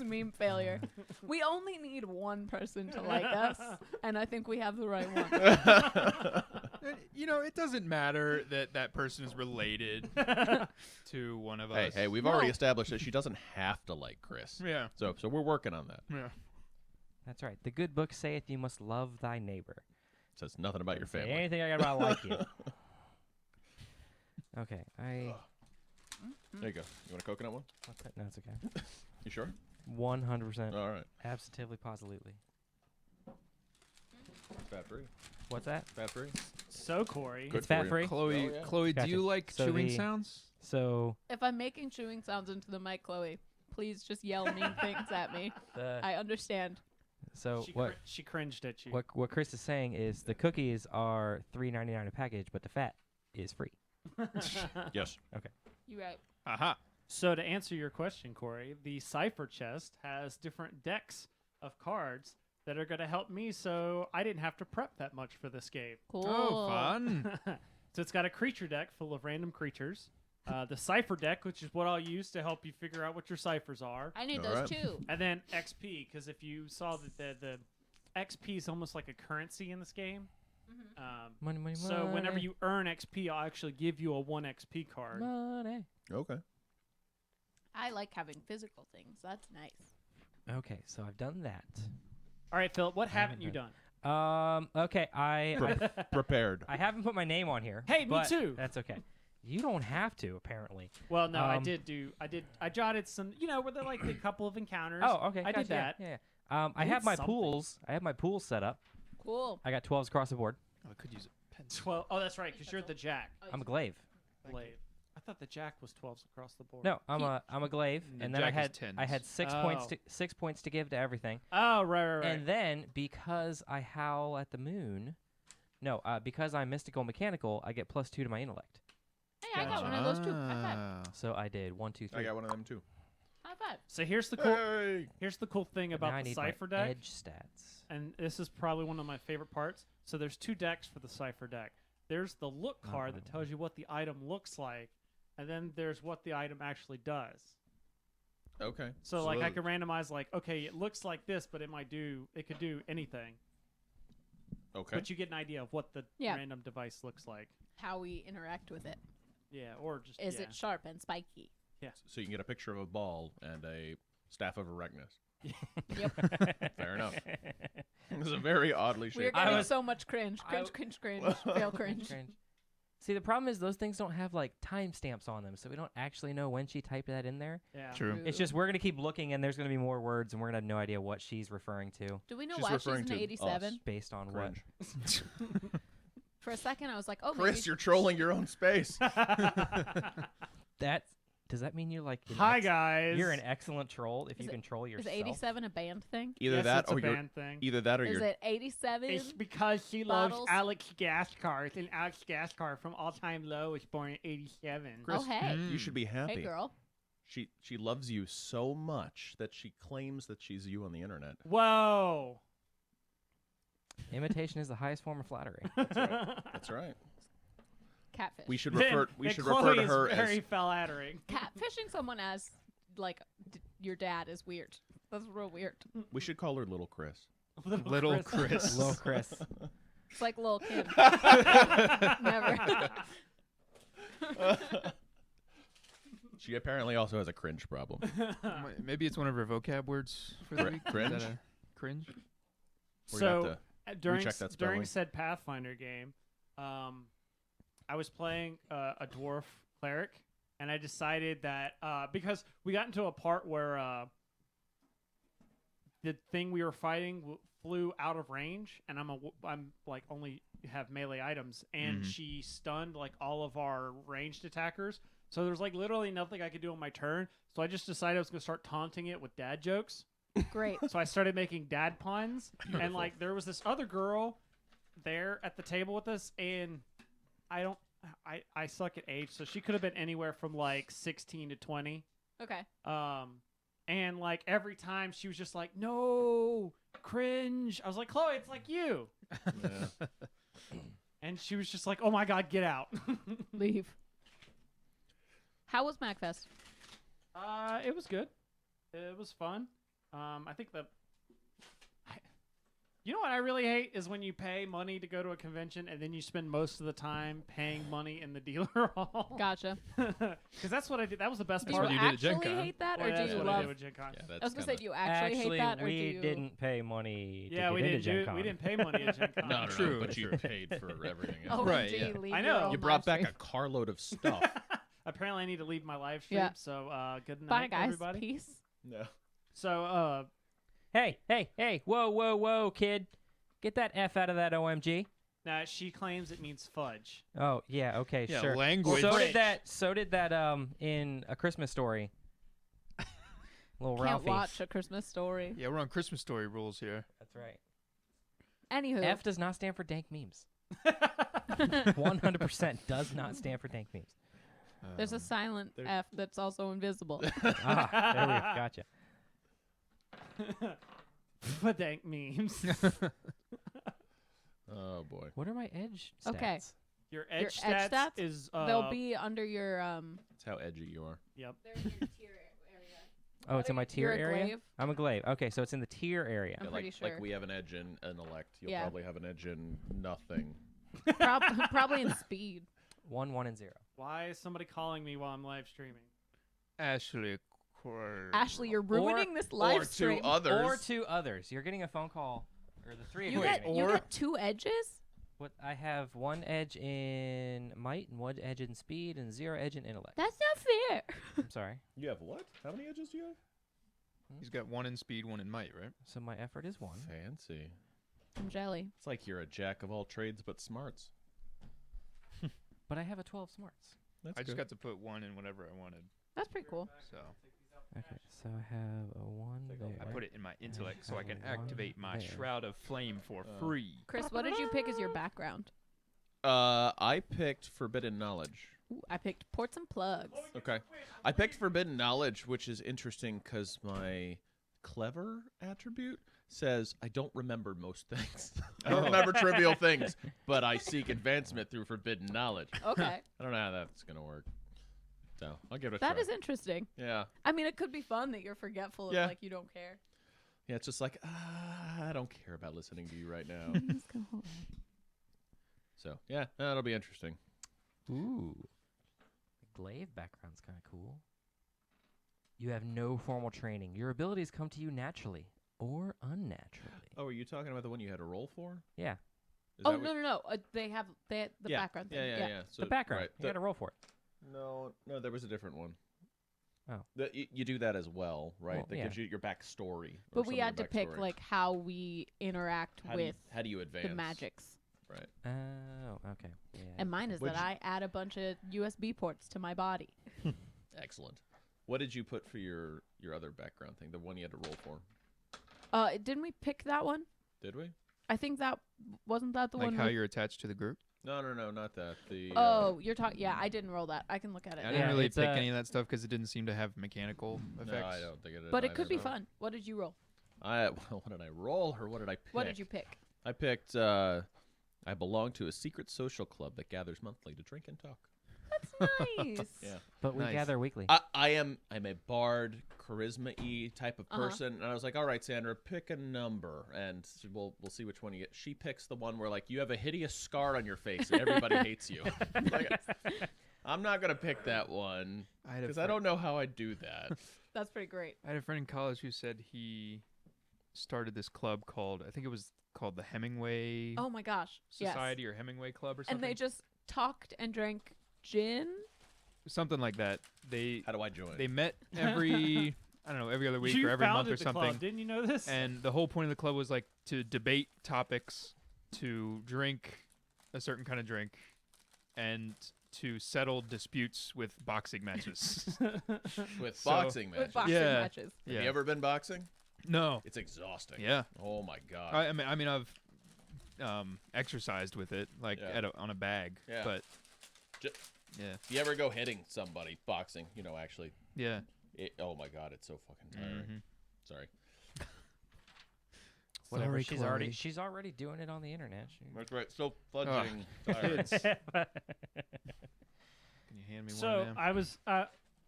meme failure. We only need one person to like us, and I think we have the right one. You know, it doesn't matter that that person is related to one of us. Hey, we've already established that she doesn't have to like Chris. Yeah. So we're working on that. Yeah. That's right. The good book saith you must love thy neighbor. Says nothing about your Say family. anything about like you. Okay, There you go. You want a coconut one? No, it's okay. You sure? 100%. All right. Absolutely, positively. Fat free. What's that? Fat free. So, Corey. Good It's fat for you. free. Chloe, Oh, yeah. Chloe, Gotcha. do you like So chewing the- sounds? So If I'm making chewing sounds into the mic, Chloe, please just yell mean things at me. I understand. so She, what? she cringed at you. What Chris is saying is the cookies are $3.99 a package, but the fat is free. Yes. You right. Aha. So to answer your question, Corey, the Cipher chest has different decks of cards that are going to help me so I didn't have to prep that much for this game. Cool. Oh, fun. So it's got a creature deck full of random creatures. The Cipher deck, which is what I'll use to help you figure out what your ciphers are. I need All those right. too. And then XP, because if you saw that the XP is almost like a currency in this game. Money, money, So whenever money. you earn XP, I'll actually give you a 1 XP card. Money. Okay. I like having physical things. That's nice. Okay, so I've done that. All right, Philip, what haven't haven't you done? Okay, I Prepared. I haven't put my name on here. Hey, me but too. That's okay. You don't have to, apparently. Well, no, I Um, I jotted some, where they're like a couple of encounters. Oh, okay. I gotcha, did that. Yeah. I I have did my something. pools. I have my pools set up. Cool. I got 12s across the board. Oh, I could use a pencil. 12. Oh, that's right, because you're the Jack. I'm a glaive. Blade. I thought the Jack was 12s across the board. No, I'm a glaive, The and then I Jack is had 10s. 6 points to give to everything. Oh, right. And then because I howl at the moon, because I'm mystical mechanical, I get +2 to my intellect. Hey, I got one of those too. High five. Ah. So I did 1, 2, 3. I got one of them too. High five. So here's the cool. Hey. Here's the cool thing But now I about the need Cipher my deck, edge stats. and this is probably one of my favorite parts. So there's 2 decks for the Cipher deck. There's the look card that tells you what the item looks like, and then there's what the item actually does. Okay. So like I can randomize like, okay, it looks like this, but it could do anything. Okay. But you get an idea of what the Yeah. random device looks like. How we interact with it. Yeah, or just Is it sharp and spiky? So you can get a picture of a ball and a staff of Erectus. Yep. Fair enough. It was a very oddly We're shaped. getting was- so much cringe. Cringe. Fail cringe. Cringe. See, the problem is those things don't have like timestamps on them, so we don't actually know when she typed that in there. Yeah. True. It's just we're gonna keep looking, and there's gonna be more words, and we're gonna have no idea what she's referring to Do we know She's why she's referring an to 87? based on Cringe. For a second, I was like, oh, Chris, maybe you're trolling your own space. what. Does that mean you're like? Hi guys. You're an excellent troll if Is you it- can troll is yourself. 87 a band thing? Either Yes, that it's or a you're band thing. either that or Is you're it 87? It's because she Bottles? loves Alex Gaskar, and Alex Gaskar from All Time Low was born in '87. Oh, hey. you should be happy. Hey, girl. She loves you so much that she claims that she's you on the internet. Whoa. Imitation is the highest form of flattery. That's right. Catfish. We should refer Then to Chloe her is very as flattering. Catfishing someone as, like, your dad is weird. That's real weird. we should call her Little Chris. Little Chris. Little Chris. It's like Lil' Kim. Never. She apparently also has a cringe problem. Maybe it's one of her vocab words for the week. Is Cringe? that a cringe? We're gonna have So to during recheck that during spelling. said Pathfinder game, I was playing a dwarf cleric, and I decided that because we got into a part where the thing we were fighting flew out of range, and I'm like only have melee items, and she stunned like all of our ranged attackers. So there's like literally nothing I could do on my turn. So I just decided I was gonna start taunting it with dad jokes. Great. So I started making dad puns, and like there was this other girl there at the table with us, and I suck at age, so she could have been anywhere from like 16 to 20. Okay. And like every time she was just like, no, cringe. I was like, Chloe, it's like you. Yeah. And she was just like, oh my God, get out. Leave. How was MacFest? It was good. It was fun. I think you know what I really hate is when you pay money to go to a convention and then you spend most of the time paying money in the dealer hall. Gotcha. Because that's what I did. That was the best Do That's part. you what you did at Gen actually Con. hate that, Boy, or do that's you what I love? did with Gen Con. Yeah, I was that's gonna say, kinda- do you actually hate that, or we do you? didn't pay money to Yeah, get we into didn't Gen do. Con. We didn't pay money at Gen Con. No, True, but you true. paid for everything. Oh, else. Right, gee, yeah. leave I your know. own You brought live back stream. a carload of stuff. Apparently, I need to leave my live stream. Yeah. So good Bye, night, guys. everybody. Peace. No. So Hey! Whoa, kid! Get that F out of that OMG. now she claims it means fudge. Oh yeah, okay, Yeah, sure. language. So did that in A Christmas Story. Little Can't Ralphie. watch A Christmas Story. Yeah, we're on Christmas Story rules here. That's right. Anywho, F does not stand for dank memes. 100% does not stand for dank memes. there's a silent there- F that's also invisible. Ah, there we go. Gotcha. Padank memes. Oh boy. What are my edge stats? Okay. Your edge edge stats, stats? is They'll be under your That's how edgy you are. Yep. They're in your tier area. Oh, it's in my tier You're a area? glaive? I'm a glaive. Okay, so it's in the tier area. I'm Yeah, pretty like sure. we have an edge in an elect. You'll Yeah. probably have an edge in nothing. Probably in speed. 1, 1, and 0. Why is somebody calling me while I'm live streaming? Ashley. Ashley, you're ruining this live or stream. to others. Or 2 others. You're getting a phone call. Or the 3 of You you. get are you getting- get 2 edges. What I have 1 edge in might and 1 edge in speed and 0 edge in intellect. That's not fair. I'm sorry. You have what? How many edges do you have? He's got 1 in speed, 1 in might, right? So my effort is 1. Fancy. I'm jelly. It's like you're a jack of all trades but smarts. But I have a 12 smarts. That's I just good. got to put 1 in whatever I wanted. That's pretty cool. So Okay, so I have a 1 Take there. off I put it in my intellect so I can have one activate my there. Shroud of Flame for Oh. free. Chris, what did you pick as your background? I picked Forbidden Knowledge. Ooh, I picked ports and plugs. Okay. I picked Forbidden Knowledge, which is interesting because my clever attribute says I don't remember most things. I don't remember trivial things, but I seek advancement through Forbidden Knowledge. Okay, I don't know how that's going to work. So I'll give it a that try. is interesting. Yeah. I mean, it could be fun that you're forgetful of Yeah. like you don't care. Yeah, it's just like, I don't care about listening to you right now. So, yeah, that'll be interesting. Ooh. The glaive background's kind of cool. You have no formal training. Your abilities come to you naturally or unnaturally. Oh, are you talking about the one you had to roll for? Yeah, Is Oh that what- no! They have the yeah. background thing. Yeah. So, the background. right, You got to roll for it. No, there was a different one. Oh. You do that as well, right? Well, that yeah. gives you your backstory. or But some we of had your to pick backstory. like how we interact how do you, with how do you advance the magics. Right. Oh, okay. Yeah. And mine is What'd that I add a bunch of USB ports to my body. Excellent. What did you put for your other background thing? The one you had to roll for? Didn't we pick that one? Did we? I think that wasn't that the Like one. how with- you're attached to the group. No, not that. The Oh, you're talking. Yeah, I didn't roll that. I can look at it. I now. didn't really it's, pick any of that stuff because it didn't seem to have mechanical effects. No, I don't think it is. But it could be either. fun. What did you roll? What did I roll or what did I pick? What did you pick? I picked. I belong to a secret social club that gathers monthly to drink and talk. That's nice. Yeah. But we Nice. gather weekly. I'm a bard, charisma-y type of Uh-huh. person, and I was like, all right, Sandra, pick a number, and we'll see which one you get. She picks the one where like you have a hideous scar on your face and everybody hates you. Like, I'm not gonna pick that one I had a because I friend- don't know how I do that. That's pretty great. I had a friend in college who said he started this club called, I think it was called the Hemingway Oh my gosh. Society Yes. or Hemingway Club or And something. they just talked and drank gin. Something like that. They How do I join? they met every I don't know, every other week you or every month founded or the something. club, didn't you know this? And the whole point of the club was like to debate topics, to drink a certain kind of drink, and to settle disputes with boxing matches. with So- boxing matches. With boxing Yeah. matches. Have you ever been boxing? No. It's exhausting. Yeah. Oh my god. I mean I've exercised with it like Yeah. on a bag. Yeah. But Ju- yeah. If you ever go hitting somebody boxing, actually, Yeah. oh my god, it's so fucking tiring. Mhm. Sorry. Whatever. Sorry, She's already doing it on the internet. That's right. So fudging tired. Kids. Can you hand me one So of them? I was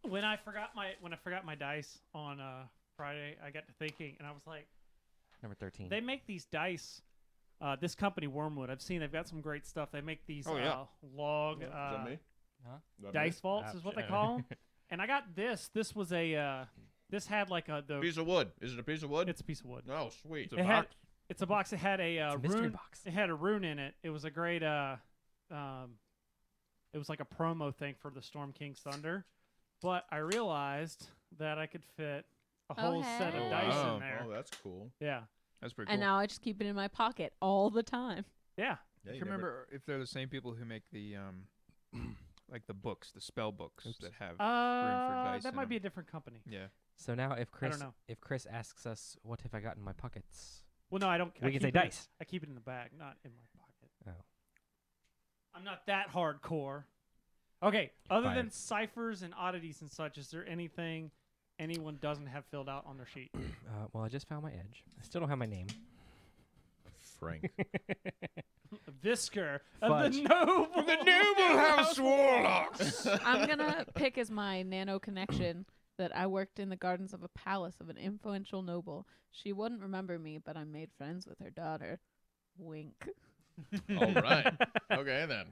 when I forgot my dice on Friday, I got to thinking, and I was like, Number 13. they make these dice. This company, Wormwood, I've seen they've got some great stuff. They make these log Is that me? Huh? Is that dice me? vaults, is what they call them. And I got this. This was a. This had like the. Piece of wood. Is it a piece of wood? It's a piece of wood. Oh, sweet. It's a box. It had a It's a mystery rune. box. It had a rune in it. It was a great. It was like a promo thing for the Storm King's Thunder, but I realized that I could fit a whole set of hey. dice Wow. in there. Oh, that's cool. Yeah. That's pretty cool. And now I just keep it in my pocket all the time. Yeah. Yeah, I you can never- remember if they're the same people who make the like the books, the spell books Oops. that have dice That in might be a 'em. different company. Yeah. So now if Chris know. asks us, what have I got in my pockets? Well, no, I don't. I We can say keep it- dice. I keep it in the bag, not in my pocket. Oh. I'm not that hardcore. Okay. Other Fine. than ciphers and oddities and such, is there anything anyone doesn't have filled out on their sheet? Well, I just found my edge. I still don't have my name. Frank. Visker Fudge. of the Noble. House Warlocks. I'm gonna pick as my nano connection that I worked in the gardens of a palace of an influential noble. She wouldn't remember me, but I made friends with her daughter. Wink. All right. Okay, then.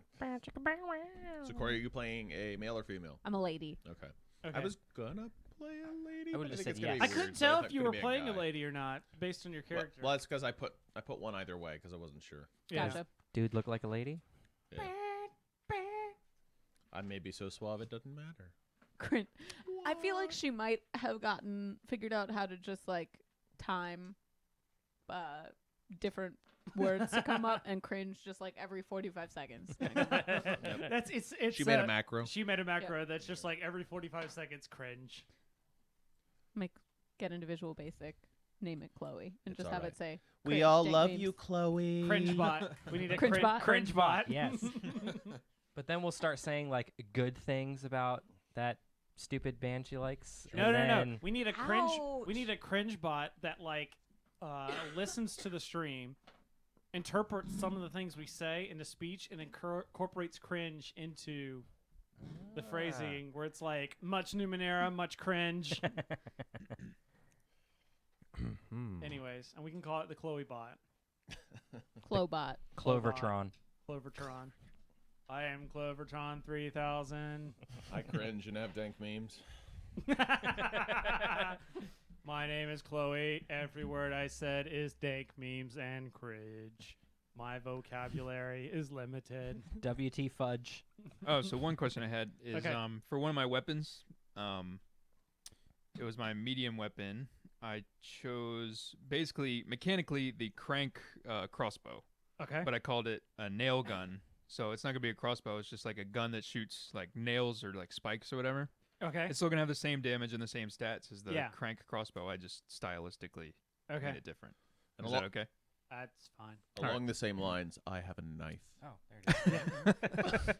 So, Corey, are you playing a male or female? I'm a lady. Okay. Okay. I was gonna play a lady. I would've but just think it's said gonna be yes. I weird, couldn't so tell thought if you it were could be playing a guy. lady or not based on your Well, character. well, it's because I put one either way because I wasn't sure. Yeah. Gotcha. Dude look like a lady? Yeah. I may be so suave it doesn't matter. Crin- I feel like she might have figured out how to just like time different words to come up and cringe just like every 45 seconds. That's it's. She made a macro. She made a macro that's just like every 45 seconds cringe. Get into Visual Basic, name it Chloe, and It's just all have right. it say. We cringe, all dank love memes. you, Chloe. Cringe bot. We need a Cringe bot? Cringe bot. Yes. But then we'll start saying like good things about that stupid band she likes. No, and no, no. then- We need a cringe. We Ouch. need a cringe bot that like listens to the stream, interprets some of the things we say into speech, and incorporates cringe into the phrasing where it's like much Numenera, much cringe. Hmm. Anyways, and we can call it the Chloe bot. Clobot. Clovertron. Clovertron. I am Clovertron 3000. I cringe and have dank memes. My name is Chloe. Every word I said is dank memes and cringe. My vocabulary is limited. WT Fudge. Oh, so one question I had is Okay. for one of my weapons, it was my medium weapon. I chose basically mechanically the crank crossbow, Okay. but I called it a nail gun. So it's not gonna be a crossbow. It's just like a gun that shoots like nails or like spikes or whatever. Okay. It's still gonna have the same damage and the same stats as the Yeah. crank crossbow. I just stylistically made Okay. it different. And Is alo- that okay? That's fine. Along the same lines, I have a knife. Oh, there it is.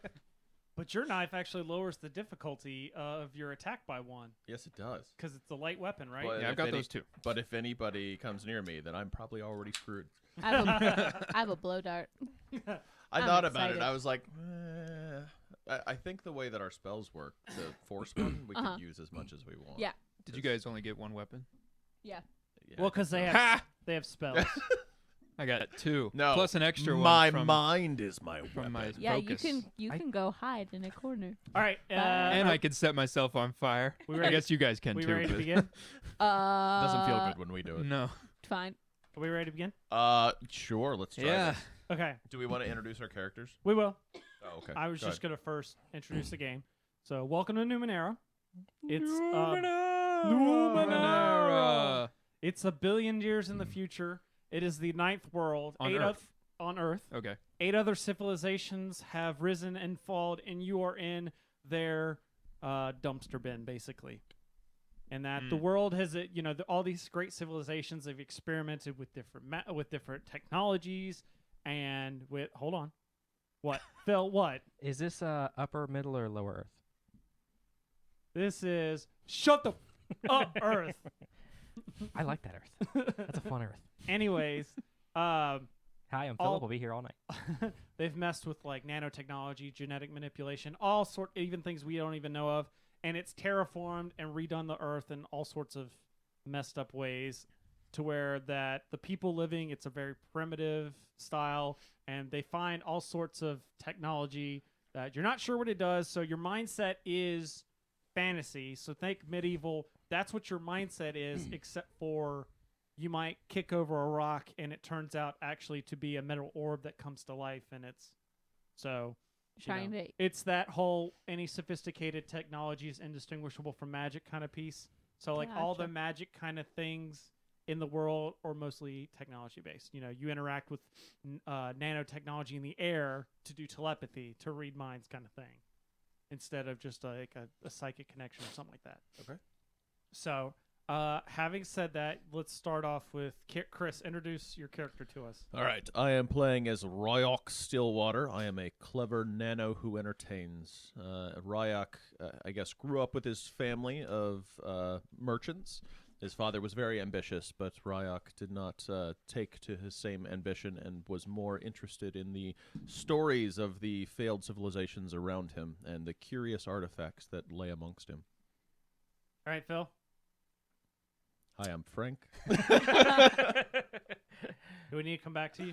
But your knife actually lowers the difficulty of your attack by 1 Yes, it does. because it's a light weapon, right? Well, Yeah, I've if got any- those two. But if anybody comes near me, then I'm probably already screwed. I have a, I have a blow dart. I I'm thought about it. excited. I was like, I think the way that our spells work, the force one, we Uh-huh. could use as much as we want. Yeah. Did you guys only get one weapon? Yeah. Yeah, Well, I because think they so. have they have spells. I got two. No, Plus an extra my one from, mind is my from weapon. my Yeah, focus. you can go hide in a corner. All right. And I could set myself on fire. We I ready- guess you guys can we too. ready to but- begin? Doesn't feel good when we do it. No. Fine. Are we ready to begin? Sure, let's try Yeah. this. Okay. Do we want to introduce our characters? We will. Oh, okay. I was Go just ahead. gonna first introduce the game. So, welcome to Numenera. It's Numenera. It's 1 billion years in the future. It is the 9th world. On Eight Earth. on Earth. Okay. 8 other civilizations have risen and fallen, and you are in their dumpster bin, basically. And that the world has, all these great civilizations have experimented with different technologies, and with hold on, what Phil? What? Is this upper, middle, or lower Earth? This is shut the up, Earth. I like that Earth. That's a fun Earth. Anyways, Hi, I'm All- Philip. We'll be here all night. they've messed with like nanotechnology, genetic manipulation, even things we don't even know of, and it's terraformed and redone the Earth and all sorts of messed up ways, to where that the people living, it's a very primitive style, and they find all sorts of technology that you're not sure what it does. So your mindset is fantasy. So think medieval. That's what your mindset is, except for you might kick over a rock and it turns out actually to be a metal orb that comes to life, and it's so. It's that whole any sophisticated technology is indistinguishable from magic kind of piece. So like all the magic kind of things in the world are mostly technology based. You interact with nanotechnology in the air to do telepathy, to read minds kind of thing, instead of just like a psychic connection or something like that. Okay. So having said that, let's start off with Chris. Introduce your character to us. All right. I am playing as Ryak Stillwater. I am a clever nano who entertains. Ryak, I guess, grew up with his family of merchants. His father was very ambitious, but Ryak did not take to his same ambition and was more interested in the stories of the failed civilizations around him and the curious artifacts that lay amongst him. All right, Phil. Hi, I'm Frank. Do we need to come back to you?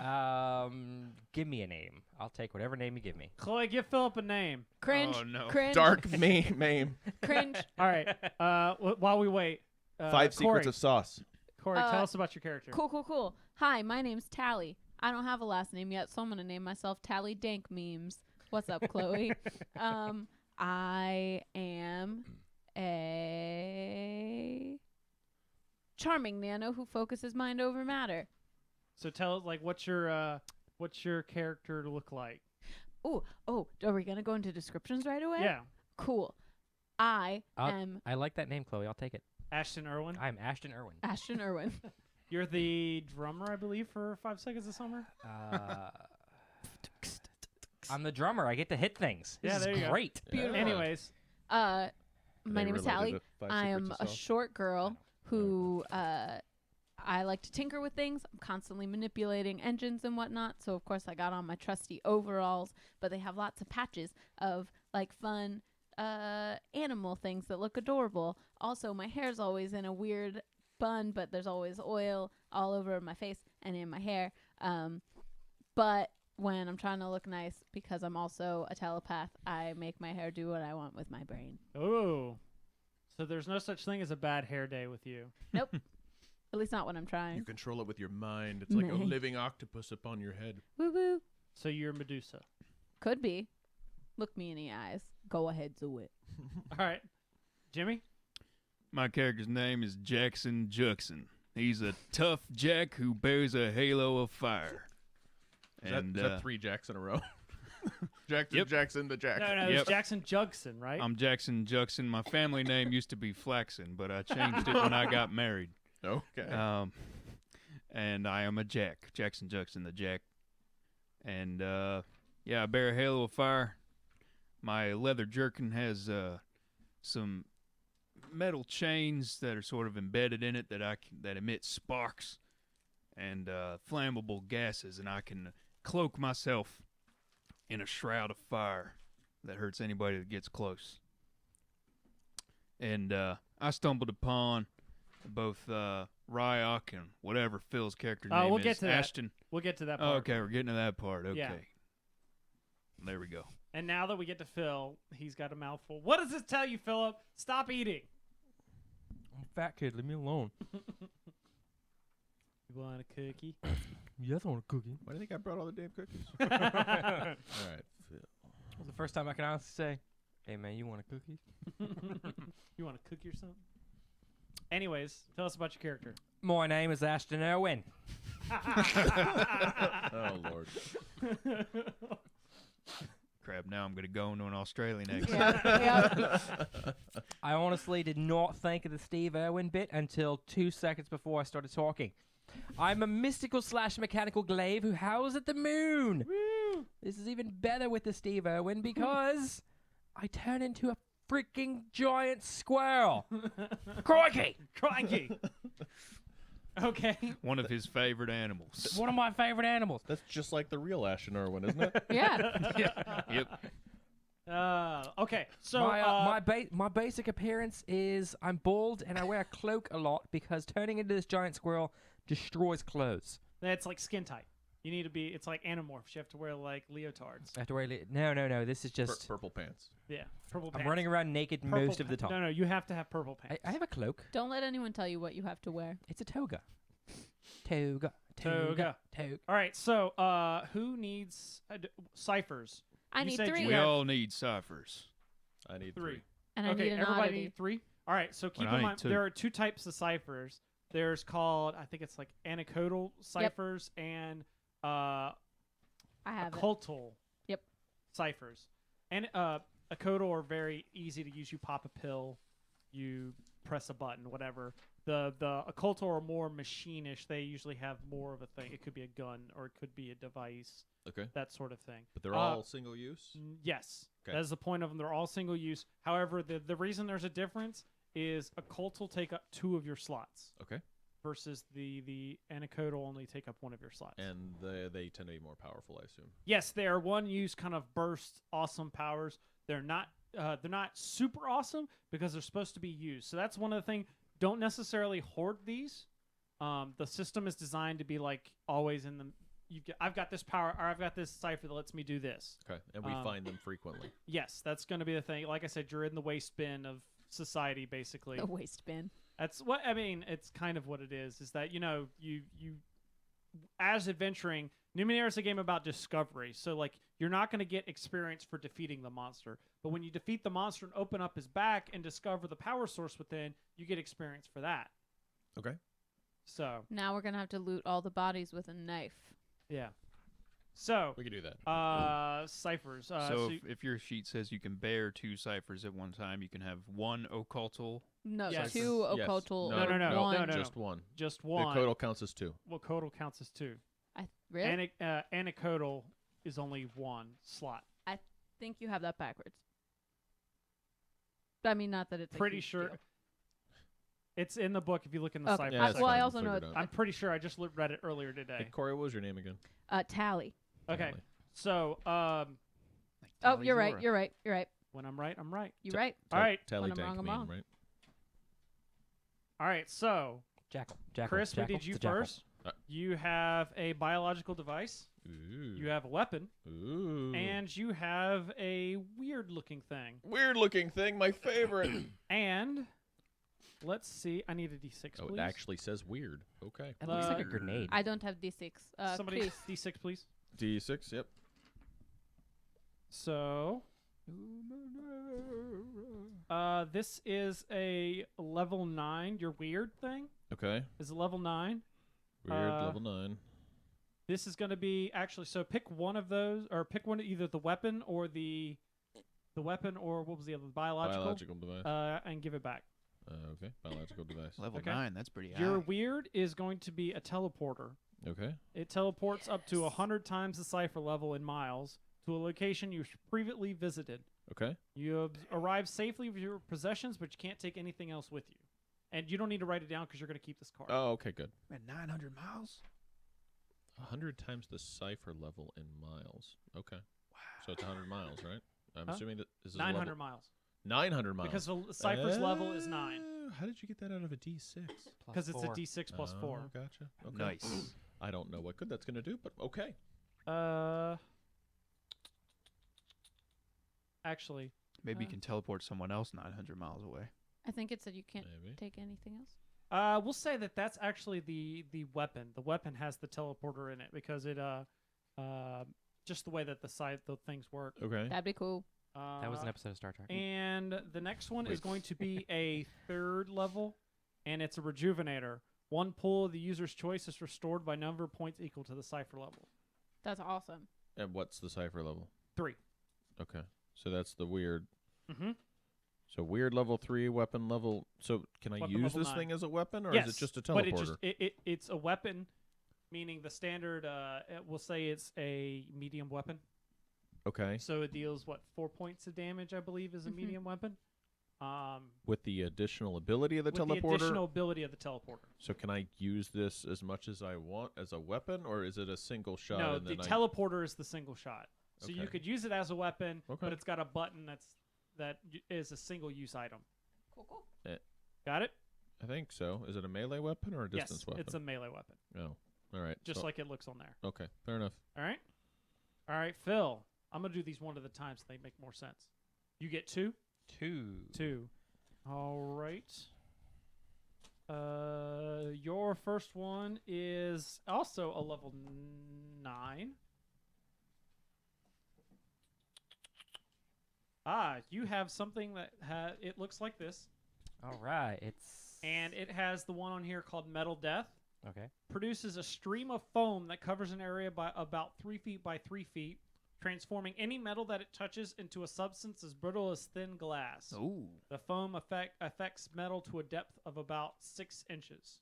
Give me a name. I'll take whatever name you give me. Chloe, give Philip a name. Cringe. Oh, no. Cringe. Dark meme. Cringe. All right. While we wait, 5 Corey, secrets of sauce. Corey, tell us about your character. Cool. Hi, my name's Tally. I don't have a last name yet, so I'm gonna name myself Tally Dank Memes. What's up, Chloe? I am a charming nano who focuses mind over matter. So tell us, like, what's your character look like? Oh, are we gonna go into descriptions right away? Yeah. Cool. I am I like that name, Chloe. I'll take it. Ashton Irwin. I'm Ashton Irwin. Ashton Irwin. You're the drummer, I believe, for 5 Seconds of Summer. I'm the drummer. I get to hit things. Yeah, This there is you go. great. Beautiful. Anyways, My name is Tally. I am a a short girl who I like to tinker with things. I'm constantly manipulating engines and whatnot. So of course I got on my trusty overalls, but they have lots of patches of like fun animal things that look adorable. Also, my hair's always in a weird bun, but there's always oil all over my face and in my hair. But when I'm trying to look nice, because I'm also a telepath, I make my hair do what I want with my brain. oh, so there's no such thing as a bad hair day with you. Nope. At least not when I'm You trying. control it with your mind. It's like a Nay. living octopus upon your head. Woo woo. So you're Medusa. Could be. Look me in the eyes. Go ahead, do it. All right, Jimmy. My character's name is Jackson Juxon. He's a tough jack who bears a halo of fire. Is And that 3 jacks in a row? Jackson, Yep. Jackson, the Jack. No, Yep. it's Jackson Jugson, right? I'm Jackson Juxon. My family name used to be Flaxon, but I changed it when I got married. Okay. And I am a Jack. Jackson Juxon, the Jack. And, yeah, I bear a halo of fire. My leather jerkin has some metal chains that are sort of embedded in it that emit sparks and flammable gases, and I can cloak myself in a shroud of fire that hurts anybody that gets close. And I stumbled upon both Ryak and whatever Phil's character name we'll is. get to that. Ashton. We'll get to that Oh, part. okay, we're getting to that part. Okay. Yeah. There we go. And now that we get to Phil, he's got a mouthful. What does this tell you, Philip? Stop eating. I'm a fat kid. Leave me alone. You want a cookie? Yes, I want a cookie. Why do you think I brought all the damn cookies? All right, Phil. It was the first time I can honestly say, hey, man, you want a cookie? You want a cookie or something? Anyways, tell us about your character. My name is Ashton Irwin. Oh, Lord. Crap, now I'm going to go into an Australian accent. Yeah. I honestly did not think of the Steve Irwin bit until 2 seconds before I started talking. I'm a mystical / mechanical glaive who howls at the moon. Woo! This is even better with the Steve Irwin because I turn into a freaking giant squirrel. Crikey! Crikey. Okay. One of his favorite animals. One of my favorite animals. That's just like the real Ashton Irwin, isn't it? Yeah. Yep. Okay. So my basic appearance is I'm bald and I wear a cloak a lot because turning into this giant squirrel destroys clothes. that's like skin tight. You need to be. It's like Animorphs. You have to wear like leotards. I have to wear no. This is just Purple pants. Yeah, purple I'm pants. running around naked Purple most of the time. No, you have to have purple pants. I have a cloak. Don't let anyone tell you what you have to wear. It's a toga. Toga. All right. So, who needs ciphers? I You need said 3. you We have all need ciphers. I need three. And I Okay, need an everybody oddity. need 3. All right. So keep I in need mind 2. there are 2 types of ciphers. There's called I think it's like anecdotal ciphers and I have it. occultal. Yep. Ciphers. And occultal are very easy to use. You pop a pill, you press a button, whatever. The occultal are more machinish. They usually have more of a thing. It could be a gun or it could be a device, Okay. that sort of thing. But they're all single use? Yes. Okay. That is the point of them. They're all single use. However, the reason there's a difference is occultal take up 2 of your slots Okay. versus the anecdotal only take up 1 of your slots. And they tend to be more powerful, I assume. Yes, they are one use kind of burst awesome powers. They're not super awesome because they're supposed to be used. So that's one of the things. Don't necessarily hoard these. The system is designed to be like always in the. I've got this power, or I've got this cipher that lets me do this. Okay. And we find them frequently. Yes, that's going to be the thing. Like I said, you're in the waste bin of society, basically. The waste bin. That's what I mean. It's kind of what it is. Is that you as adventuring. Numenera is a game about discovery. So like you're not going to get experience for defeating the monster, but when you defeat the monster and open up his back and discover the power source within, you get experience for that. Okay. So Now we're going to have to loot all the bodies with a knife. yeah. So We can do that. ciphers. So if your sheet says you can bear 2 ciphers at one time, you can have 1 occultal. No, Yes. 2 Yes. occultal. No, or no, one. no. Just one. just The one. codal counts as 2. Well, codal counts as 2. Really? Anecdotal is only 1 slot. I think you have that backwards. I mean, not that it's a Pretty huge sure. deal. It's in the book if you look in the Okay. cipher. Yeah, well, I fine. also We'll know figure it out. I'm pretty sure I just read it earlier today. Hey, Corey, what was your name again? Tally. Okay. Tally. So, Oh, you're right. You're right. You're right. when I'm right, I'm right. You're right. All right. Tally When I'm tank wrong, I'm meme, wrong. right? All right. So, Jackal. Chris, we Jackal, did you it's a jackal. first. You have a biological device. Ooh. You have a weapon, Ooh. and you have a weird-looking thing. Weird looking thing, my favorite. And let's see. I need a D6, Oh, please. it actually says weird. Okay. It looks like a Uh, grenade. I don't have D6. Somebody Chris. D6, please. D6, yep. So, this is a level 9. Your weird thing Okay. is a level 9. Weird, Uh, level 9. This is going to be actually. So pick one of those, or pick one, either the weapon or the weapon, or what was the other, Biological device. and give it back. Okay. Biological device. Level Okay. 9, that's pretty high. Your weird is going to be a teleporter. Okay. It teleports up to 100 times the cipher level in miles to a location you previously visited. Okay. You arrive safely with your possessions, but you can't take anything else with you. And you don't need to write it down because you're going to keep this card. Oh, okay, good. Man, 900 miles? 100 times the cipher level in miles. Okay. Wow. So it's 100 miles, right? I'm Huh? assuming that this is 900 level. miles. 900 miles. Because the cipher's level is 9. How did you get that out of a D6? Plus Because it's a 4. D6 plus 4. Oh, gotcha. Okay. Nice. I don't know what good that's going to do, but okay. Actually, Maybe you can teleport someone else 900 miles away. I think it said you can't Maybe. take anything else. we'll say that that's actually the weapon. The weapon has the teleporter in it because it just the way that the things work. Okay. That'd be cool. That was an episode of Star Trek. And the next one is Wait. going to be a 3rd level, and it's a rejuvenator. One pull of the user's choice is restored by number of points equal to the cipher level. That's awesome. And what's the cipher level? 3. Okay. So that's the weird. Mm-hmm. So weird level 3, weapon level. So can I Weapon use level this 9. thing as a weapon, or Yes, is it just a but teleporter? it's a weapon, meaning the standard. We'll say it's a medium weapon. Okay. So it deals 4 points of damage, I believe, is a Mhm. medium weapon. With the additional ability of the with teleporter. the additional ability of the teleporter. So can I use this as much as I want as a weapon, or is it a single shot? No, and the then teleporter is the single shot. So you Okay. could use it as a weapon, Okay. but it's got a button that is a single-use item. Cool. Got it? I think so. Is it a melee weapon or a distance Yes, weapon? it's a melee weapon, Oh, all right. just So- like it looks on there. Okay, fair enough. All right, Phil. I'm gonna do these one at a time so they make more sense. You get 2. 2. All right. Your first one is also a level 9. You have something that it looks like this, All right. It's and it has the one on here called Metal Death. okay. Produces a stream of foam that covers an area by about 3 feet by 3 feet, transforming any metal that it touches into a substance as brittle as thin glass. Ooh. The foam affects metal to a depth of about 6 inches.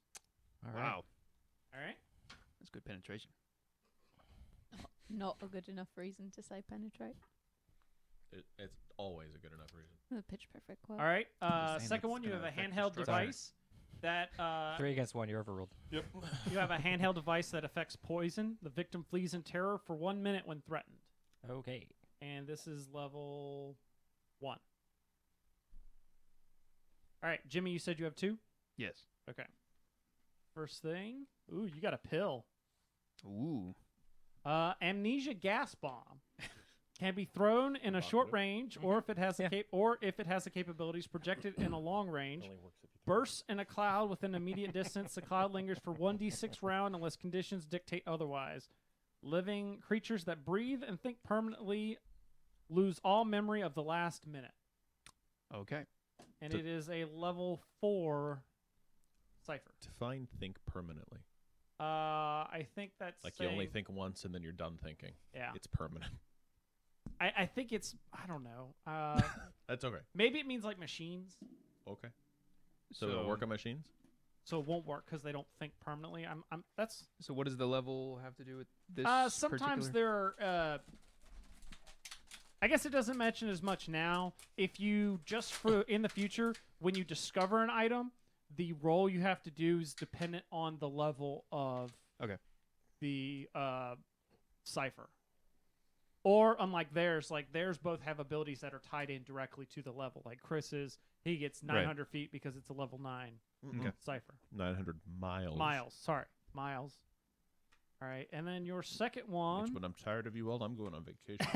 All right. Wow. All right. That's good penetration. Not a good enough reason to say penetrate. It's always a good enough reason. The pitch perfect quote. All right. Just saying Second it's one, you gonna have a affect handheld destruction. device that 3 against 1. You're overruled. you have a handheld device that affects poison. The victim flees in terror for 1 minute when threatened. Okay. And this is level 1. All right, Jimmy, you said you have 2? Yes. Okay. First thing, you got a pill. Ooh. Amnesia gas bomb can be thrown in a short range, or if it has the capabilities projected in a long range. Bursts in a cloud within immediate distance. The cloud lingers for 1d6 round unless conditions dictate otherwise. Living creatures that breathe and think permanently lose all memory of the last minute. Okay. And it is a level 4 cipher. Define think permanently. I think that's Like you only saying- think once and then you're done thinking. Yeah. It's permanent. I think it's, I don't know. That's okay. Maybe it means like machines, Okay. So it'll work on machines? so it won't work because they don't think permanently. That's So what does the level have to do with this? sometimes particular? there are. I guess it doesn't mention as much now. If you just for in the future, when you discover an item, the roll you have to do is dependent on the level of the cipher. Or unlike theirs, like theirs both have abilities that are tied in directly to the level. Like Chris's, he gets 900 feet because it's a level 9 Okay. cipher. 900 miles. Miles. All right, and then your second Which, one, when I'm tired of you all, I'm going on vacation.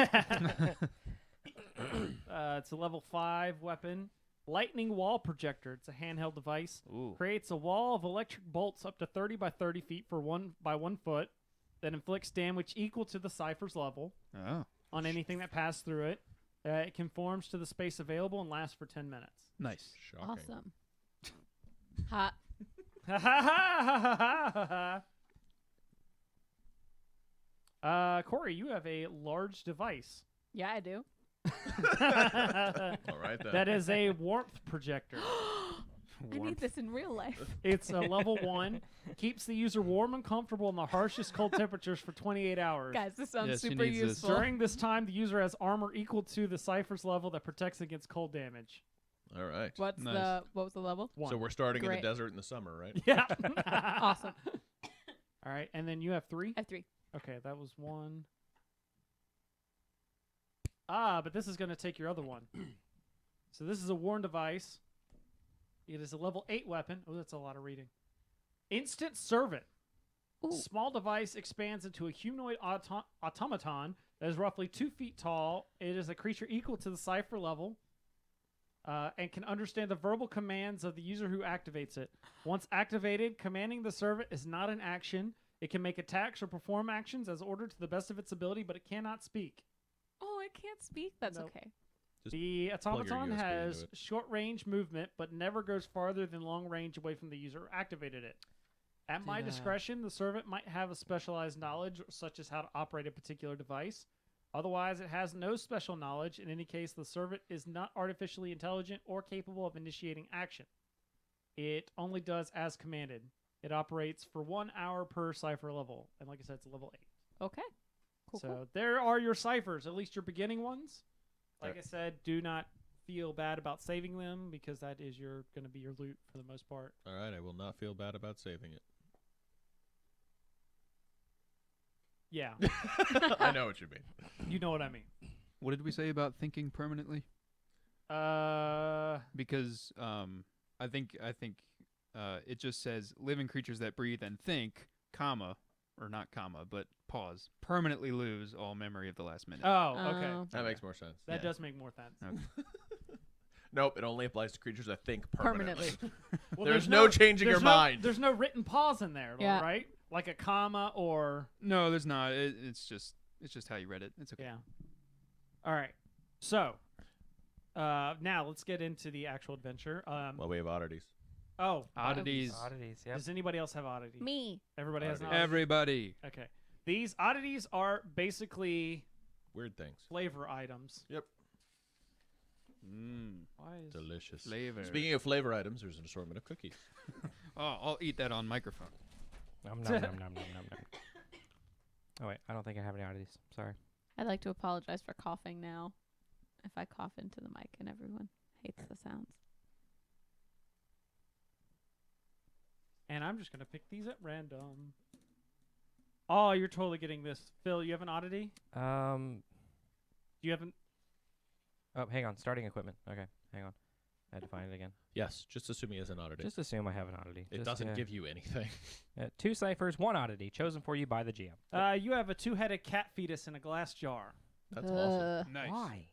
it's a level 5 weapon. Lightning wall projector. It's a handheld device. Ooh. Creates a wall of electric bolts up to 30 by 30 feet for 1 by 1 foot that inflicts damage equal to the cipher's level Oh. on anything that passes through it. It conforms to the space available and lasts for 10 minutes. Nice. Shocking. Awesome. Hot. Corey, you have a large device. Yeah, I do. All right, then. That is a warmth projector. I need this in real life. It's a level 1. Keeps the user warm and comfortable in the harshest cold temperatures for 28 hours. Guys, this sounds Yes, she super needs this. useful. During this time, the user has armor equal to the cipher's level that protects against cold damage. All right. What was the level? 1. So we're starting in Great. the desert in the summer, right? Yeah. Awesome. All right, and then you have 3? I have 3. Okay, that was 1. But this is going to take your other one. So this is a worn device. It is a level 8 weapon. Oh, that's a lot of reading. Instant Servant. Ooh. Small device expands into a humanoid automaton that is roughly 2 feet tall. It is a creature equal to the cipher level and can understand the verbal commands of the user who activates it. Once activated, commanding the servant is not an action. It can make attacks or perform actions as ordered to the best of its ability, but it cannot speak. Oh, I can't speak. That's Nope. okay. Just The plug your automaton USB has into it. short range movement, but never goes farther than long range away from the user who activated it. At my discretion, the servant might have a specialized knowledge, such as how to operate a particular device. Otherwise, it has no special knowledge. In any case, the servant is not artificially intelligent or capable of initiating action. It only does as commanded. It operates for 1 hour per cipher level. And like I said, it's a level 8. Okay. Cool. So there are your ciphers, at least your beginning ones. Like I said, do not feel bad about saving them because that is going to be your loot for the most part. All right, I will not feel bad about saving it. Yeah, I know what you mean. you know what I mean. What did we say about thinking permanently? Because I think it just says living creatures that breathe and think, comma, or not comma, but pause, permanently lose all memory of the last minute. Oh, okay. That makes more sense. That Yeah. does make more sense. Okay. Nope, it only applies to creatures that think permanently. Well, There's no changing your mind. There's no written pause in there, Yeah. right? Like a comma or No, there's not. It's just how you read it. It's okay. yeah. All right. So, now let's get into the actual adventure. Well, we have oddities. Oddities. Oddities. Yep. Does anybody else have oddity? Me. Everybody has an Oddities. oddity. Everybody. Okay. These oddities are basically Weird things. flavor items. Yep. Why is Delicious. Flavor. Speaking of flavor items, there's an assortment of cookies. Oh, I'll eat that on microphone. Nom, nom, nom, nom, nom, nom, nom. Oh wait, I don't think I have any oddities. Sorry. I'd like to apologize for coughing now. If I cough into the mic and everyone hates the sounds. And I'm just gonna pick these at random. Oh, you're totally getting this, Phil. You have an oddity? You haven't. Oh, hang on. Starting equipment. Okay, hang on. I had to find it again. Yes, just assuming it's an oddity. Just assume I have an oddity. It Just, doesn't give you anything. 2 ciphers, 1 oddity, chosen for you by the GM. You have a 2-headed cat fetus in a glass jar. That's awesome. Nice. Why?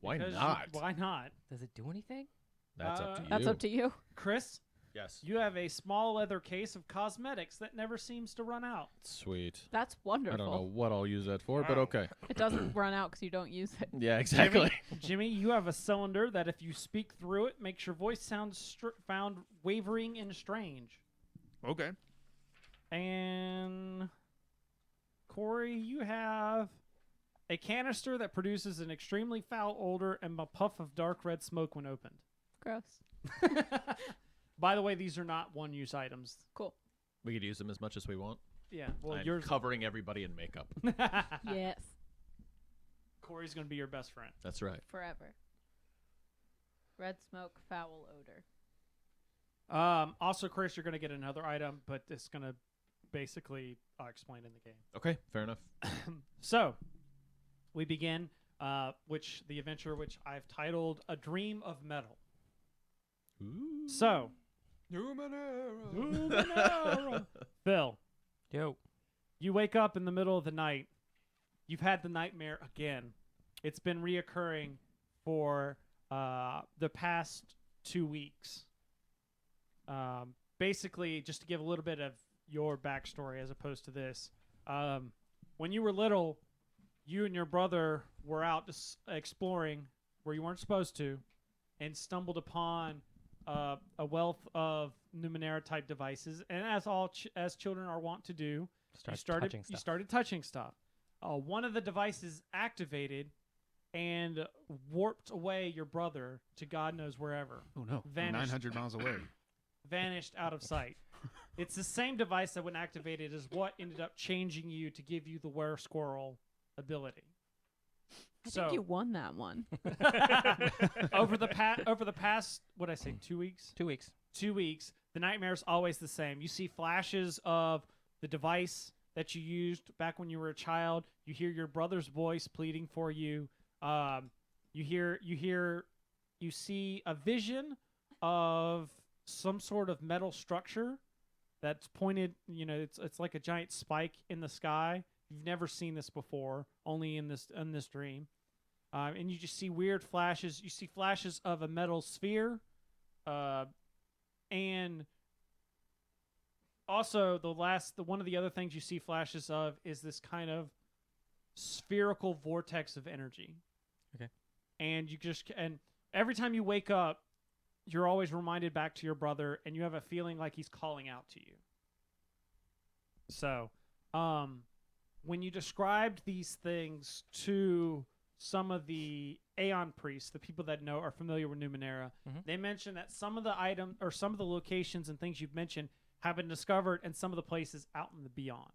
Why Because not? Why not? Does it do anything? That's up to you. That's up to you. Chris, Yes. you have a small leather case of cosmetics that never seems to run out. Sweet. That's wonderful. I don't know what I'll use that for, but okay. It doesn't run out because you don't use it. Yeah, exactly. Jimmy, you have a cylinder that if you speak through it, makes your voice sound found wavering and strange. Okay. And Corey, you have a canister that produces an extremely foul odor and a puff of dark red smoke when opened. Gross. By the way, these are not one-use items. Cool. We could use them as much as we want. Yeah, well, I'm yours. covering everybody in makeup. Yes. Corey's gonna be your best friend. That's right. Forever. Red smoke, foul odor. Also, Chris, you're gonna get another item, but it's gonna basically explain in the game. Okay, fair enough. So, we begin, the adventure which I've titled "A Dream of Metal." Ooh. So, Numenera. Phil, Yo. you wake up in the middle of the night. You've had the nightmare again. It's been reoccurring for the past 2 weeks. Basically, just to give a little bit of your backstory as opposed to this, when you were little, you and your brother were out exploring where you weren't supposed to, and stumbled upon a wealth of Numenera type devices. And as children are wont to do, you started touching stuff. One of the devices activated and warped away your brother to God knows wherever. Oh no. Vanished. 900 miles away. Vanished out of sight. It's the same device that when activated is what ended up changing you to give you the were squirrel ability. I think you won that one. over the past what I say 2 weeks? 2 weeks. 2 weeks, the nightmare's always the same. You see flashes of the device that you used back when you were a child. You hear your brother's voice pleading for you. You see a vision of some sort of metal structure that's pointed, it's like a giant spike in the sky. You've never seen this before, only in this dream. And you just see weird flashes. You see flashes of a metal sphere, and also one of the other things you see flashes of is this kind of spherical vortex of energy. Okay. And and every time you wake up, you're always reminded back to your brother, and you have a feeling like he's calling out to you. So, when you described these things to some of the Aeon priests, the people that are familiar with Numenera, they mentioned that some of the items or some of the locations and things you've mentioned have been discovered in some of the places out in the beyond.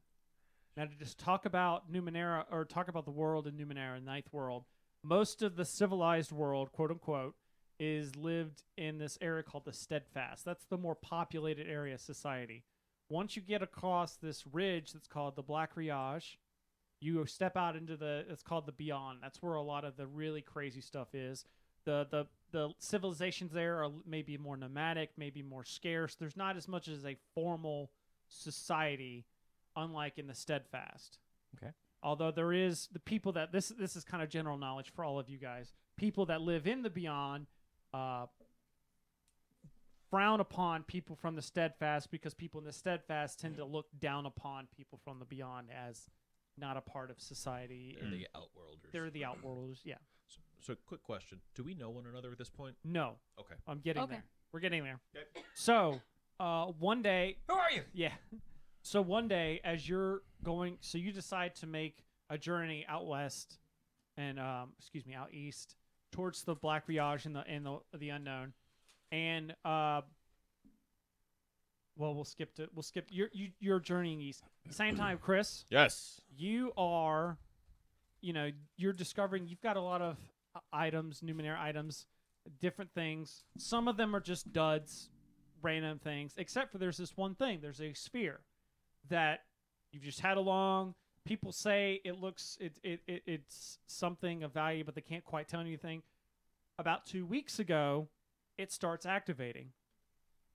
Now, to just talk about Numenera or talk about the world in Numenera, Ninth World, most of the civilized world, quote unquote, is lived in this area called the Steadfast. That's the more populated area of society. Once you get across this ridge that's called the Black Riage, You step out into it's called the beyond. That's where a lot of the really crazy stuff is. The civilizations there are maybe more nomadic, maybe more scarce. There's not as much as a formal society, unlike in the Steadfast. Okay. Although there is the people that this is kind of general knowledge for all of you guys. People that live in the beyond frown upon people from the Steadfast because people in the Steadfast tend to look down upon people from the beyond as not a part of society. They're the Outworlders. They're the Outworlders, yeah. So, quick question. Do we know one another at this point? No. Okay. I'm getting Okay. there. We're getting there. Okay. So, one day... Who are you? Yeah. So one day, as you're going... So you decide to make a journey out west and, out east towards the Black Riage and the unknown. And, we'll skip. You're journeying east. Same time, Chris, Yes. you are, you're discovering you've got a lot of items, Numenera items, different things. Some of them are just duds, random things, except for there's this one thing. There's a sphere that you've just had along. People say it's something of value, but they can't quite tell anything. About 2 weeks ago, it starts activating.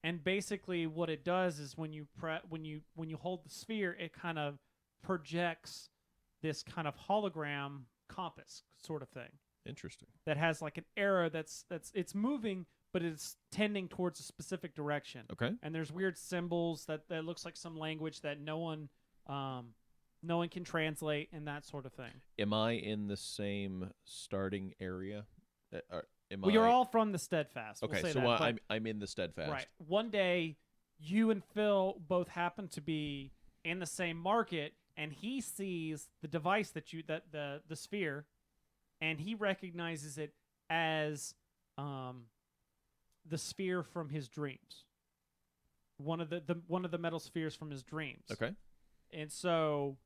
And basically what it does is when you hold the sphere, it kind of projects this kind of hologram compass sort of thing Interesting. that has like an arrow that's moving, but it's tending towards a specific direction. Okay. And there's weird symbols that looks like some language that no one can translate and that sort of thing. Am I in the same starting area? You're all from the Steadfast. Okay, we'll say so that, but- I'm in the Steadfast. right. One day, you and Phil both happen to be in the same market, and he sees the device the sphere, and he recognizes it as the sphere from his dreams. One of the metal spheres from his dreams. Okay. And so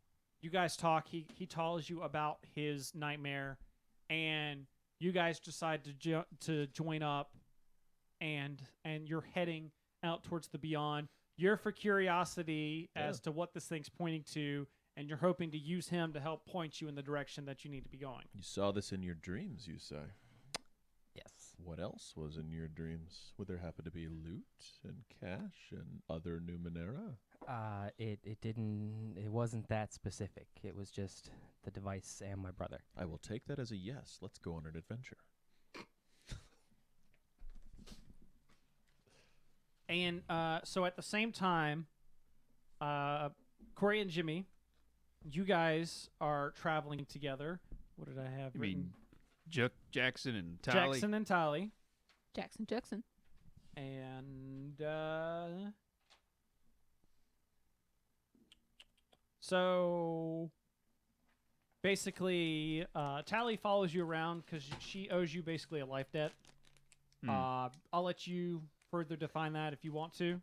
you guys talk. He tells you about his nightmare, and you guys decide to join up, and you're heading out towards the beyond. You're for curiosity as to what this thing's pointing to, and you're hoping to use him to help point you in the direction that you need to be going. You saw this in your dreams, you say. Yes. What else was in your dreams? Would there happen to be loot and cash and other Numenera? It wasn't that specific. It was just the device and my brother. I will take that as a yes. Let's go on an adventure. And so at the same time, Corey and Jimmy, you guys are traveling together. What did I have You written? mean Jackson and Tally? Jackson and Tally. Jackson. And so basically, Tally follows you around because she owes you basically a life debt. I'll let you further define that if you want to.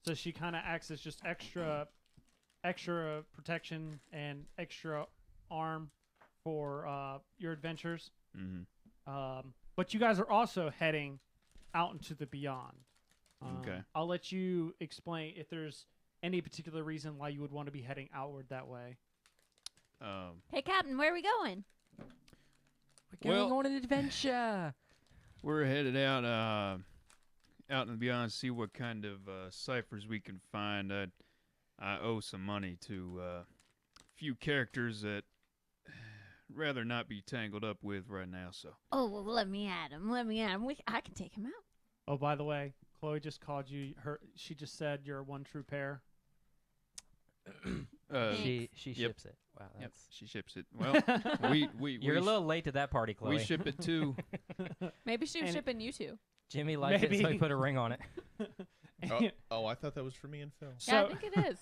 So she kind of acts as just extra protection and extra arm for your adventures. Mm-hmm. But you guys are also heading out into the beyond. Okay. I'll let you explain if there's any particular reason why you would want to be heading outward that way. Hey, Captain, where are we going? We're going on an adventure. We're headed out in the beyond, see what kind of ciphers we can find. I owe some money to a few characters that rather not be tangled up with right now. So. Oh, well, let me at him. I can take him out. Oh, by the way, Chloe just called you. She just said you're a one true pair. She ships it. Wow, Yep, that's she ships it. Well, we you're a little late to that party, Chloe. we ship it too. Maybe she was And- shipping you two. Jimmy liked it, so he Maybe. put a ring on it. I thought that was for me and Phil. Yeah, I So think it is.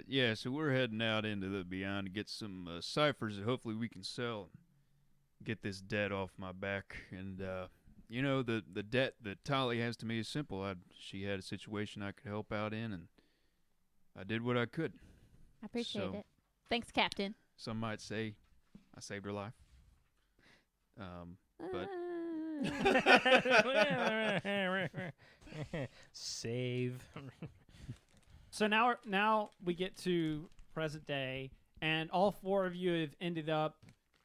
Yeah. So we're heading out into the beyond to get some ciphers that hopefully we can sell and get this debt off my back. And the debt that Tolly has to me is simple. She had a situation I could help out in, and I did what I could. I appreciate So- it. Thanks, Captain. Some might say I saved her life. But Save. So now we get to present day, and all 4 of you have ended up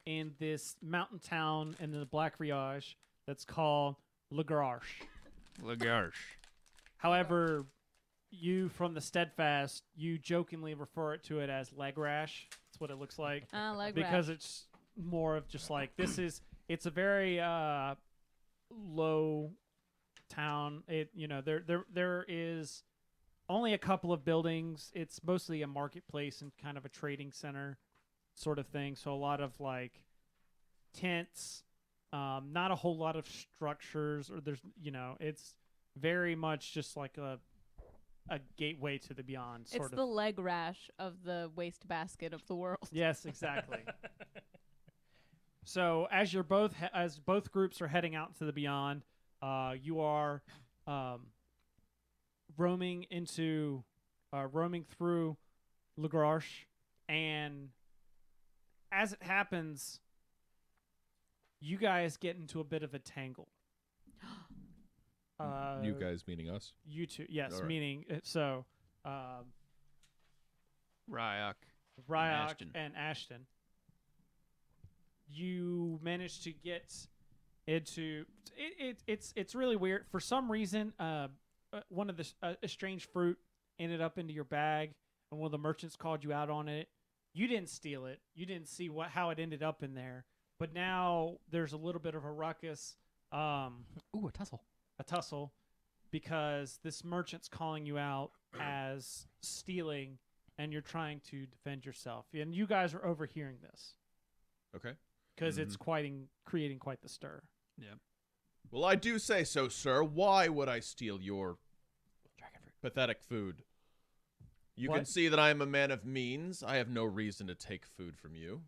in this mountain town in the Black Riage that's called Lagarche. Lagarche. However, you from the Steadfast, you jokingly refer to it as leg rash. That's what it looks like. Leg Because rash. it's more of just like, it's a very low town. There is only a couple of buildings. It's mostly a marketplace and kind of a trading center sort of thing. So a lot of like tents, not a whole lot of structures, or it's very much just like a gateway to the beyond. It's the leg rash of the wastebasket of the world. Yes, exactly. So as both groups are heading out to the beyond, you are roaming through Lagarche, and as it happens, you guys get into a bit of a tangle. You guys meaning us? You two, yes, All right. meaning Ryok. Ryok Ashton. and Ashton. You managed to get into it. It's really weird. For some reason, one of the a strange fruit ended up into your bag, and one of the merchants called you out on it. You didn't steal it. You didn't see how it ended up in there. But now there's a little bit of a ruckus. Ooh, a tussle. Because this merchant's calling you out as stealing, and you're trying to defend yourself. And you guys are overhearing this Okay. because it's creating quite the stir. Yeah. Well, I do say so, sir. Why would I steal your pathetic food? You can What? see that I am a man of means. I have no reason to take food from you.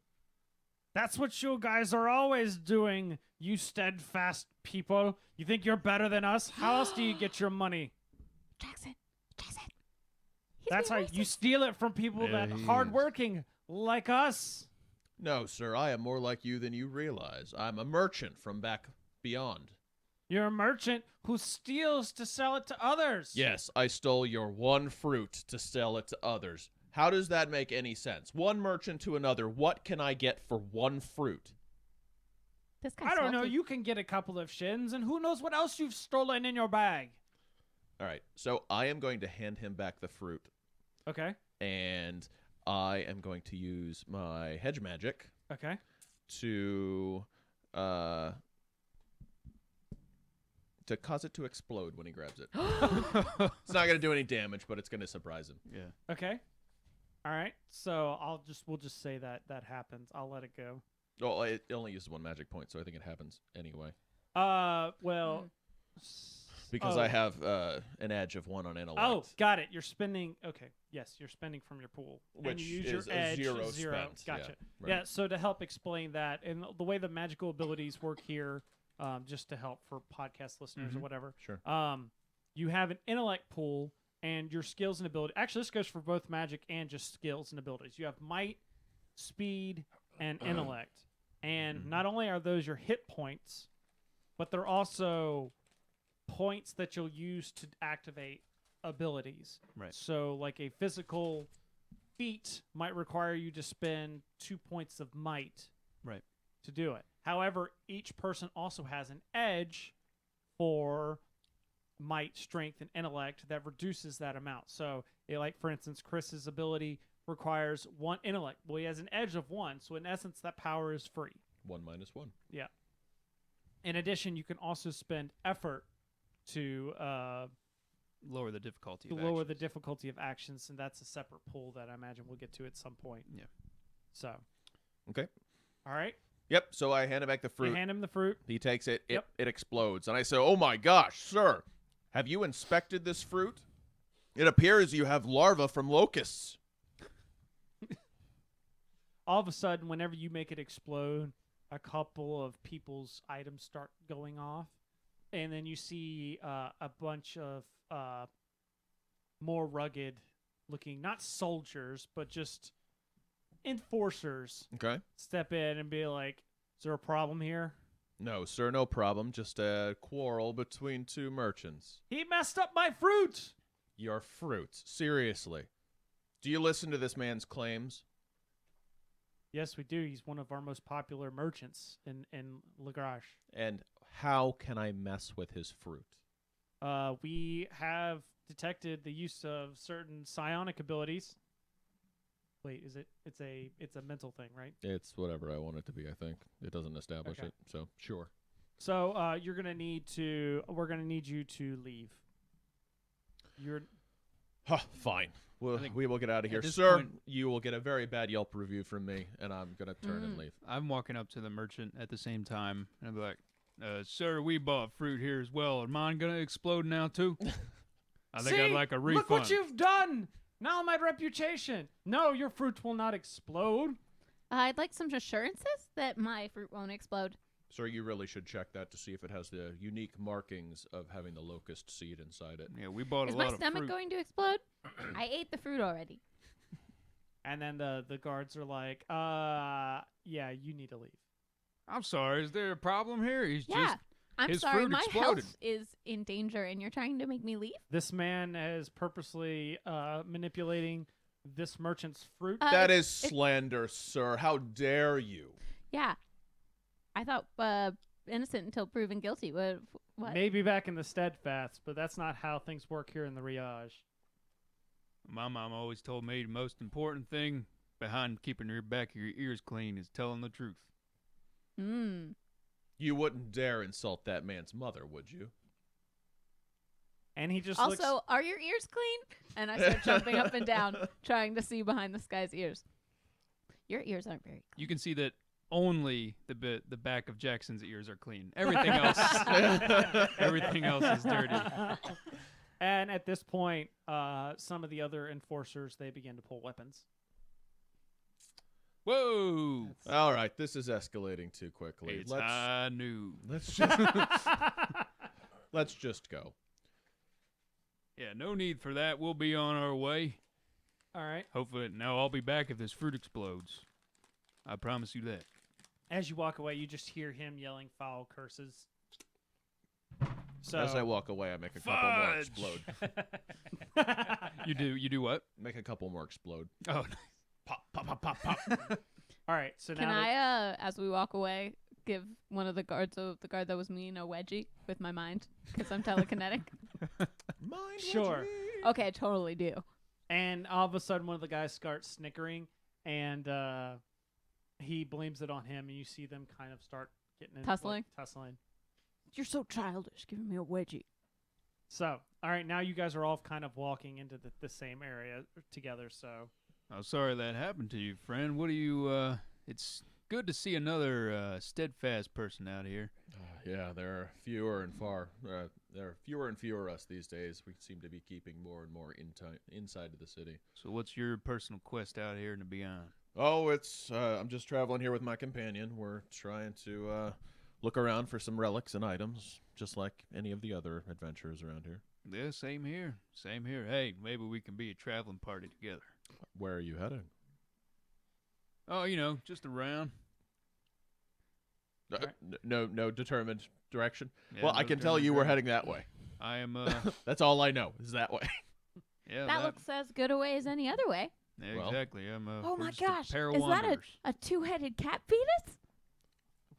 That's what you guys are always doing, you steadfast people. You think you're better than us? How else do you get your money? Jackson. He's That's how being you racist. steal it from people Yeah, that he hardworking like us. No, sir. I am more like you than you realize. I'm a merchant from back beyond. You're a merchant who steals to sell it to others. Yes, I stole your one fruit to sell it to others. How does that make any sense? One merchant to another. What can I get for one fruit? This guy's I don't know. salty. You can get a couple of shins, and who knows what else you've stolen in your bag. All right. So I am going to hand him back the fruit, Okay. and I am going to use my hedge magic Okay. to cause it to explode when he grabs it. It's not going to do any damage, but it's going to surprise him. Yeah. Okay. All right. So we'll just say that happens. I'll let it go. Well, it only uses one magic point, so I think it happens anyway. Well. Because I have an edge of 1 on intellect. Oh, got it. You're spending. Okay. Yes, you're spending from your pool. And Which you use is your a edge, zero zero. spent. Yeah, Gotcha. right. Yeah. So to help explain that, and the way the magical abilities work here, just to help for podcast listeners or whatever. Sure. You have an intellect pool, and your skills and ability. Actually, this goes for both magic and just skills and abilities. You have might, speed, and intellect. And not only are those your hit points, but they're also points that you'll use to activate abilities. Right. So, like a physical feat might require you to spend 2 points of might Right. to do it. However, each person also has an edge for might, strength, and intellect that reduces that amount. So, like for instance, Chris's ability requires 1 intellect. Well, he has an edge of 1, so in essence, that power is free. 1 minus 1. Yeah. In addition, you can also spend effort to Lower the difficulty. Of lower the actions. difficulty of actions, and that's a separate pool that I imagine we'll get to at some point. Yeah. So. Okay. All right. Yep, so I hand him back the You fruit. hand him the fruit. He takes it. Yep. It explodes. And I say, oh my gosh, sir, have you inspected this fruit? It appears you have larvae from locusts. All of a sudden, whenever you make it explode, a couple of people's items start going off. And then you see a bunch of more rugged looking, not soldiers, but just enforcers Okay. step in and be like, is there a problem here? No, sir, no problem. Just a quarrel between 2 merchants. He messed up my fruit. Your fruit. Seriously. Do you listen to this man's claims? Yes, we do. He's one of our most popular merchants in Lagrange. And how can I mess with his fruit? We have detected the use of certain psionic abilities. Wait, is it? It's a mental thing, right? It's whatever I want it to be, I think. It doesn't establish Okay. it, so sure. So we're gonna need you to leave. You're Fine. I think We will get out of here. at this Sir, point- you will get a very bad Yelp review from me, and I'm going to turn and leave. I'm walking up to the merchant at the same time, and I'll be like, sir, we bought fruit here as well. Are mine going to explode now, too? I think I'd like a refund. Look what you've done! Now my reputation. No, your fruits will not explode. I'd like some assurances that my fruit won't explode. Sir, you really should check that to see if it has the unique markings of having the locust seed inside it. Yeah, we bought Is a my lot of stomach fruit. going to explode? I ate the fruit already. And then the guards are like, yeah, you need to leave. I'm sorry, is there a problem here? He's Yeah. just I'm his sorry, fruit my exploded. health is in danger and you're trying to make me leave? This man is purposely manipulating this merchant's fruit. That It- is slander, sir. How dare you? Yeah. I thought innocent until proven guilty. What? Maybe back in the steadfast, but that's not how things work here in the Riage. My mom always told me the most important thing behind keeping your back of your ears clean is telling the truth. Mm. You wouldn't dare insult that man's mother, would you? And he just Also, looks. are your ears clean? And I start jumping up and down, trying to see behind this guy's ears. Your ears aren't very clean. You can see that only the back of Jackson's ears are clean. Everything else, everything else is dirty. And at this point, some of the other enforcers, they begin to pull weapons. Whoa! All right, this is escalating too quickly. It's high noon. Let's just go. Yeah, no need for that. We'll be on our way. All right. Hopefully, now I'll be back if this fruit explodes. I promise you that. As you walk away, you just hear him yelling foul curses. So As I walk away, I make a couple more Fudge! explode. You do what? Make a couple more explode. Oh, Pop, pop, pop, pop, pop. All right. So Can now I, as we walk away, give one of the guards, the guard that was mean, a wedgie with my mind? Because I'm telekinetic. Mind Sure. watching. Okay, I totally do. And all of a sudden, one of the guys starts snickering, and he blames it on him, and you see them kind of start getting into, Tussling? tussling. You're so childish, giving me a wedgie. So, all right, now you guys are all kind of walking into the same area together. So, oh, sorry that happened to you, friend. What do you? It's good to see another steadfast person out here. Yeah, there are fewer and fewer us these days. We seem to be keeping more and more inside of the city. So, what's your personal quest out here in the beyond? Oh, it's I'm just traveling here with my companion. We're trying to look around for some relics and items, just like any of the other adventurers around here. Yeah, same here. Same here. Hey, maybe we can be a traveling party together. Where are you heading? Oh, just around. No determined direction. Yeah, Well, no I can tell you we're determined heading that way. I am. That's all I know is that way. Yeah, That looks as good a way as any other way. yeah, well. exactly. I'm. Oh we're my just a gosh, pair of is that wanderers. a two-headed cat fetus?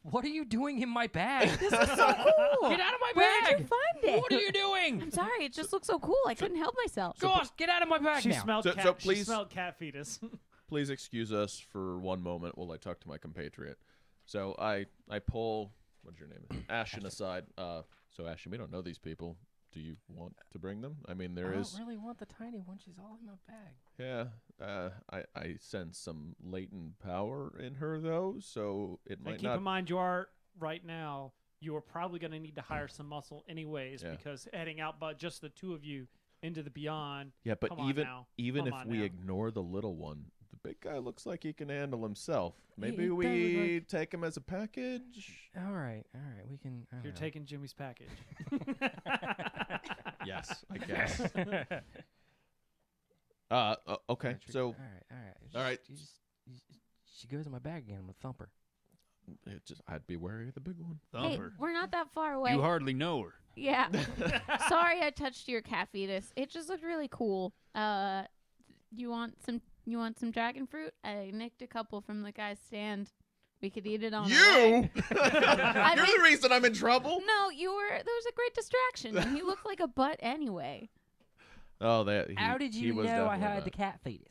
What are you doing in my bag? This is so cool. Get out of my Where bag! did you find it? What are you doing? I'm sorry, it just looks so cool. I couldn't help myself. Gosh, get out of my bag she now. smelled So- cat. so She please- smelled cat fetus. Please excuse us for one moment while I talk to my compatriot. So I pull, what's your name? Ashen aside. So Ashen, we don't know these people. Do you want to bring them? I mean, there I is. don't really want the tiny one. She's all in my bag. Yeah. I sense some latent power in her though, so it And might keep not. in mind, you are right now. You are probably going to need to hire some muscle anyways, Yeah. because heading out, but just the two of you into the beyond. Yeah, but Come on now. even Come if on we now. ignore the little one, the big guy looks like he can handle himself. Maybe he does look we like- take him as a package. All right, we can. I don't You're know. taking Jimmy's package. Yes, I guess. Okay. Patrick, So all right. all right. She goes in my bag again. I'm gonna thump her. I'd be wary of the big one. Hey, Thumper. we're not that far away. You hardly know her. Yeah. Sorry I touched your cat fetus. It just looked really cool. You want some You want some dragon fruit? I nicked a couple from the guy's stand. We could eat it on You? our way. You're the reason I'm in trouble. No, you were. There was a great distraction. And he looked like a butt anyway. Oh, that. How did you know I had the cat fetus?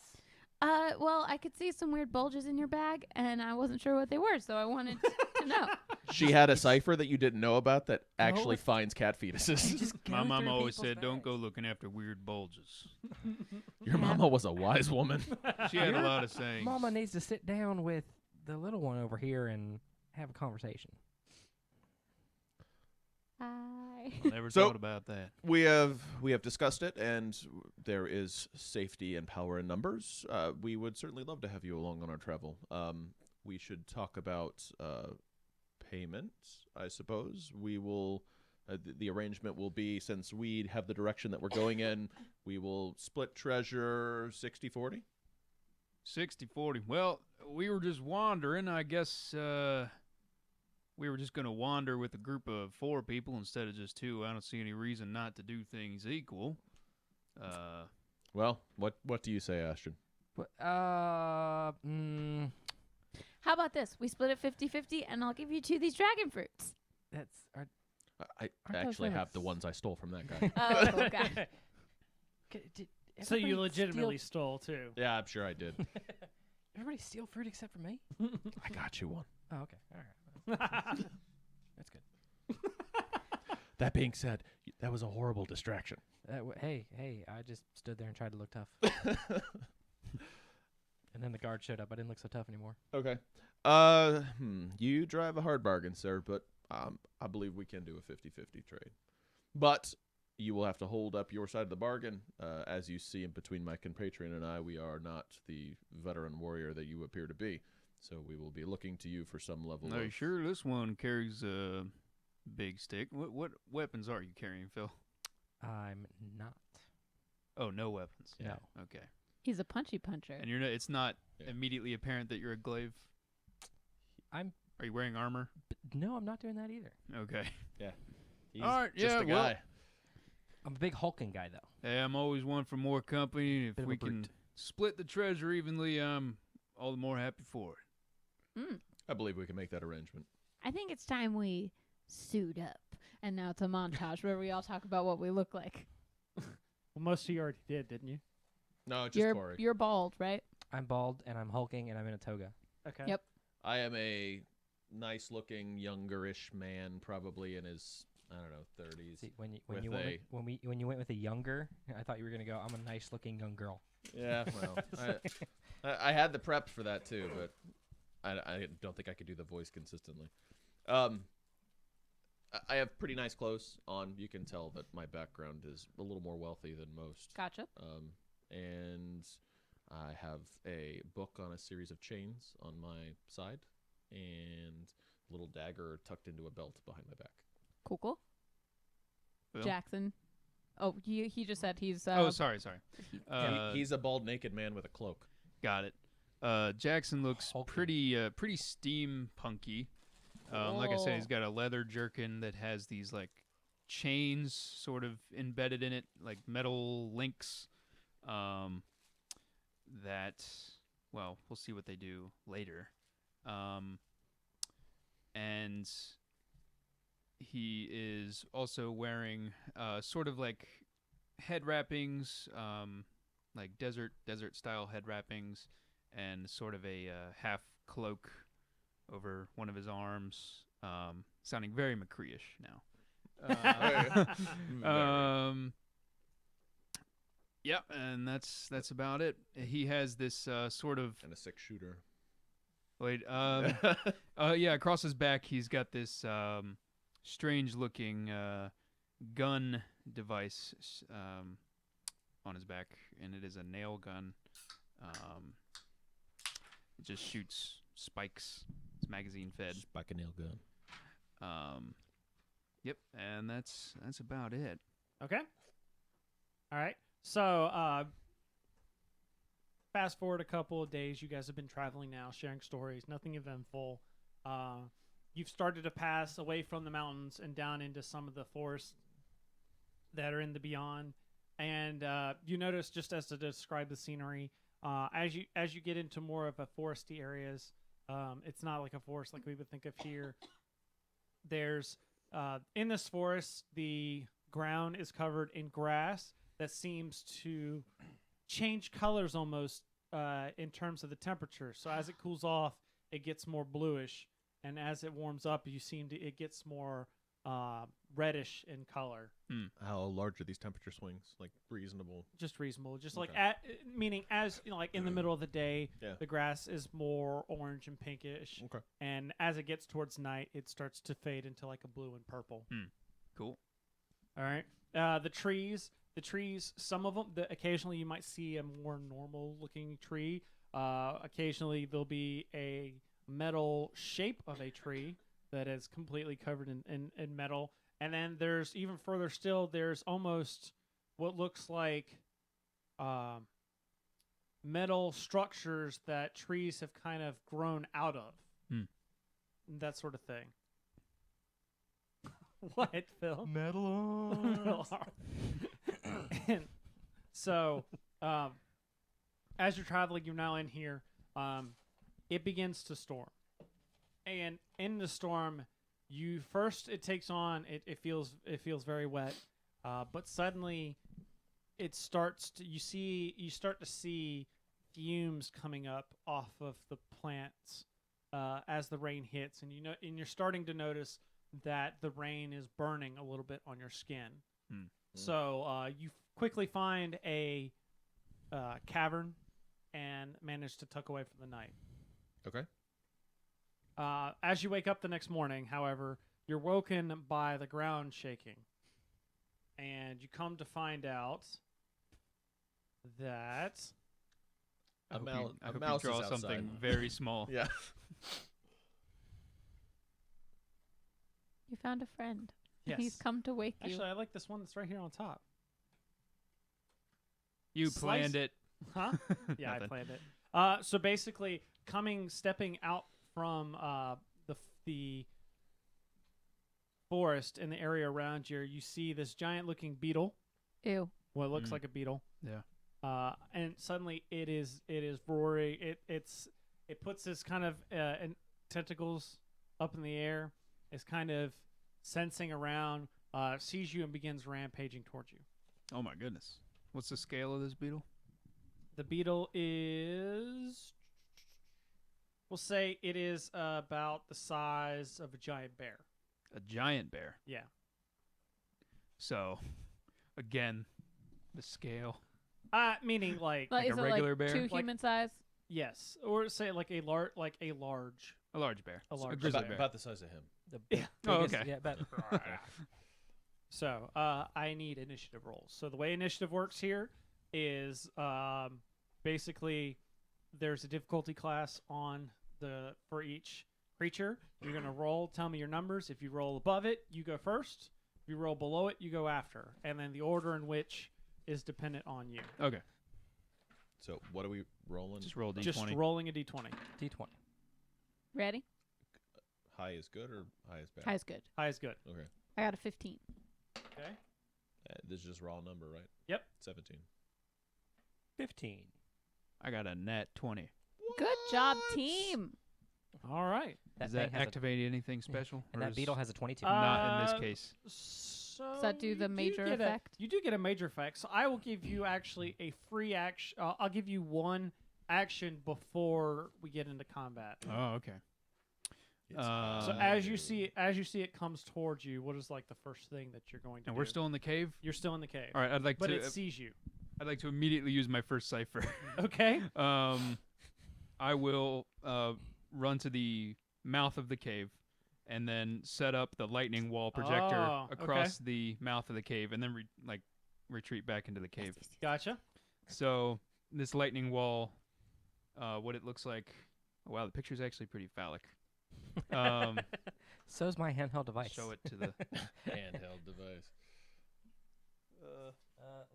Well, I could see some weird bulges in your bag, and I wasn't sure what they were, so I wanted to know. She had a cipher that you didn't know about that actually No. finds cat fetuses. Just My go mom through always people's said, "Don't go bags. looking after weird bulges." Your mama was a wise woman. She had a lot of sayings. Mama needs to sit down with the little one over here and have a conversation. Hi. I never So- thought about that. We have discussed it, and there is safety and power in numbers. We would certainly love to have you along on our travel. We should talk about payment, I suppose. We will. The arrangement will be, since we have the direction that we're going in, we will split treasure 60-40. 60-40. Well, we were just wandering. I guess we were just going to wander with a group of 4 people instead of just 2. I don't see any reason not to do things equal. Well, what do you say, Ashton? How about this? We split it 50-50, and I'll give you 2 of these dragon fruits. That's our, I Aren't those actually have the limits? ones I stole from that guy. Oh, okay. Did So you everybody legitimately stole too. Yeah, I'm sure I did. Everybody steal fruit except for me? I got you one. Oh, okay. All right. That's good. That being said, that was a horrible distraction. Hey, I just stood there and tried to look tough. And then the guard showed up. I didn't look so tough anymore. Okay. You drive a hard bargain, sir, but I believe we can do a 50-50 trade. But you will have to hold up your side of the bargain. As you see in between my compatriot and I, we are not the veteran warrior that you appear to be. So we will be looking to you for some level Are of... you sure this one carries a big stick? What weapons are you carrying, Phil? I'm not. Oh, no weapons. No. Okay. He's a punchy puncher. And you're it's not Yeah. immediately apparent that you're a glaive? I'm. Are you wearing armor? No, I'm not doing that either. Okay. He's All right, just yeah, a well- guy. I'm a big hulking guy, though. Hey, I'm always one for more company. If Bit of we a can brute. split the treasure evenly, I'm all the more happy for it. I believe we can make that arrangement. I think it's time we suit up. And now it's a montage where we all talk about what we look like. Well, most of you already did, didn't you? No, just Corey. You're bald, right? I'm bald and I'm hulking and I'm in a toga. Okay. Yep. I am a nice-looking, younger-ish man, probably in his, I don't know, 30s. See, when with you went with a younger, I thought you were gonna go. I'm a nice-looking young girl. Yeah, well, I had the prep for that too, but I don't think I could do the voice consistently. I have pretty nice clothes on. You can tell that my background is a little more wealthy than most. Gotcha. And I have a book on a series of chains on my side, and a little dagger tucked into a belt behind my back. Cool. Phil? Jackson. Oh, he just said he's. Oh, sorry. He's a bald, naked man with a cloak. Got it. Jackson looks Hulking. pretty steampunky. Like I said, he's got a leather jerkin that has these like chains sort of embedded in it, like metal links. That, well, we'll see what they do later. And he is also wearing sort of like head wrappings, like desert style head wrappings, and sort of a half cloak over one of his arms, sounding very McCree-ish now. Yep, and that's about it. He has this sort of And a 6-shooter. wait, yeah, across his back he's got this strange looking gun device on his back, and it is a nail gun. It just shoots spikes. It's magazine fed. Spike a nail gun. Yep, and that's about it. Okay. All right. So, fast forward a couple of days. You guys have been traveling now, sharing stories. Nothing eventful. You've started to pass away from the mountains and down into some of the forests that are in the beyond. And you notice, just as to describe the scenery, As you get into more of a foresty areas, it's not like a forest like we would think of here. There's in this forest, the ground is covered in grass that seems to change colors almost in terms of the temperature. So as it cools off, it gets more bluish, and as it warms up, it gets more reddish in color. How large are these temperature swings? Like reasonable? Just reasonable. Just Okay. like meaning as like in the middle of the day, Yeah. the grass is more orange and pinkish, Okay. and as it gets towards night, it starts to fade into like a blue and purple. Cool. All right. The trees. Some of them. Occasionally, you might see a more normal-looking tree. Occasionally, there'll be a metal shape of a tree that is completely covered in metal. And then there's even further still, there's almost what looks like metal structures that trees have kind of grown out of. That sort of thing. What, Phil? Metal. And so, as you're traveling, you're now in here. It begins to storm. And in the storm, it takes on. It feels very wet, but suddenly, you start to see fumes coming up off of the plants as the rain hits, and you're starting to notice that the rain is burning a little bit on your skin. So you quickly find a cavern and manage to tuck away for the night. Okay. As you wake up the next morning, however, you're woken by the ground shaking. And you come to find out that... I hope a you mouse draw is something outside. very small. Yeah. You found a friend. Yes. He's come to wake you. Actually, I like this one that's right here on top. You Slice- planned it. Huh? Yeah, I Nothing. planned it. So basically, stepping out from the forest in the area around you see this giant-looking beetle. Ew. Well, it looks like a beetle. Yeah. And suddenly it is roaring. It puts this kind of tentacles up in the air. It's kind of sensing around, sees you and begins rampaging towards you. Oh my goodness. What's the scale of this beetle? The beetle is, we'll say it is about the size of a giant bear. A giant bear. Yeah. So, again, the scale. Meaning like Like, Like is a it regular like bear? 2 Like- human size? yes, or say like a large A large bear. A large grizzly about, bear. about the size of him. Yeah. Oh, Biggest- okay. Yeah, but So I need initiative rolls. So the way initiative works here is basically there's a difficulty class for each creature. You're gonna roll. Tell me your numbers. If you roll above it, you go first. If you roll below it, you go after. And then the order in which is dependent on you. Okay. So what are we rolling? Just roll d20. Just rolling a d20. D20. Ready? High is good or high is bad? High's good. High is good. Okay. I got a 15. Okay. This is just raw number, right? Yep. 17. 15. I got a net 20. Good job, team. All right. Does thing that has activate anything special? And or that is beetle has a 22. not in this Uh, case. So Does that do the major effect? You do get a major effect. So I will give you actually a free action. I'll give you one action before we get into combat. Oh, okay. So as you see it comes towards you, what is like the first thing that you're going to And do? we're still in the cave. You're still in the cave. All right. I'd like But to. it sees you. I'd like to immediately use my first cipher. Okay. I will run to the mouth of the cave, and then set up the lightning wall projector Oh, across the mouth of the cave, and then retreat back into the cave. Gotcha. So this lightning wall, what it looks like. Oh, wow, the picture's actually pretty phallic. So's my handheld device. Show it to the. Handheld device. Low.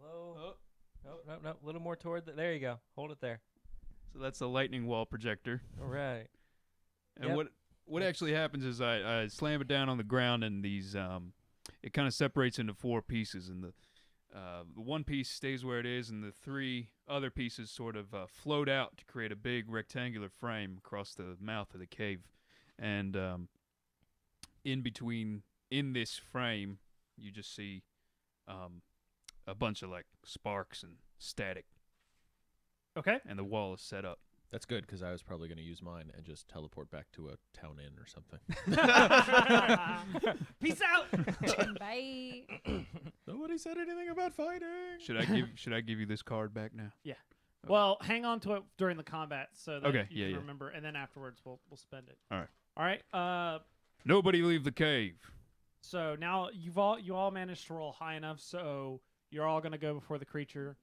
Oh. No. A little more toward there you go. Hold it there. So that's the lightning wall projector. All right. And Yep. what actually happens is I slam it down on the ground, and these it kind of separates into 4 pieces, and the one piece stays where it is, and the 3 other pieces sort of float out to create a big rectangular frame across the mouth of the cave. And in this frame, you just see a bunch of like sparks and static, Okay. and the wall is set up. That's good because I was probably going to use mine and just teleport back to a town inn or something. Peace out. Bye. Nobody said anything about fighting. Should I give you this card back now? Well, hang on to it during the combat so that Okay, you yeah. can remember, and then afterwards we'll spend it. All right. All right. Nobody leave the cave. So now you all managed to roll high enough, so you're all gonna go before the creature,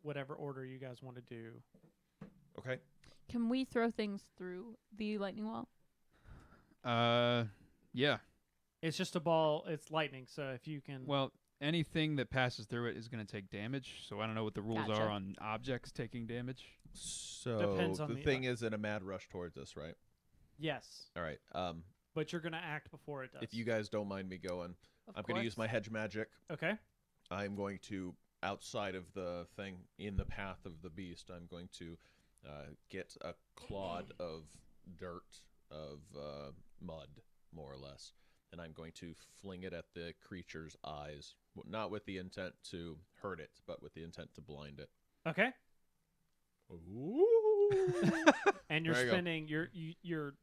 whatever order you guys want to do. Okay. Can we throw things through the lightning wall? Yeah. It's just a ball. It's lightning, so if you can. Well, anything that passes through it is going to take damage. So I don't know what the rules Gotcha. are on objects taking damage. So Depends on the the- thing is in a mad rush towards us, right? Yes, All right. but you're gonna act before it does. If you guys don't mind me going, Of I'm going to use my course. hedge magic. Okay. I'm going to, outside of the thing, in the path of the beast, I'm going to get a clod of dirt, of mud, more or less, and I'm going to fling it at the creature's eyes, not with the intent to hurt it, but with the intent to blind it. Okay. Ooh. And you're There you go. spending you're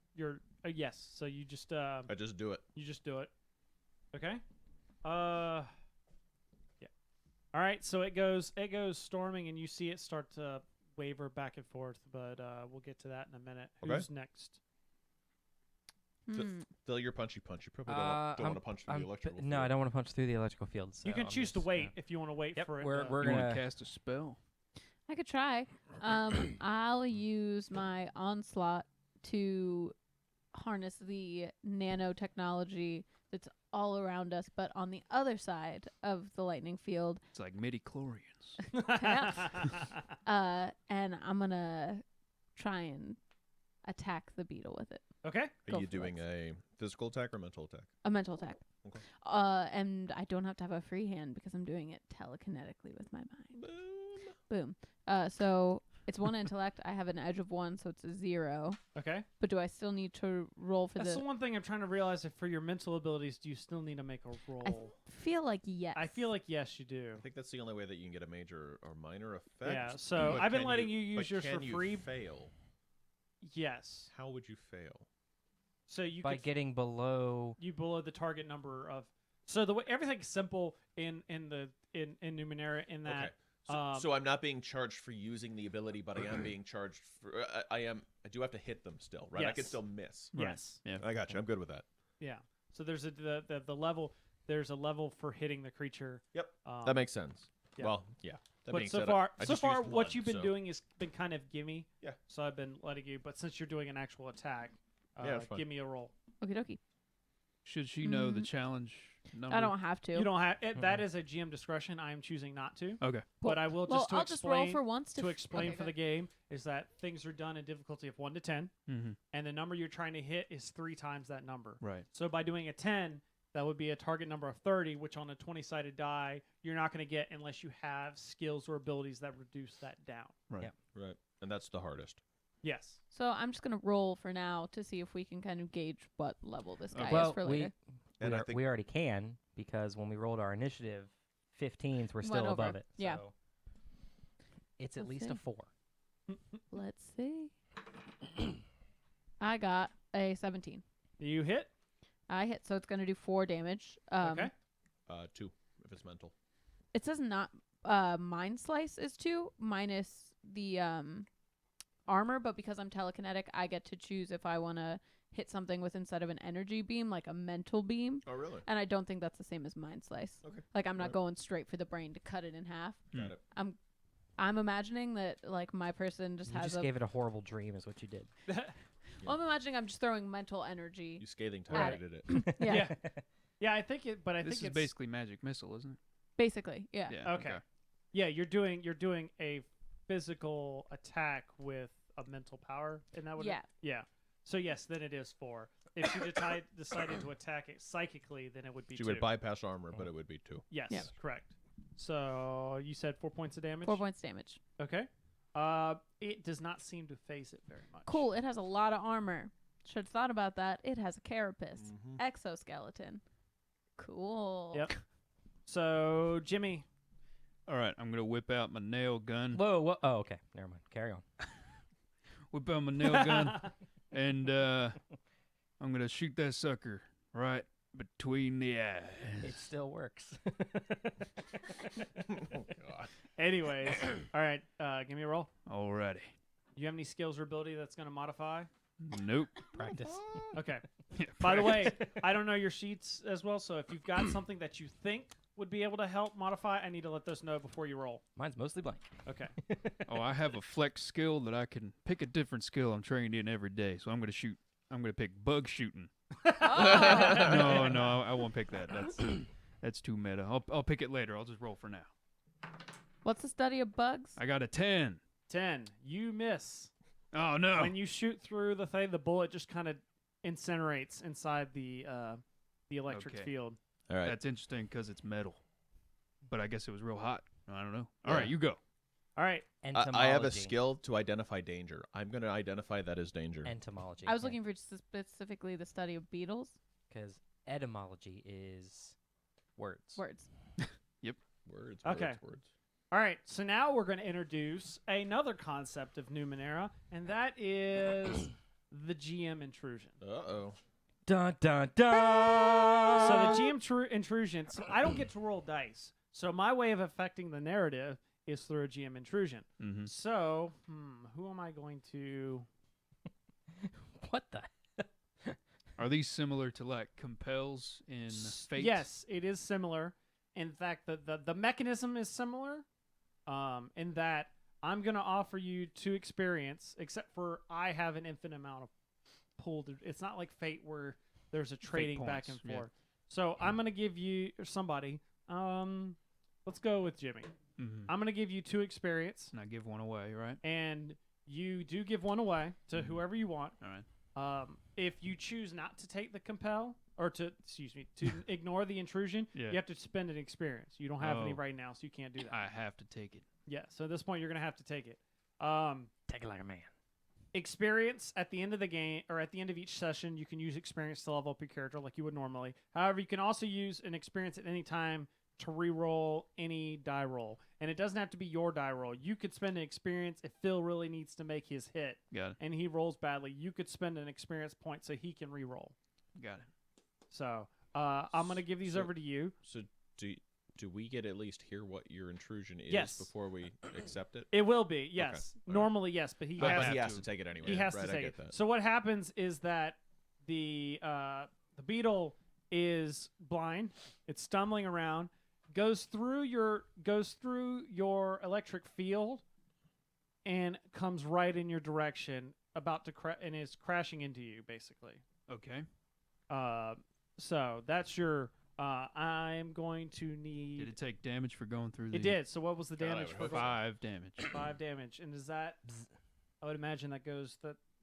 yes. So you just I just do it. You just do it. Okay. Yeah. All right. So it goes storming, and you see it start to waver back and forth. But we'll get to that in a minute. Okay. Who's next? Phil, you're punchy. You probably don't want to punch through the electrical. No, I don't want to punch through the electrical field. So You can I'm choose to just, wait if you want to wait Yep, for it. we're to- we're You want gonna to cast a spell? I could try. I'll use my onslaught to harness the nanotechnology that's all around us, but on the other side of the lightning field. It's like midi-chlorians. And I'm gonna try and attack the beetle with it. Okay. Go Are you for doing it. a physical attack or mental attack? A mental attack. Okay. And I don't have to have a free hand because I'm doing it telekinetically with my mind. Boom. Boom. So it's 1 intellect. I have an edge of 1, so it's a 0. Okay. But do I still need to roll for That's the? the one thing I'm trying to realize. If for your mental abilities, do you still need to make a roll? Feel like yes. I feel like yes, you do. I think that's the only way that you can get a major or minor effect. Yeah, so But I've been can letting you use but yours can for you free. Fail. Yes. How would you fail? So you by could getting below. you below the target number of. So the way everything's simple in Numenera in that. Okay. So I'm not being charged for using the ability, but I am being charged for. I do have to hit them still, right? I can Yes. still miss. Yes. Yeah. I got you. I'm good with that. Yeah. So there's the level. There's a level for hitting the creature. Yep. Um, That makes sense. yeah. Well, yeah. That but being so said, far, I so just far, used what one, you've been so- doing has been kind of gimme. Yeah. So I've been letting you, but since you're doing an actual attack, Yeah, that's fine. give me a roll. Okie dokie. Should she know the Mm. challenge number? I don't have to. You don't have it. That is a GM discretion. I am choosing not to. Okay. But I will Well, just to I'll explain just roll for once to explain okay, for go the game is that things are done in difficulty of 1 to 10, Mm-hmm. and the number you're trying to hit is 3 times that number. Right. So by doing a 10, that would be a target number of 30, which on a 20-sided die you're not going to get unless you have skills or abilities that reduce that down. Right. Yep. Right. And that's the hardest. Yes. So I'm just gonna roll for now to see if we can kind of gauge what level this guy well, is for later. And I think- we already can because when we rolled our initiative, 15s were Went still over. above it. Yeah. So it's at Let's least see. a 4. Let's see. I got a 17. You hit. I hit, so it's gonna do 4 damage. Okay. 2 if it's mental. It says not. Mind slice is 2 minus the armor, but because I'm telekinetic, I get to choose if I want to hit something with instead of an energy beam, like a mental beam. Oh, really? And I don't think that's the same as mind slice. Okay. Like I'm not Right. going straight for the brain to cut it in half. Got it. I'm imagining that like my person just You has just a. gave it a horrible dream, is what you did. Well, I'm imagining I'm just throwing mental energy. You scathing Right. targeted it. Yeah, Yeah. Yeah, I think it. But I This think is it's basically magic missile, isn't it? basically. Yeah. Yeah. Okay. Yeah, you're doing a physical attack with a mental power, and that would Yeah. yeah. So yes, then it is 4. If you decided to attack it psychically, then it would be She 2. would bypass armor, but it would be 2. Yes, Yeah. correct. So you said 4 points of damage. 4 points damage. Okay. It does not seem to phase it very much. Cool. It has a lot of armor. Should have thought about that. It has a carapace. Exoskeleton. Cool. Yep. So Jimmy. All right, I'm gonna whip out my nail gun. Whoa. Oh, okay. Never mind. Carry on. Whip out my nail gun, and I'm gonna shoot that sucker right between the eyes. It still works. Oh, God. Anyways, all right. Give me a roll. Alrighty. Do you have any skills or ability that's going to modify? Nope. Practice. Okay. By the way, I don't know your sheets as well, so if you've got something that you think would be able to help modify, I need to let those know before you roll. Mine's mostly blank. Okay. Oh, I have a flex skill that I can pick a different skill I'm trained in every day. So I'm gonna pick bug shooting. Oh. No, I won't pick that. That's too meta. I'll pick it later. I'll just roll for now. What's the study of bugs? I got a 10. 10. You miss. Oh no. When you shoot through the thing, the bullet just kind of incinerates inside the electric Okay. field. All right. That's interesting because it's metal. But I guess it was real hot. I don't know. All Yeah. right, you go. All right. I have a Entomology. skill to identify danger. I'm going to identify that as danger. Entomology. I was looking for specifically the study of beetles. because etymology is words. Words. Words. Okay. Words. All right. So now we're going to introduce another concept of Numenera, and that is the GM intrusion. Uh-oh. Dun dun dun. So the GM intrusion, so I don't get to roll dice. So my way of affecting the narrative is through a GM intrusion. Mm-hmm. So, who am I going to... What the? Are these similar to like compels in Fate? Yes, it is similar. In fact, the mechanism is similar in that I'm going to offer you 2 experience, except for I have an infinite amount of pool. It's not like Fate where there's a trading back and points, yeah. forth. So I'm going to give you, or somebody, let's go with Jimmy. Mm-hmm. I'm going to give you 2 experience, And I give one away, right? and you do give one away to Mhm. whoever you want. All right. If you choose not to take the compel, or to ignore the intrusion, Yeah. you have to spend an experience. You don't have any Oh. right now, so you can't do that. I have to take it. Yeah, so at this point, you're going to have to take it. Take it like a man. Experience at the end of the game, or at the end of each session, you can use experience to level up your character like you would normally. However, you can also use an experience at any time to re-roll any die roll. And it doesn't have to be your die roll. You could spend an experience if Phil really needs to make his hit Got it. and he rolls badly. You could spend an experience point so he can re-roll. Got it. So I'm going to give these So- over to you. So do we get at least hear what your intrusion is Yes. before we accept it? It will be, yes. All right. Normally, yes, but he But, has he have has to. to take it anyway. He has right, to I take get it. that. So what happens is that the beetle is blind. It's stumbling around, goes through your electric field, and comes right in your direction, about to and is crashing into you, basically. Okay. So that's your. I'm going to need. Did it take damage for going through the... It did. So what was the God, I damage would for hope so. 5 damage. 5 damage, and is that? I would imagine that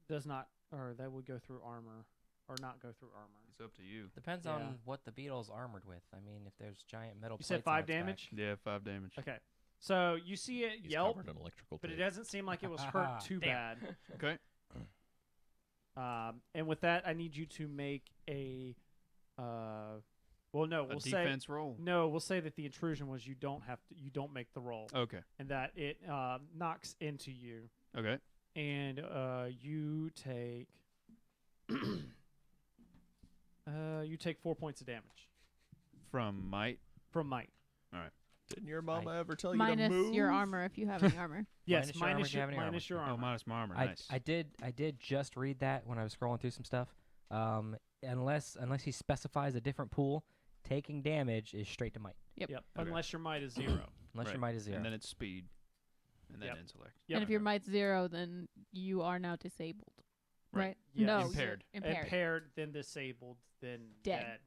does not, or that would go through armor, or not go through armor. It's up to you. Depends Yeah. on what the beetle's armored with. I mean, if there's giant metal You plates said on 5 its back- damage. Yeah, 5 damage. Okay, so you see it He's yelp, covered in electrical but it tape. doesn't seem like it was hurt too Damn. bad. Okay. And with that, I need you to make a. Well, no, A we'll say defense roll. no. We'll say that the intrusion was you don't make the roll, Okay. and that it knocks into you, Okay. and you take. You take 4 points of damage From might. from might. Didn't your mama ever tell you Minus to move? your armor if you have any armor. Yes, Minus your armor minus if you have any armor. minus your Oh, armor. minus my armor. I, Nice. I did just read that when I was scrolling through some stuff. Unless he specifies a different pool, taking damage is straight to might. Yep. Okay. Unless your might is 0. Unless your Right. might is 0. And then it's speed. And then Yep. intellect. Yep. And if your might's 0, then you are now disabled. Right. Right? Yes. No, you're Impaired. Impaired. then disabled, then Dead.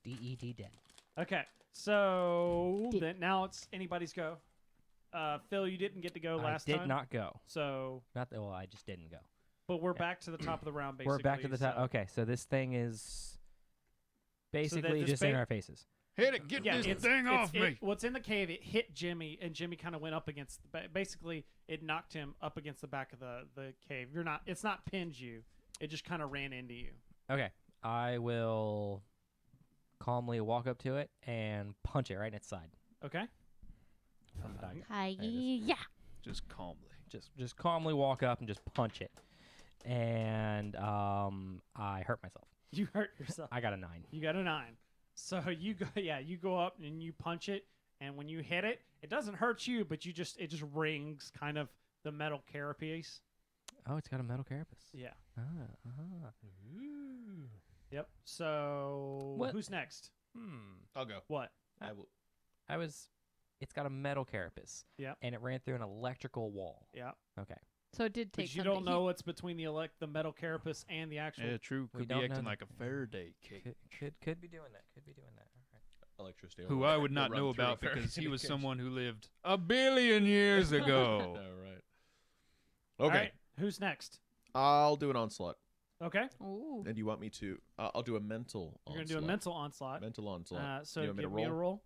DED dead. Okay, so Did- then now it's anybody's go. Phil, you didn't get to go last I did time. not go. So, Not that. Well, I just didn't go. but we're Yeah. back to the top of the round. Basically, We're back to the top. so- Okay, so this thing is basically this just in ba- our faces. Hit it. Get Yeah, this thing off me. What's in the cave? It hit Jimmy, and Jimmy kind of went up against. Basically, it knocked him up against the back of the cave. It's not pinned you. It just kind of ran into you. Okay. I will calmly walk up to it and punch it right in its side. Okay. From the diagonal. Hi, There it is. yeah. Just calmly. Just calmly walk up and just punch it. And I hurt myself. You hurt yourself. I got a 9. You got a 9. So you go up and you punch it, and when you hit it, it doesn't hurt you, but it just rings kind of the metal carapace. Oh, it's got a metal carapace. Yeah. Ooh. Yep. So What? who's next? I'll go. What? I will. It's got a metal carapace. Yeah. And it ran through an electrical wall. Yeah. Okay. So it did take But you some don't know what's between the metal carapace and the actual. Yeah, true. We Could be don't know acting that. like a Faraday cage. Could be doing that. Could be doing that. All right. Electricity. Who will I would not run know through about a because he Faraday was cage. someone who lived 1 billion years ago. All right. All Okay. right, who's next? I'll do an onslaught. Okay. Ooh. And you want me to? I'll do a mental. You're onslaught. gonna do a mental onslaught. Mental onslaught. So you want me give to me a roll.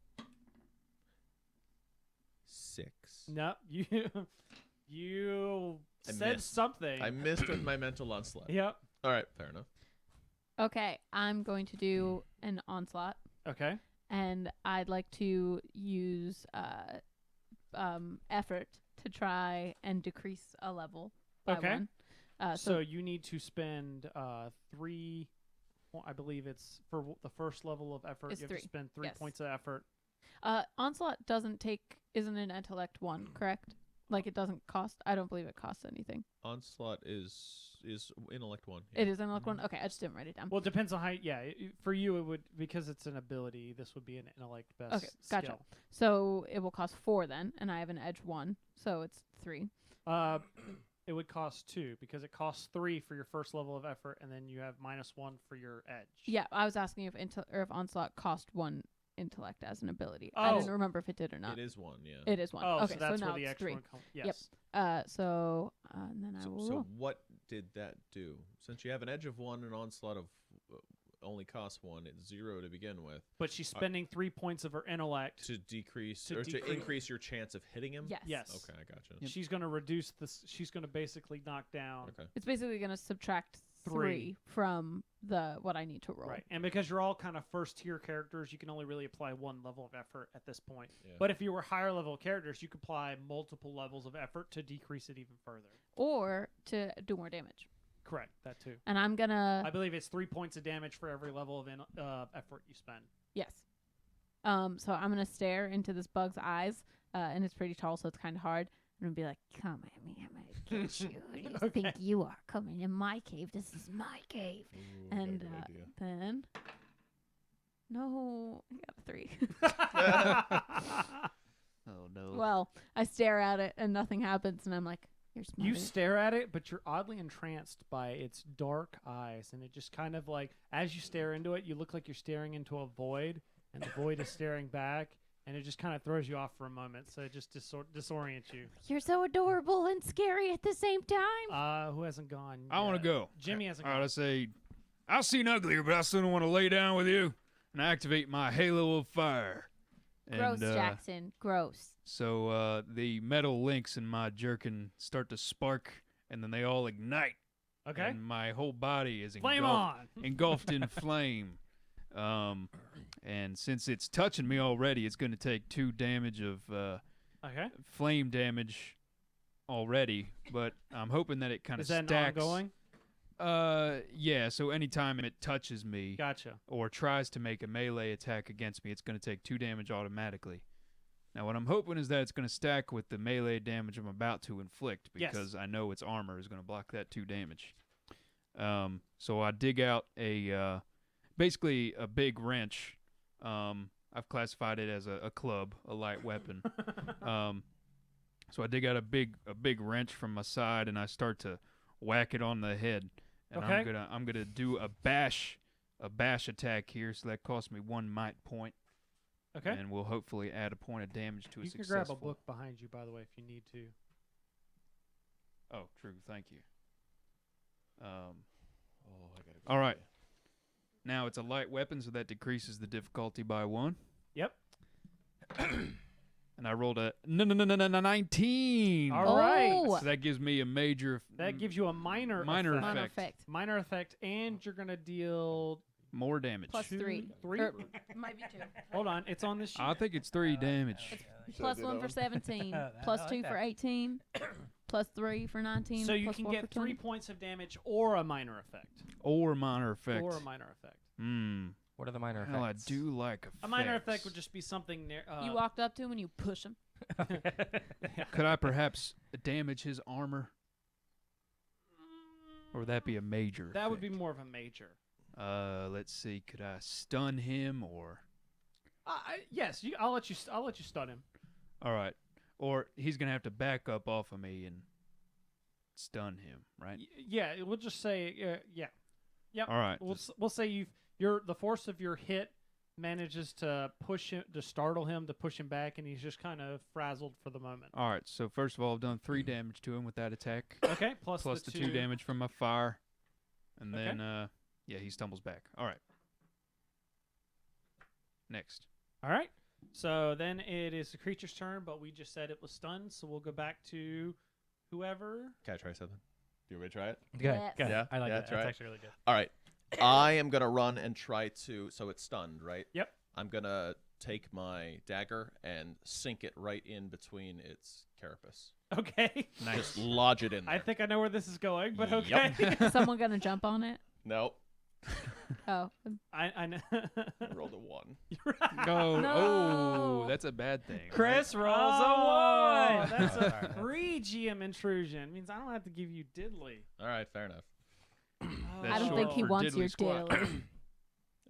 6. No, you I said missed. something. I missed with my mental onslaught. Yep. All right. Fair enough. Okay, I'm going to do an onslaught, Okay. and I'd like to use effort to try and decrease a level by Okay. 1. So you need to spend 3. Well, I believe it's for the first level of effort. It's You have 3. to spend 3 Yes. points of effort. onslaught isn't an intellect 1, correct? Like it doesn't cost. I don't believe it costs anything. Onslaught is intellect 1. It is an intellect 1. Okay, I just didn't write it down. Well, it depends on how. Yeah, for you it would, because it's an ability. This would be an intellect best. Okay, gotcha. skill. So it will cost 4 then, and I have an edge 1, so it's 3. It would cost 2 because it costs 3 for your first level of effort, and then you have -1 for your edge. Yeah, I was asking if if onslaught cost 1 intellect as an ability. I didn't Oh. remember if it did or not. It is 1. Yeah. It is 1. Oh, okay, so that's now where the it's extra 3. one comes. Yes. And then I will So roll. what did that do? Since you have an edge of 1 and onslaught of only costs 1, it's 0 to begin with. But she's spending 3 points of her intellect. To decrease To or to decrease- increase your chance of hitting him. Yes. Yes. Okay, I gotcha. She's going to reduce this. She's going to basically knock down. Okay. It's basically going to subtract 3 from what I need to roll. Right. And because you're all kind of first tier characters, you can only really apply 1 level of effort at this point. Yeah. But if you were higher level characters, you could apply multiple levels of effort to decrease it even further. Or to do more damage. Correct. That too. And I'm going I to... believe it's 3 points of damage for every level of effort you spend. Yes. So I'm going to stare into this bug's eyes, and it's pretty tall, so it's kind of hard. I'm going to be like, come at me, I'm going to get you. Who do you think you are coming in my cave? This is my cave. Ooh, I got a And good idea. then... No, I got a 3. Oh no. Well, I stare at it, and nothing happens, and I'm like, you're smart. You stare at it, but you're oddly entranced by its dark eyes, and it just kind of like, as you stare into it, you look like you're staring into a void, and the void is staring back, and it just kind of throws you off for a moment, so it just disorients you. You're so adorable and scary at the same time. Who hasn't gone? I want to yet? go. Jimmy hasn't All right, gone. I say, I've seen uglier, but I still don't want to lay down with you. And I activate my halo of fire. Gross, And, Jackson. Gross. So the metal links in my jerkin start to spark, and then they all ignite. Okay. And my whole body is Flame on. engulfed in flame. And since it's touching me already, it's going to take 2 damage of Okay. flame damage already. But I'm hoping that it kind of Is that stacks. an ongoing? Yeah. So anytime it touches me Gotcha. or tries to make a melee attack against me, it's going to take 2 damage automatically. Now, what I'm hoping is that it's going to stack with the melee damage I'm about to inflict Yes. because I know its armor is going to block that 2 damage. So I dig out basically a big wrench. I've classified it as a club, a light weapon. So I dig out a big wrench from my side and I start to whack it on the head. And Okay. I'm gonna do a bash attack here. So that costs me 1 might point. Okay. And we'll hopefully add a point of damage to a You can successful. grab a book behind you, by the way, if you need to. Oh, true. Thank you. Oh, I got All right. Now it's a light weapon, so that decreases the difficulty by 1. Yep. And I rolled a 19. All right. Oh. So that gives me a major. That gives you a minor Minor effect. Minor effect. effect. Minor effect, and you're gonna deal More damage. Plus 3. 3. Or, might be 2. Hold on, it's on this sheet. I think it's 3 damage. Plus 1 for 17. Plus 2 for 18. Plus 3 for 19. So you plus can 4 for get 20. 3 points of damage or a minor effect. Or minor effect. Or a minor effect. What are the minor Hell, I effects? do like effects. A minor effect would just be something near. You walked up to him and you push him. Could I perhaps damage his armor? Or would that be a major? That would be effect? more of a major. Let's see. Could I stun him or? Yes, I'll let you stun him. All right. Or he's gonna have to back up off of me and stun him, right? Yeah, we'll just say yeah. Yep. All right. We'll say the force of your hit manages to push him, to startle him, to push him back, and he's just kind of frazzled for the moment. All right. So first of all, I've done 3 damage to him with that attack. Okay, plus Plus the the 2 damage from my fire, and Okay. then yeah, he stumbles back. All right. Next. All right. So then it is the creature's turn, but we just said it was stunned, so we'll go back to whoever. Can I try something? Do you want me to try it? Good. Yes. Good. Yeah, I like yeah, that. try That's it. actually really good. All right. I am going to run and try to. So it's stunned, right? Yep. I'm going to take my dagger and sink it right in between its carapace. Okay. Just lodge it in there. I think I know where this is going, but Yep. okay. Is someone going to jump on it? Nope. Oh. I know. I rolled a 1. No. No. Oh, that's a bad thing. Chris rolls Oh, a 1. that's a Sorry. free GM intrusion. Means I don't have to give you diddly. All right, fair enough. That's I don't short think he for wants diddly your squat. diddly.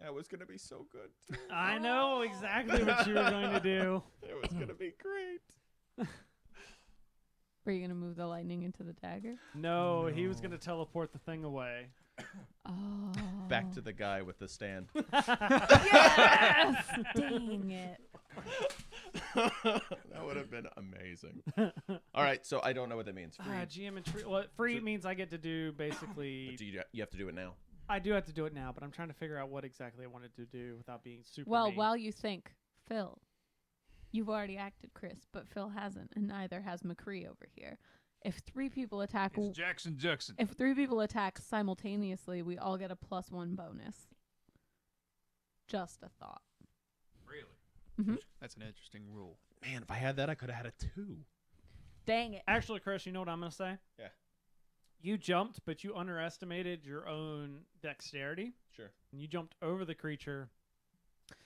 That was going to be so good. Too. I know exactly what you were going to do. It was going to be great. Were you going to move the lightning into the dagger? No, he was going to teleport the thing away. Oh. Back to the guy with the stand. Yes! Dang it. That would have been amazing. All right, so I don't know what that means. Free. GM well, free So- means I get to do basically. Do you have to do it now? I do have to do it now, but I'm trying to figure out what exactly I wanted to do without being super. Well, mean. while you think, Phil, you've already acted Chris, but Phil hasn't, and neither has McCree over here. If 3 people attack, It's Jackson Jackson. if 3 people attack simultaneously, we all get a +1 bonus. Just a thought. Really? That's an interesting rule. Man, if I had that, I could have had a 2. Dang it. Actually, Chris, you know what I'm going to say? Yeah. You jumped, but you underestimated your own dexterity, Sure. and you jumped over the creature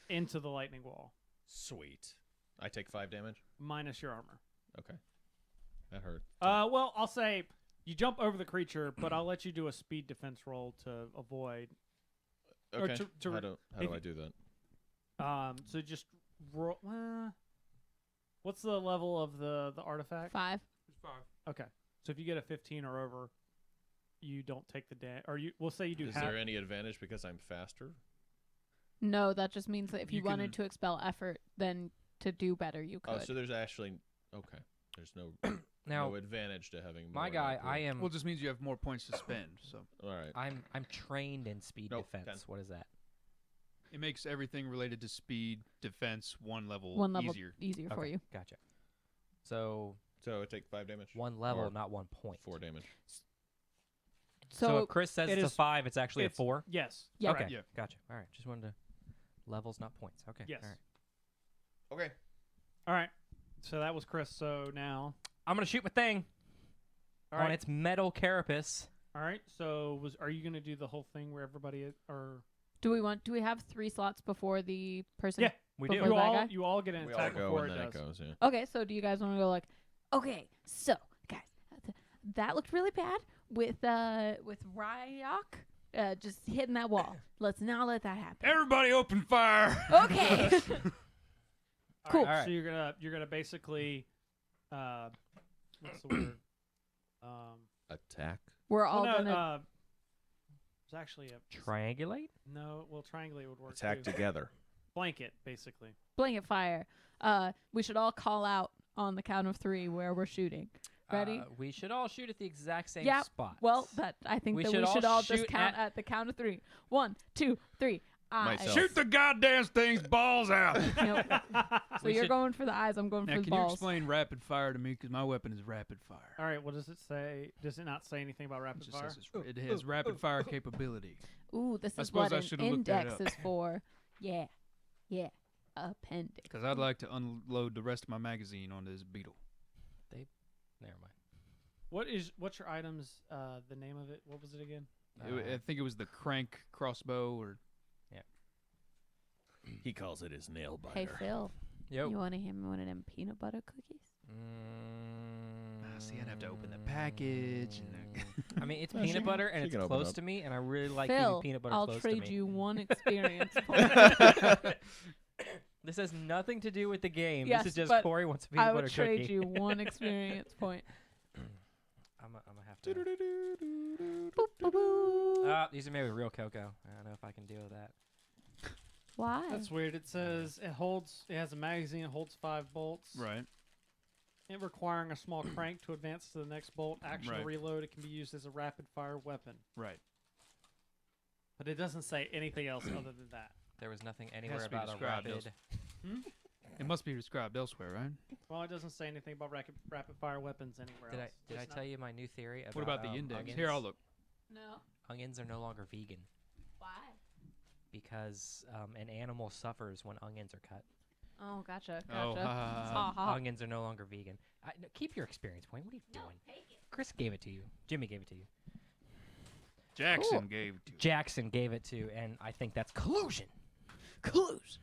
into the lightning wall, Sweet. I take 5 damage. minus your armor. Okay. That hurt. Well, I'll say you jump over the creature, but I'll let you do a speed defense roll to avoid. or Okay. to how do if I you- do that? So just roll. What's the level of the artifact? 5. Okay. So if you get a 15 or over, you don't take the damage. Or we'll say you do Is half. there any advantage because I'm faster? No, that just means that if you, You wanted can- to expel effort, then to do better, you could. Oh, so there's actually okay. There's no Now, no advantage to having my more guy, than I that. am. Well, it just means you have more points to spend. So All right. I'm trained in speed Nope, defense. 10. What is that? it makes everything related to speed, defense, one level easier for Okay, you. Gotcha. So So I take 5 damage. 1 level, Or not 1 point. 4 damage. So So if Chris says it it's a is- 5, it's actually a it's- 4. Yes. Yeah. Okay. Yeah. Gotcha. All right. Just wanted to levels, not points. Okay. Yes. All right. Okay. All right. So that was Chris. So now. I'm gonna shoot my thing All on right. its metal carapace. All right. So are you going to do the whole thing where everybody is, or Do we have 3 slots before the person? Yeah. We Before do. that guy? you all get an We all attack go before and it then does. it goes. Yeah. Okay, so do you guys want to go like, okay, so guys, that looked really bad with Ryok just hitting that wall. Let's not let that happen. everybody open fire. Okay. All Cool. right, All right. So you're gonna basically, what's the word? Attack. We're all Well, no, gonna. it's actually a Triangulate. no. Well, triangulate would work. Attack too. together. Blanket, basically. Blanket fire. We should all call out on the count of 3 where we're shooting. Ready? We should all shoot at the exact same Yep. spot. Well, I think We that should we all should all just shoot count at the count of 3. 1, 2, 3. eyes. Myself. Shoot the goddamn thing's balls out. Nope. So We you're should- going for the eyes. I'm going Now, for the can you balls. explain rapid fire to me? Because my weapon is rapid fire. All right, what does it say? Does it not say anything about It rapid just fire? says it has rapid fire capability. Ooh, this I is suppose what I an should've looked that index up. is for. Yeah. Appendix. Because I'd like to unload the rest of my magazine on this beetle. Never mind. What's your items? The name of it? What was it again? I think it was the crank crossbow or He calls it his nail biter. Hey, Phil. Yo. You want to hand me one of them peanut butter cookies? see, I'd have to open the package. I mean, it's Well, she peanut can- butter and she it's can open close up. to me, and I really like Phil, using peanut butter I'll close trade to me. you one experience point. This has nothing to do with the game. Yes, this is just but Corey wants a peanut I butter would trade cookie. you one experience point. I'm gonna have to. Boop, boop, boop. These are made with real cocoa. I don't know if I can deal with that. Why? That's weird. It says it has a magazine, it holds 5 bolts. Right. It requiring a small crank to advance to the next bolt. Action to Right. reload. It can be used as a rapid fire weapon. Right. But it doesn't say anything else other than that. There was nothing has anywhere to be about a described rapid. It must be described elsewhere, right? Well, it doesn't say anything about rapid fire weapons anywhere Did I else. did I It's not- tell you my new theory about What about the index? onions? Here, I'll look. No. Onions are no longer vegan Why? because an animal suffers when onions are cut. Oh, gotcha. Oh, Gotcha. Ha ha. Onions are no longer vegan. No, keep your experience point. What are you doing? Chris gave it to you. Jimmy gave it to you. Jackson Cool. gave it to. Jackson gave it to, and I think that's collusion. Collusion.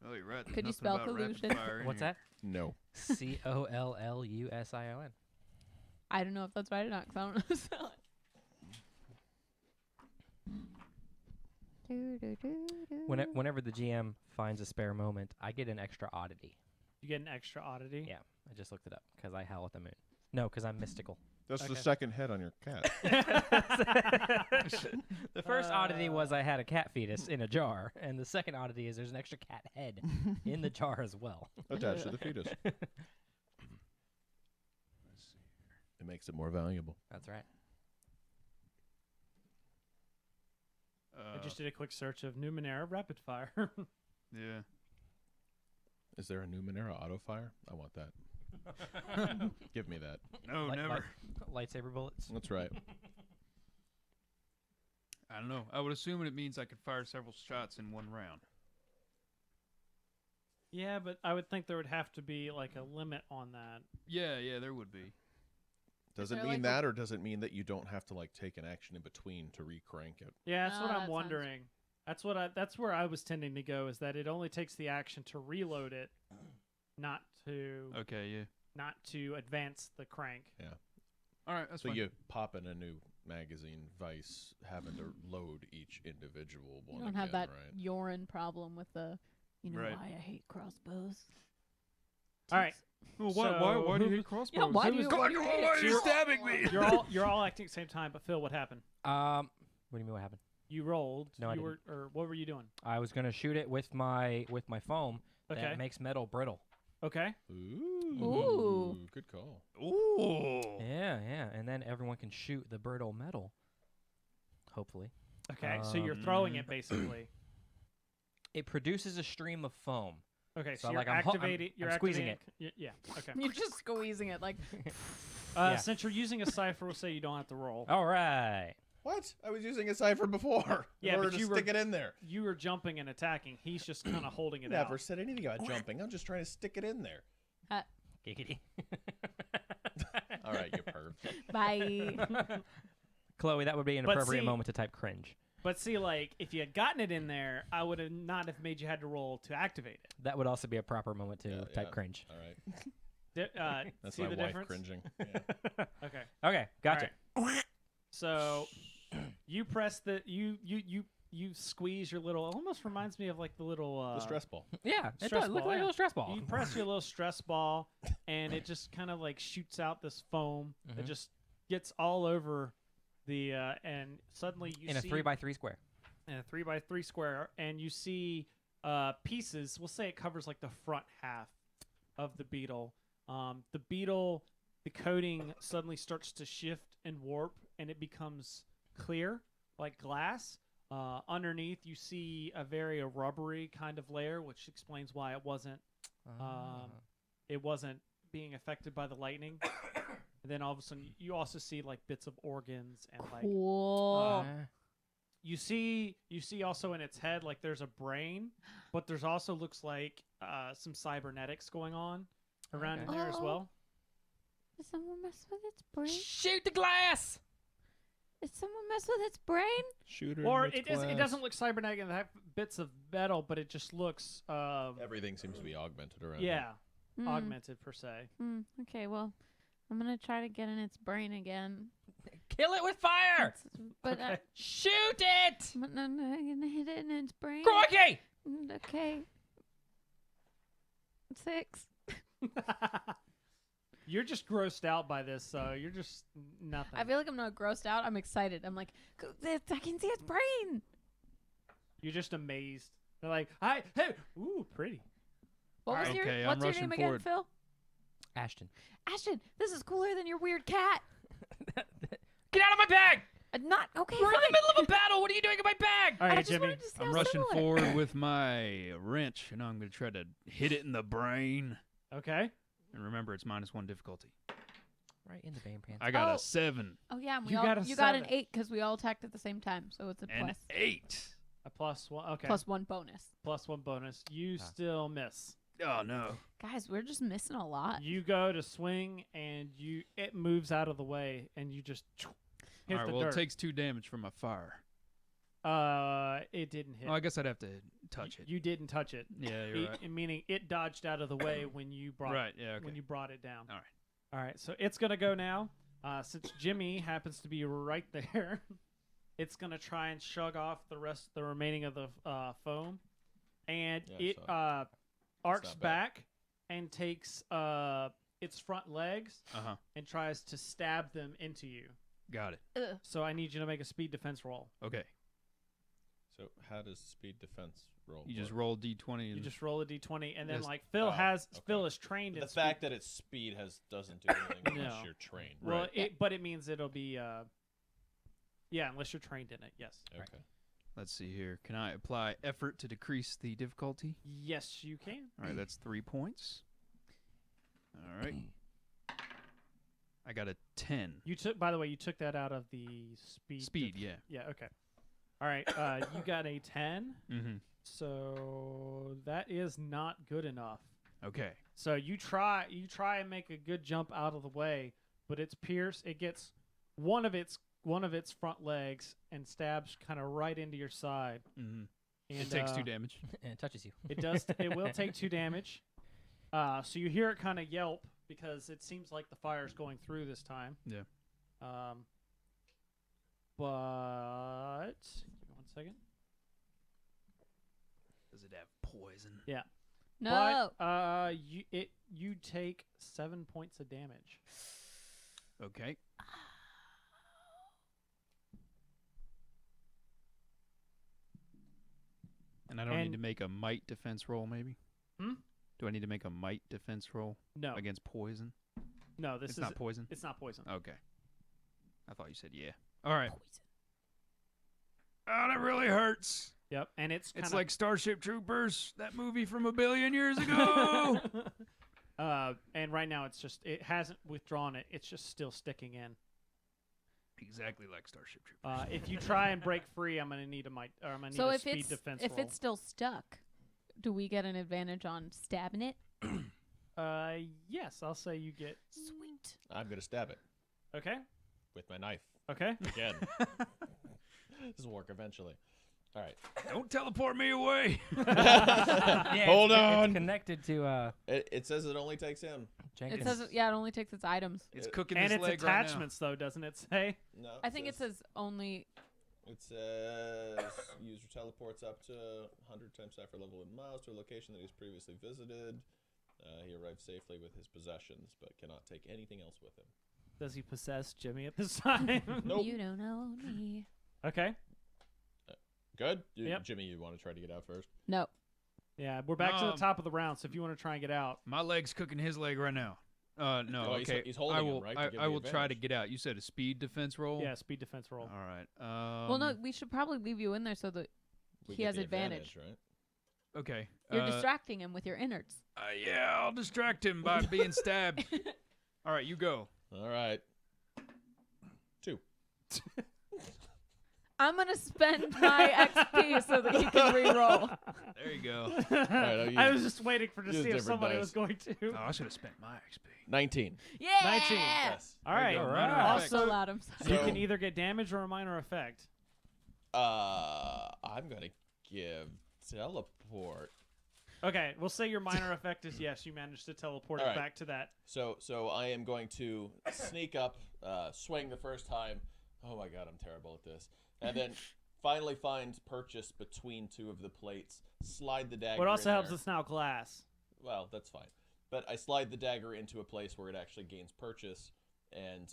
Oh, you're right. Could you Nothing spell about rapid collusion? fire in What's here. that? No. COLLUSION. I don't know if that's right or not because I don't know how to spell it. Whenever the GM finds a spare moment, I get an extra oddity. You get an extra oddity. Yeah, I just looked it up because I howl at the moon. No, because I'm mystical. That's the Okay. second head on your cat. The first oddity was I had a cat fetus in a jar, and the second oddity is there's an extra cat head in the jar as well. Attached to the fetus. It makes it more valuable. That's right. I just did a quick search of Numenera rapid fire. Yeah. Is there a Numenera auto fire? I want that. Give me that. No, Light- never. Lightsaber bullets. That's right. I don't know. I would assume it means I could fire several shots in one round. Yeah, but I would think there would have to be like a limit on that. Yeah, there would be. Does there it mean like a- that, or does it mean that you don't have to like take an action in between to re-crank it? Yeah, that's No, what that I'm sounds- wondering. That's where I was tending to go, is that it only takes the action to reload it, not to Okay, yeah. advance the crank. All right, that's So fine. you pop in a new magazine vice, having to load each individual You one don't again, have that right? urine problem with the, Right. why I hate crossbows. All right. Well, why do you hate crossbows? Yeah, why do you hate it? You're stabbing me. You're all acting at the same time, but Phil, what happened? What do you mean what happened? You rolled. No, I you were, or what were you doing? I was gonna shoot it with my foam Okay. that makes metal brittle. Okay. Ooh. Good call. Ooh. Yeah, and then everyone can shoot the brittle metal. Hopefully, Okay. So you're throwing it basically. it produces a stream of foam. Okay. So, So, you're like, I'm activating. You're squeezing activating Yeah. Okay. You're just squeezing it like. Yeah. Since you're using a cipher, we'll say you don't have to roll. All right. What? I was using a cipher before. Yeah, in order but to you were- stick it in there. You were jumping and attacking. He's just kind of holding it Never out. said anything about jumping. I'm just trying to stick it in there. Giggity. All right, you perv. Bye. Chloe, that would be an But appropriate see- moment to type cringe. But see, like, if you had gotten it in there, I would have not have made you had to roll to activate it. That would also be a proper moment to Yeah, type yeah. cringe. All right. That's See my the wife difference? cringing. Yeah. Okay. Okay, gotcha. Alright. So you press you squeeze your little. It almost reminds me of like the little The stress ball. Yeah, it Stress does look ball, like yeah. a little stress ball. You press your little stress ball, and it just kind of like shoots out this foam that Mhm. just gets all over the and suddenly you in a see 3x3 square. in a 3x3 square, and you see pieces. We'll say it covers like the front half of the beetle. The beetle, the coating suddenly starts to shift and warp, and it becomes clear like glass. Underneath, you see a very rubbery kind of layer, which explains why it wasn't being affected by the lightning. And then all of a sudden, you also see like bits of organs and like Cool. you see also in its head like there's a brain, but there's also looks like some cybernetics going on around in there as well. Did someone mess with its brain? Shoot the glass! Did someone mess with its brain? Shooter. Or it doesn't look cybernetic and have bits of metal, but it just looks Everything seems to be augmented around. yeah, Mm. augmented per se. Okay, well, I'm gonna try to get in its brain again. Kill it with fire! But Okay. Shoot it! I'm gonna hit it in its brain. Crikey! Okay. 6. You're just grossed out by this, so you're just nothing. I feel like I'm not grossed out. I'm excited. I'm like, I can see its brain. You're just amazed. They're like, hi, hey, ooh, pretty. What was Okay, what's I'm your rushing name again, forward. Phil? Ashton. Ashton, this is cooler than your weird cat. Get out of my bag! Not okay. We're in fine. the middle of a battle. What are you doing in my bag? All I right, just Jimmy. wanted to see I'm how rushing similar. forward with my wrench, and I'm going to try to hit it in the brain. Okay. And remember, it's -1 difficulty. Right in the band pants. I got Oh. a 7 Oh yeah, and You got a you got an 7. 8 because we all attacked at the same time, so it's a and plus 8. A +1. Okay. +1 bonus. +1 bonus. You still miss. Oh no! Guys, we're just missing a lot. You go to swing, and it moves out of the way, and you just hit All right. the Well, dirt. it takes 2 damage from my fire. It didn't hit. Oh, I guess I'd have to touch it. You didn't touch it. Yeah, you're right. Meaning it dodged out of the way when you brought Right. Yeah. Okay. when you brought it down. All right. All right. So it's gonna go now. Since Jimmy happens to be right there, it's gonna try and shrug off the remaining of the foam, and Yeah, it so arcs not bad. back and takes its front legs Uh-huh. and tries to stab them into you. Got it. Ugh. So I need you to make a speed defense roll. Okay. So how does speed defense roll? You just work? roll D20 You and just roll a d20, and then Yes. like Phil Oh, Phil okay. is trained in The speed. fact that it's speed doesn't do anything No. unless you're trained. Well, Right. but it means it'll be yeah, unless you're trained in it. Yes. Okay. let's see here. Can I apply effort to decrease the difficulty? Yes, you can. All right, that's 3 points. All right. I got a 10. You took, by the way, you took that out of the speed. Speed, yeah. Yeah. Okay. All right. You got a 10. Mm-hmm. So that is not good enough. Okay. So you try and make a good jump out of the way, but it's pierced. It gets one of its front legs and stabs kind of right into your side. Mm-hmm. And, It takes 2 damage. And it touches you. It does. It will take 2 damage. So you hear it kind of yelp because it seems like the fire's going through this time. Yeah. But give me 1 second. Does it have poison? Yeah. No. But you take 7 points of damage. Okay. And I don't need And- to make a might defense roll, maybe? Hmm? Do I need to make a might defense roll No. against poison? No, this It's is not poison? It's not poison. Okay. I thought you said yeah. All right. Oh, that really hurts. Yep, and it's It's kinda- like Starship Troopers, that movie from a billion years ago. and right now it hasn't withdrawn it. It's just still sticking in. Exactly like Starship Troopers. If you try and break free, I'm gonna need a might. Or I'm gonna need So a if speed it's defense if roll. it's still stuck, do we get an advantage on stabbing it? Yes, I'll say you get. Sweet. I'm gonna stab it Okay. with my knife Okay. again. This will work eventually. All right. Don't teleport me away. Yeah, Hold it's on. connected to It says it only takes him. Jenkins. It says it only takes its items. It's cooking And this its leg right now. attachments, though, doesn't it say? No. I think it says only. It says user teleports up to 100 times effort level in miles to a location that he's previously visited. He arrived safely with his possessions, but cannot take anything else with him. Does he possess Jimmy at this time? Nope. You don't know me. Okay. Good? Yep. Jimmy, you want to try to get out first? No. Yeah, we're back to the top of the round, so if you want to try and get out. My leg's cooking his leg right now. No. Oh, Okay. he's holding I him, will. right, to give I the will try to advantage. get out. You said a speed defense roll. Yeah, speed defense roll. All right. well, no, we should probably leave you in there so that We he get has the advantage. right? Okay. You're distracting him with your innards. Yeah, I'll distract him by being stabbed. All right, you go. All right. 2. I'm gonna spend my XP so that he can re-roll. There you go. All right, I was just waiting to use see if different somebody dice. was going to. Oh, I should have spent my XP. 19. Yeah. 19. Yes. All right. go. So Also, loud. I'm sorry. you So- can either get damage or a minor effect. I'm gonna give teleport. Okay, we'll say your minor effect is yes, you managed to teleport All it right. back to that. So I am going to sneak up, swing the first time. Oh my god, I'm terrible at this. And then finally find purchase between 2 of the plates. Slide the dagger. What also in helps there. it's now glass. Well, that's fine. But I slide the dagger into a place where it actually gains purchase, and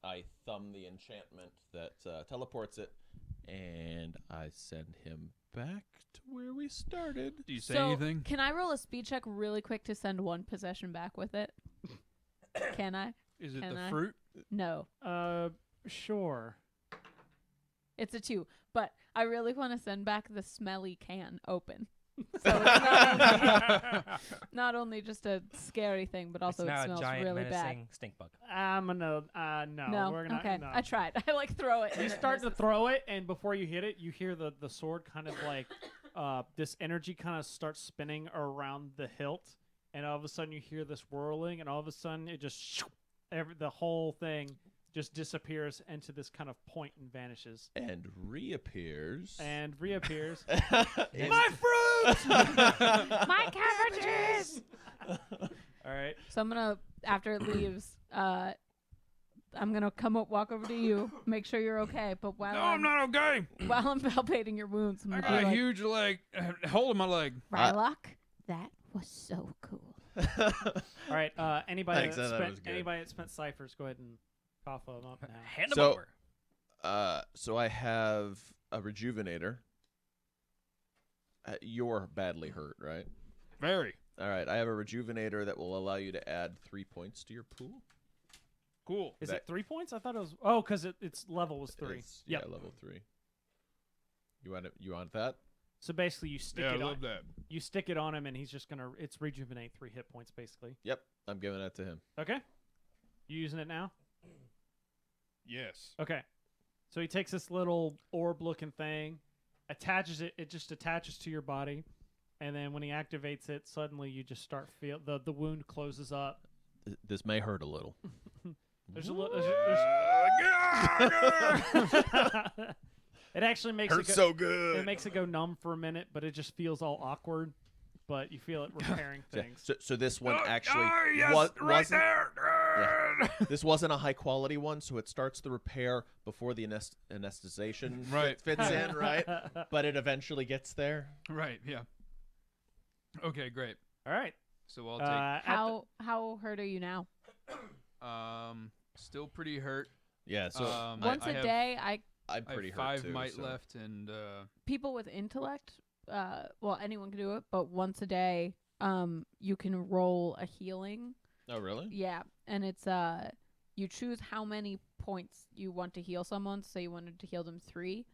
I thumb the enchantment that teleports it, and I send him back to where we started. Do you say So, anything? can I roll a speed check really quick to send 1 possession back with it? Can I? Is it can the I? fruit? No. Sure. It's a 2. But I really want to send back the smelly can open. So it's not only just a scary thing, but also it's it now smells a giant really bad. menacing stink bug. I'm gonna no. No. We're gonna, Okay. no. I tried. I throw it. You and it start to misses. throw it, and before you hit it, you hear the sword kind of like this energy kind of starts spinning around the hilt, and all of a sudden you hear this whirling, and all of a sudden it just the whole thing just disappears into this kind of point and vanishes And reappears. and reappears. is- My fruit! My cabbages. All right. So I'm gonna, after it leaves, I'm gonna walk over to you, make sure you're okay. But while No, I'm not okay. while I'm palpating your wounds, I'm I gonna got be a like, huge leg, hole in my leg. Rylock, that was so cool. All right. Anybody Thanks, that that spent was good. anybody that spent ciphers, go ahead and cough them up now. Hand 'em So- over. So I have a rejuvenator. You're badly hurt, right? Very All right, I have a rejuvenator that will allow you to add 3 points to your pool. cool. Is That- it 3 points? I thought it was. Oh, because its level was 3. It's- Yep. Yeah, level 3. You want that? So basically, you stick Yeah, I it on. love that. You stick it on him, and he's just gonna. It's rejuvenate 3 hit points, basically. Yep, I'm giving that to him. Okay. You using it now? Yes. Okay. So he takes this little orb-looking thing, attaches it. It just attaches to your body, and then when he activates it, suddenly you just start feel the wound closes up. This may hurt a little. There's a little. It actually makes Hurts it go, so good. it makes it go numb for a minute, but it just feels all awkward. But you feel it repairing things. So this one actually yes, right right wasn't. there. This wasn't a high quality one, so it starts the repair before the anesthetization Right. fits in, right? But it eventually gets there. Right. Yeah. Okay. Great. All right. So I'll take. How hurt are you now? Still pretty hurt. Yeah. So Once I a have- day, I'm I pretty have hurt 5 too. might so. left, and people with intellect, well, anyone can do it, but once a day, you can roll a healing. Oh really? Yeah, and it's you choose how many points you want to heal someone. So you wanted to heal them 3,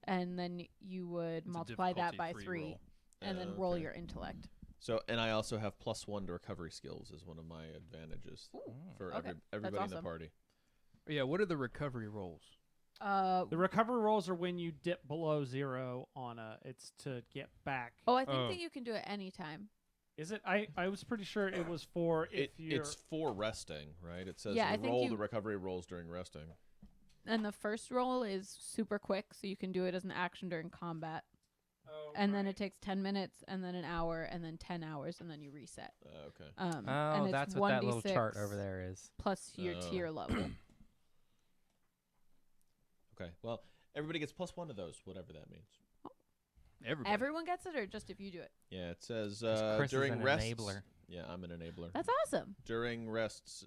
and then you would it's a multiply that by difficulty-free 3, roll. and then roll Okay. your intellect. So and I also have +1 to recovery skills as one of my advantages for okay, everybody in the awesome. party. Yeah. What are the recovery rolls? The recovery rolls are when you dip below 0 on a. It's to get back. Oh, I think Oh. that you can do it anytime. Is it? I was pretty sure it was for if you're. It's for resting, right? It says Yeah, I think roll you- the recovery rolls during resting. And the first roll is super quick, so you can do it as an action during combat. And then it takes 10 minutes, and then an hour, and then 10 hours, and then you reset. Okay. And Oh, it's that's what that little 1d6 chart over there is. plus your Oh. tier level. Okay. Well, everybody gets +1 to those, whatever that means. Everybody. Everyone gets it, or just if you do it? Yeah, it says 'Cause Chris during is an rests. enabler. Yeah, I'm an enabler. That's awesome. During rests,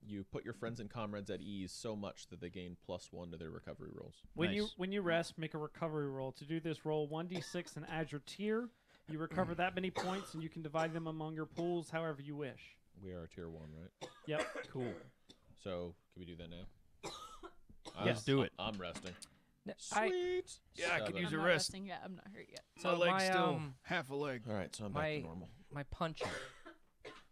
you put your friends and comrades at ease so much that they gain +1 to their recovery rolls. When Nice. you rest, make a recovery roll. To do this, roll 1d6 and add your tier. You recover that many points, and you can divide them among your pools however you wish. We are tier 1, right? Yep. Cool. So can we do that now? Yes, do it. I'm resting. I- Sweet. Yeah, I could 7. use I'm a not rest. resting yet. I'm not hurt yet. My So leg's my, still half a leg. All right, so I'm back to normal. my punching.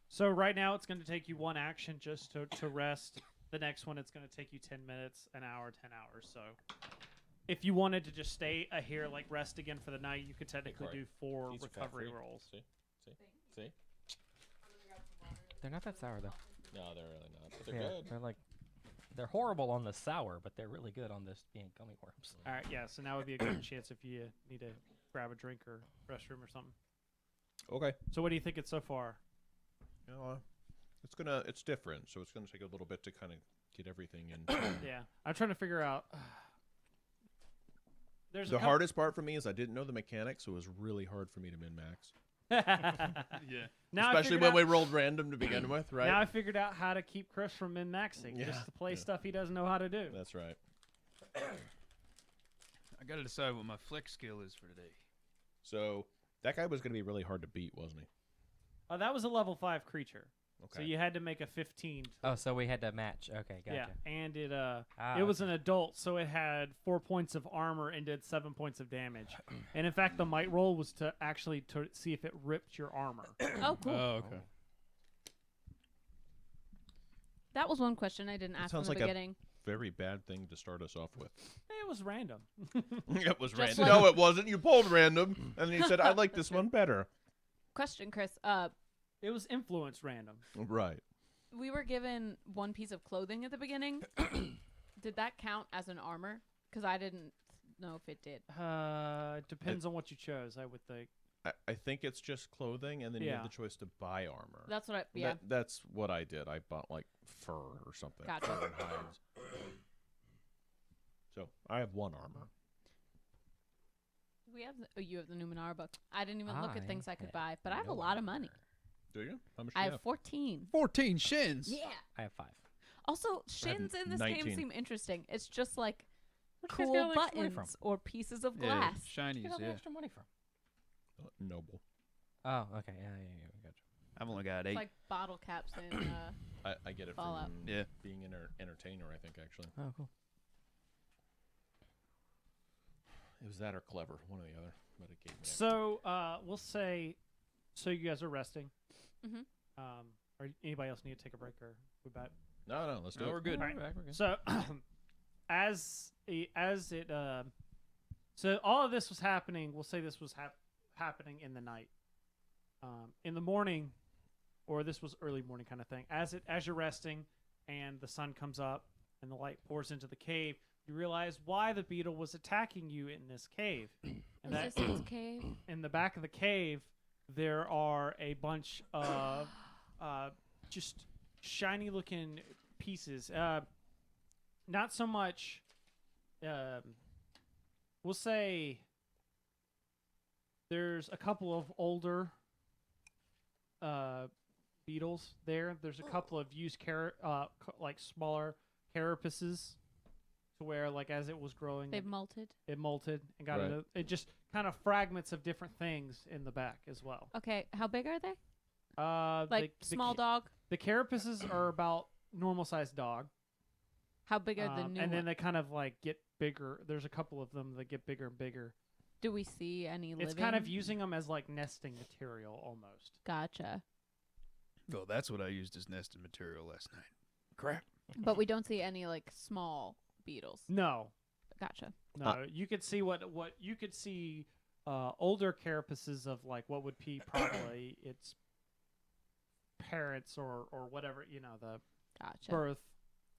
So right now it's going to take you 1 action just to rest. The next one it's going to take you 10 minutes, an hour, 10 hours. So if you wanted to just stay here, like rest again for the night, you could technically Corey, do 4 these are recovery fat-free. rolls. See? They're not that sour though. No, they're really not. But they're good. They're horrible on the sour, but they're really good on this being gummy worms. All right, yeah. So now would be a good chance if you need to grab a drink or restroom or something. Okay. So what do you think it's so far? You know, it's different, so it's gonna take a little bit to kind of get everything in. Yeah, I'm trying to figure out. There's The hardest part for me is I didn't know the mechanics, so it was really hard for me to min-max. Yeah. Now Especially when we rolled random to begin with, right? Now I figured out how to keep Chris from min-maxing, just to play stuff he doesn't know how to do. That's right. I got to decide what my flex skill is for today. So that guy was going to be really hard to beat, wasn't he? That was a level 5 creature, Okay. so you had to make a 15. Oh, so we had to match. Okay, gotcha. Yeah, and it Ah, it was an adult, so it had 4 points of armor and did 7 points of damage. And in fact, the might roll was to actually to see if it ripped your armor. Oh, cool. Oh, okay. That was one question I didn't ask from sounds the like a- beginning. Very bad thing to start us off with. It was random. It was Just random. like- No, it wasn't. You pulled random, and then you said, "I like this one better." Question, Chris. It was influence random. Right. We were given one piece of clothing at the beginning. Did that count as an armor? Because I didn't know if it did. Depends on what you chose, I would think. I think it's just clothing, and then you have Yeah. the choice to buy armor. That's what I. Yeah. That's what I did. I bought like fur or something. Gotcha. Fur and hides. So I have 1 armor. We have. You have the Numenera book. I didn't even look at I things I could have buy, but I have a no lot of money. Do you? How much do I you have 14. 14 shins. Yeah. I have 5. Also, shins in this 19. game seem interesting. It's just like Where'd you guys cool get all the extra money buttons from? or pieces of Yeah, glass. Where'd shinies, you get all the yeah. extra money from? Noble. Oh, okay. Yeah, gotcha. I've only got 8. It's like bottle caps in. I get it Fallout. from Yeah. being an entertainer, I think, actually. Oh, cool. It was that or clever, one or the other. But it gave me So we'll say, so you guys are resting. Mhm. Or anybody else need to take a break, or we bet? No, let's do No, it. we're good. All right. We're good. So as it so all of this was happening. We'll say this was happening in the night. In the morning, or this was early morning kind of thing. As you're resting, and the sun comes up and the light pours into the cave, you realize why the beetle was attacking you in this cave. And Is this its cave? in the back of the cave, there are a bunch of just shiny looking pieces. Not so much. We'll say there's a couple of older beetles there. There's a couple of used like smaller carapaces, to where like as it was growing, They've molted. it molted and got Right. it just kind of fragments of different things in the back as well. Okay, how big are they? Like Small dog. The carapaces are about normal sized dog. How big are the new and then ones? they kind of like get bigger. There's a couple of them that get bigger and bigger. Do we see any living? It's kind of using them as like nesting material almost. Gotcha. Oh, that's what I used as nesting material last night. Crap. But we don't see any like small beetles. No, Gotcha. no. You could see what you could see older carapaces of like what would be probably its parents or whatever, the Gotcha. birth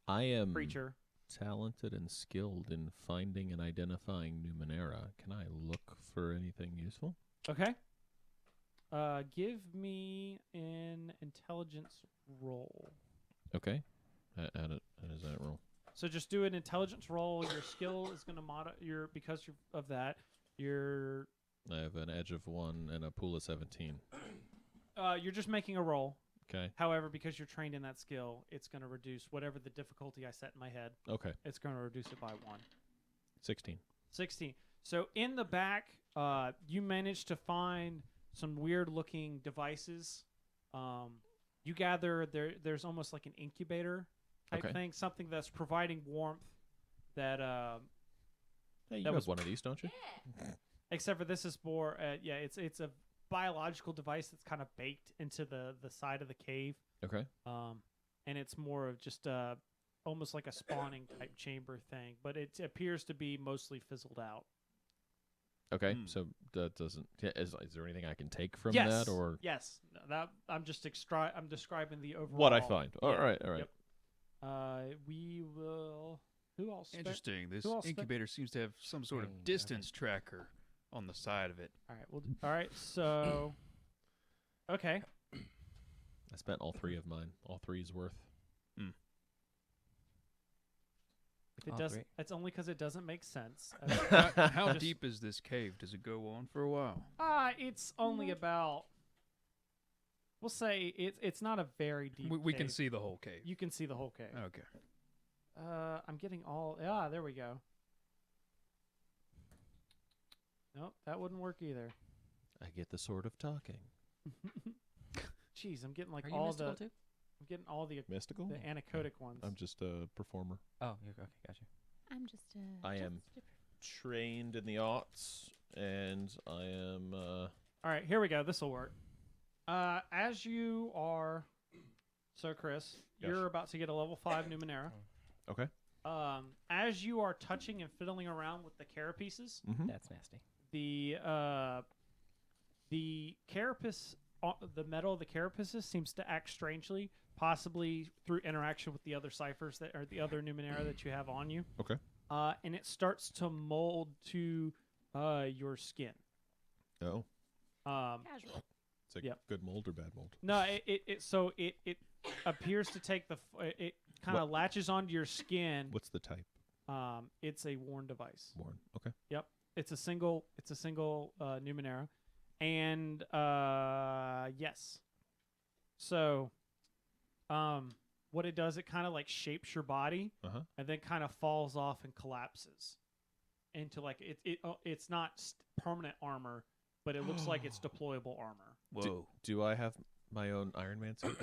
I am creature. talented and skilled in finding and identifying Numenera. Can I look for anything useful? Okay. Give me an intelligence roll. Okay. How does that roll? So just do an intelligence roll. Your skill is going to because of that. Your I have an edge of 1 and a pool of 17. you're just making a roll. Okay. However, because you're trained in that skill, it's going to reduce whatever the difficulty I set in my head. Okay. It's going to reduce it by 1. 16. 16. So in the back, you managed to find some weird looking devices. you gather there's almost like an incubator type Okay. thing, something that's providing warmth that Hey, you That have was- one of these, don't you? except for this is more it's a biological device that's kind of baked into the side of the cave, Okay. and it's more of just almost like a spawning type chamber thing, but it appears to be mostly fizzled out. Okay. Hmm. So that doesn't. Yeah, is there anything I can take from Yes. that, or Yes, that I'm just I'm describing the overall. what I find? All Yeah. right. All right. Yep. We will. Who else? Interesting. This who else spent- incubator seems to have some sort Strange, of okay. distance tracker on the side of it. All right. All right. So. Okay. I spent all 3 of mine. All 3's worth. If it All doesn't, three. it's only because it doesn't make sense. How Just- deep is this cave? Does it go on for a while? It's only about. We'll say it's not a very deep. We can cave. see the whole cave. You can see the whole cave. Okay. I'm getting all. There we go. Nope, that wouldn't work either. I get the sword of talking. Jeez, I'm getting like Are you all mystical the. too? I'm getting all the Mystical. anechoic ones. I'm just a performer. Oh, you're okay. Gotcha. I'm just. I am trained in the arts, and I am. All right, here we go. This will work. As you are, so Chris, Yes. you're about to get a level 5 Numenera. Okay. As you are touching and fiddling around with the carapaces, Mm-hmm. That's nasty. the carapace, the metal of the carapaces seems to act strangely, possibly through interaction with the other ciphers that are the other Numenera that you have on you. Okay. And it starts to mold to your skin. Oh, Casual. it's a Yep. good mold or bad mold? No, it appears to take it kind of latches onto your skin. What's the type? It's a worn device. Worn. Okay. It's a single Numenera, and yes. So, what it does, it kind of like shapes your body, Uh-huh. and then kind of falls off and collapses into like it's not permanent armor, but it looks like it's deployable armor. Whoa. Do I have my own Iron Man suit?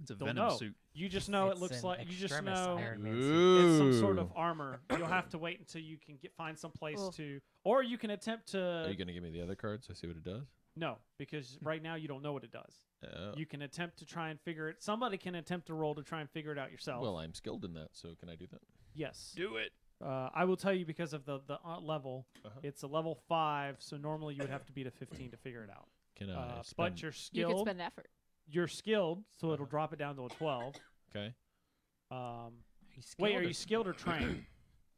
It's a don't venom know. suit. You just know it It's looks an like you just extremis know Iron Man suit. it's some sort of Ooh. armor. You'll have to wait until you can find some place Oof. to, or you can attempt to. Are you gonna give me the other cards? I see what it does. No, because right now you don't know what it does. Oh. You can attempt to try and figure it. Somebody can attempt to roll to try and figure it out yourself. Well, I'm skilled in that, so can I do that? yes. Do it. I will tell you because of the level. Uh-huh. It's a level 5, so normally you would have to beat a 15 to figure it out. Can I? But spend- you're You could skilled. spend effort. You're skilled, so it'll Uh-huh. drop it down to a 12. Okay. Wait, are you skilled or trained?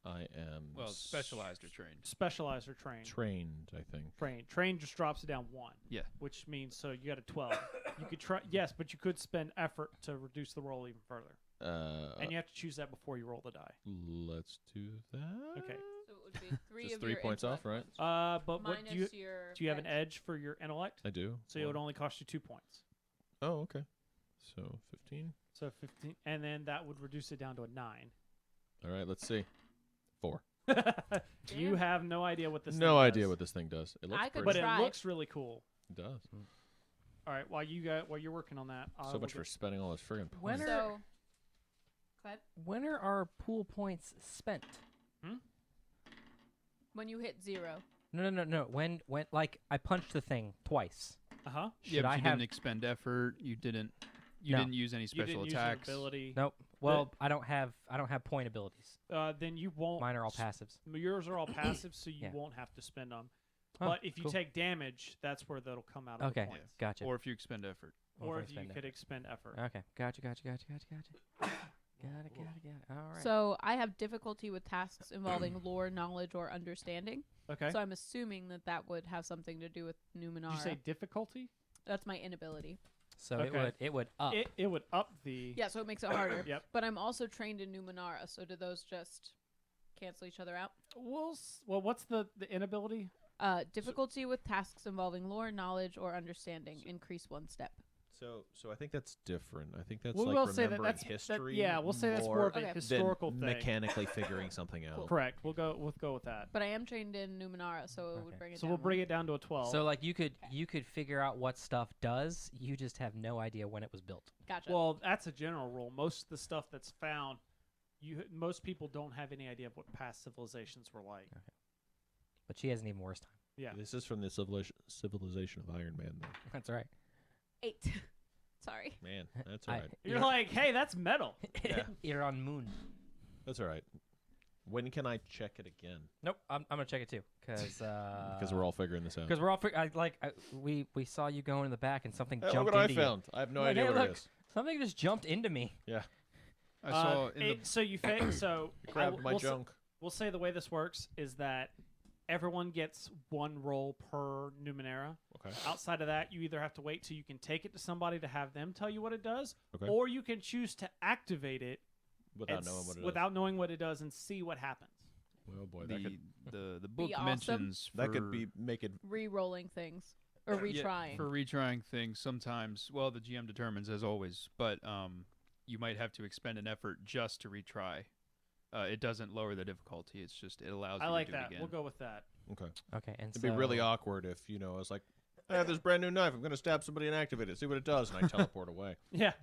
I am. Well, specialized or trained. Specialized or trained? Trained, I think. Trained. Trained just drops it down 1. Yeah. Which means so you got a 12. You could try. Yes, but you could spend effort to reduce the roll even further, and you have to choose that before you roll the die. Let's do that. Okay. So it would be 3 Just of 3 your points off, intellect right? points, But what minus your do you have an edge for your intellect? I do. So it would One. only cost you 2 points. Oh, okay. So 15. So 15, and then that would reduce it down to a 9. All right. Let's see. 4. You Damn. have no idea what this. No thing idea does. what this thing does. It looks I could pretty. But try. it looks really cool. It does. All right, while you're working on that, I So will much get- for spending all those friggin' points. When are- So, go ahead. When are our pool points spent? When you hit 0. No. When like I punched the thing twice. Uh-huh. Should Yeah, but I you have? didn't expend effort. You didn't No. use any You special didn't attacks. use your ability. Nope. Well, I don't have point abilities. Then you won't. Mine are all passives. Yours are all passive, so you Yeah. won't have to spend them. Oh, But if you cool. take damage, that's where that'll come out of Okay, the points. gotcha. Or if you expend effort. Or I if you spend could effort. expend effort. Okay, gotcha. Got it. All right. So I have difficulty with tasks involving lore, knowledge, or understanding. Okay. So I'm assuming that would have something to do with Numenera. Did you say difficulty? That's my inability. So Okay. it would up. It would up the. Yeah, so it makes it harder. Yep. But I'm also trained in Numenera, so do those just cancel each other out? Well, what's the inability? Difficulty with tasks involving lore, knowledge, or understanding. Increase 1 step. So I think that's different. I think that's We like will say that remembering that's history. yeah, we'll say that's more of a Okay. than historical thing. mechanically figuring something out. Correct. We'll go with that. But I am trained in Numenera, so it would Okay. bring it So down. we'll bring it down to a 12. So like you could figure out what stuff does. You just have no idea when it was built. Gotcha. Well, that's a general rule. Most of the stuff that's found, most people don't have any idea of what past civilizations were like. But she has an even worse time. Yeah. This is from the civilization of Iron Man, though. That's right. 8. Sorry. Man, that's all right. You're like, hey, that's metal. Yeah. You're on moon. That's all right. When can I check it again? Nope, I'm gonna check it too, because We're all figuring this out. we're all we saw you going in the back and something Hey, look jumped what I into you. found. I have no Like, idea hey, what look. it is. Something just jumped into me. I saw in the So you so It grabbed my we'll s- junk. We'll say the way this works is that everyone gets 1 roll per Numenera. Okay. Outside of that, you either have to wait till you can take it to somebody to have them tell you what it does, Okay. or you can choose to activate it Without and knowing what it is. without knowing what it does and see what happens. Oh boy, that could the book awesome. mentions make it. Re-rolling things or retrying. for retrying things sometimes. Well, the GM determines as always, but you might have to expend an effort just to retry. It doesn't lower the difficulty. It's just it allows I you like to do that. it again. We'll go with that. Okay. Okay, and It'd be really awkward if I was like, I have this brand new knife. I'm gonna stab somebody and activate it. See what it does, and I teleport away. Yeah.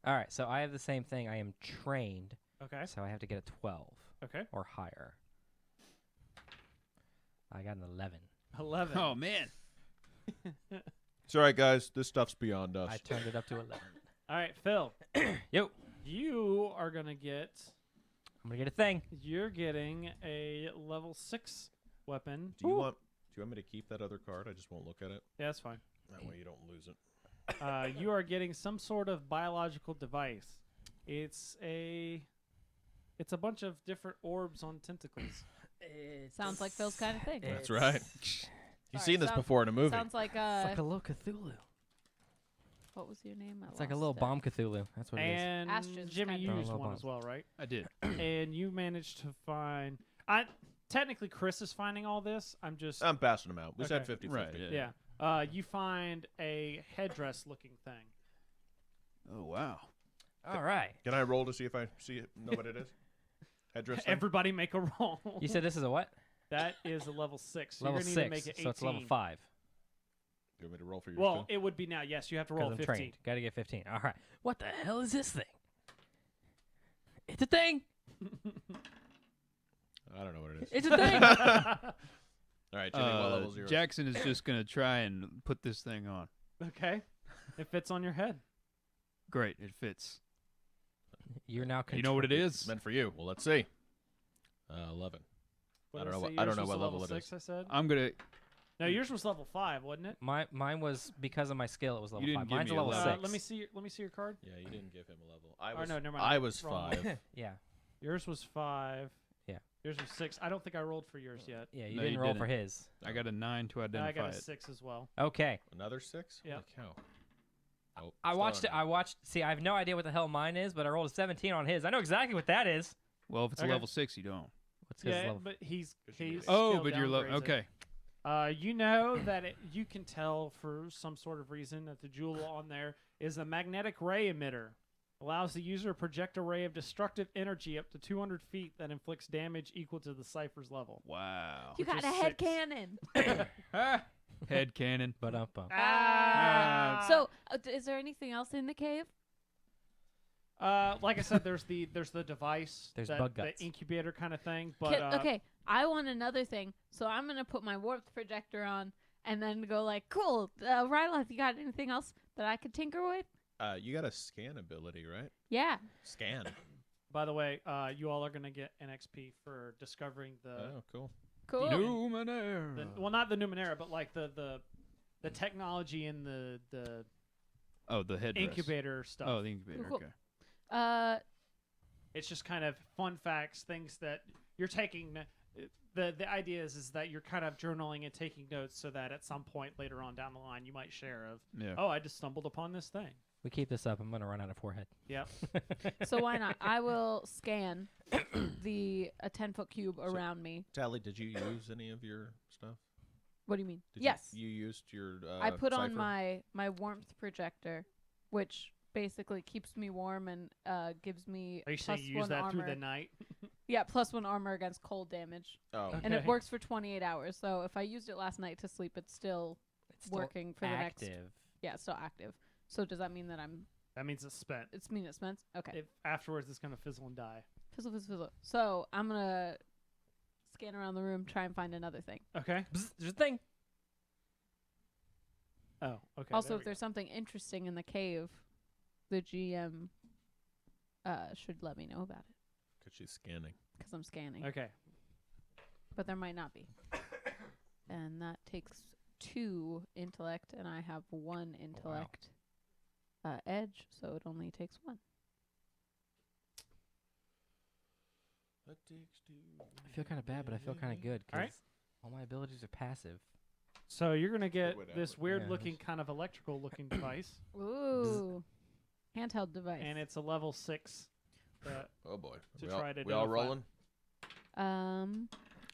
All right, so I have the same thing. I am trained, Okay. so I have to get a 12 Okay. or higher. I got an 11. 11. Oh man, It's all right, guys. This stuff's beyond us. I turned it up to 11. All right, Phil. Yo, You are gonna get. I'm gonna get a thing. You're getting a level 6 weapon. Do you want me to keep that other card? I just won't look at it. Yeah, that's fine. That way you don't lose it. You are getting some sort of biological device. It's a bunch of different orbs on tentacles. Sounds like Phil's kind of thing. That's right. You've Sorry, seen this sounds- before in a movie. Sounds like It's like a little Cthulhu. what was your name? I It's like a lost little it. bomb Cthulhu. That's what it is. And Astro's Jimmy, kind you of- used Little one bombs. as well, right? I did. And you managed to find. Technically, Chris is finding all this. I'm just. I'm passing them out. We said Okay. 50-50. Right, yeah. Yeah. You find a headdress-looking thing. Oh wow. All right. Can I roll to see if I know what it is? Headdress thing? Everybody make a roll. You said this is a what? That is a level 6. So Level you're 6. gonna need to make it 18. So it's level 5. Do you want me to roll for yours Well, too? it would be now. Yes, you have to 'Cause roll I'm 15. trained. Got to get 15. All right. What the hell is this thing? It's a thing. I don't know what it is. It's a thing. All right, Jimmy, what level's yours? Jackson is just gonna try and put this thing on. Okay. It fits on your head. Great, it fits. You're now. You know what it It's is? meant for you. Well, let's see. 11. What I did don't know say? what- I don't Yours know was what a level it six, I said. I'm gonna. No, yours was level 5, wasn't it? Mine was because of my skill. It was level didn't 5. give Mine's me a a level level. 6. Let me see your card. Yeah, you didn't give him a level. Oh, no, never mind. I was Wrong. 5. Yeah. Yours was 5. Yeah. Yours was 6. I don't think I rolled for yours yet. Yeah. You No, didn't you roll for didn't. his. I got a 9 to And I identify got a it. 6 as well. Okay. Another 6? Yep. Holy cow. Oh, I still watched on it. I watched. See, I have no idea what the hell mine is, but I rolled a 17 on his. I know exactly what that is. Well, if it's Okay. a level 6, you don't. What's his Yeah, level? but he's He's Oh, skill but you're low. downgrades it. Okay. You know that you can tell for some sort of reason that the jewel on there is a magnetic ray emitter. Allows the user to project a ray of destructive energy up to 200 feet that inflicts damage equal to the cipher's level. Wow. You which got is a head 6. cannon. Head cannon. But Ah! So, is there anything else in the cave? Like I said, there's the device, There's that, bug guts. the incubator kind of thing. But Okay, I want another thing, so I'm gonna put my warp projector on and then go like, cool, Ryloth, you got anything else that I could tinker with? You got a scan ability, right? Yeah. Scan. by the way, you all are gonna get an XP for discovering Oh, cool. Cool. Numenera. well, not the Numenera, but like the technology in the Oh, the headdress. incubator stuff. Oh, the incubator. Cool. Okay. It's just kind of fun facts, things that you're taking. The idea is that you're kind of journaling and taking notes so that at some point later on down the line you might share of, Yeah. oh, I just stumbled upon this thing. we keep this up, I'm gonna run out of forehead. Yep. So why not? I will scan a 10-foot cube around me. Tally, did you use any of your stuff? What do you mean? Did Yes. You used your. I put on cipher? my warmth projector, which basically keeps me warm and gives me Are you saying you use +1 that armor. through the night? Yeah, +1 armor against cold damage, Oh. and it Okay. works for 28 hours. So if I used it last night to sleep, it's still working for the next. active. Yeah, it's still active. So does that mean that That means it's spent. it's spent? Okay. If afterwards it's gonna fizzle and die. Fizzle. So I'm gonna scan around the room, try and find another thing. Okay. Bzz, there's a thing. Oh, okay. Also, there if we there's something interesting in the cave, the GM should let me know about it Because she's scanning. because I'm scanning. go. Okay. But there might not be. And that takes 2 intellect, and I have 1 intellect edge, so it only takes 1. That takes two. I feel kind of bad, but I feel kind of good All right. because all my abilities are passive. So you're gonna get Whatever. this weird Yeah, looking kind of electrical looking device, Ooh. Handheld device. and it's a level 6. Oh boy. To we try all, to we all identify- rolling?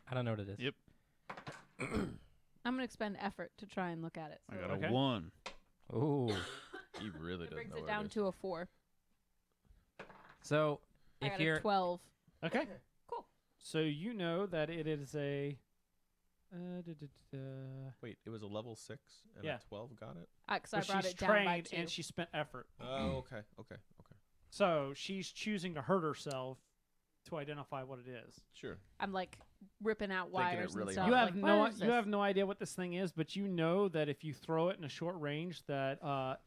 I don't know what it is. Yep. I'm going to expend effort to try and look at it. I So got Okay. a 1. Ooh. He really it doesn't brings know it what down is. to a 4. So I if got a you're 12. Okay. Cool. So you know that it is a. Wait, it was a level 6 and Yeah. a 12 got it? Because I Well, brought she's it down by trained 2. and she spent effort. Oh, okay. So she's choosing to hurt herself to identify what it is. Sure. I'm like ripping out Thinking it wires really and stuff. hard. You have like, what is you this? have no idea what this thing is, but you know that if you throw it in a short range, that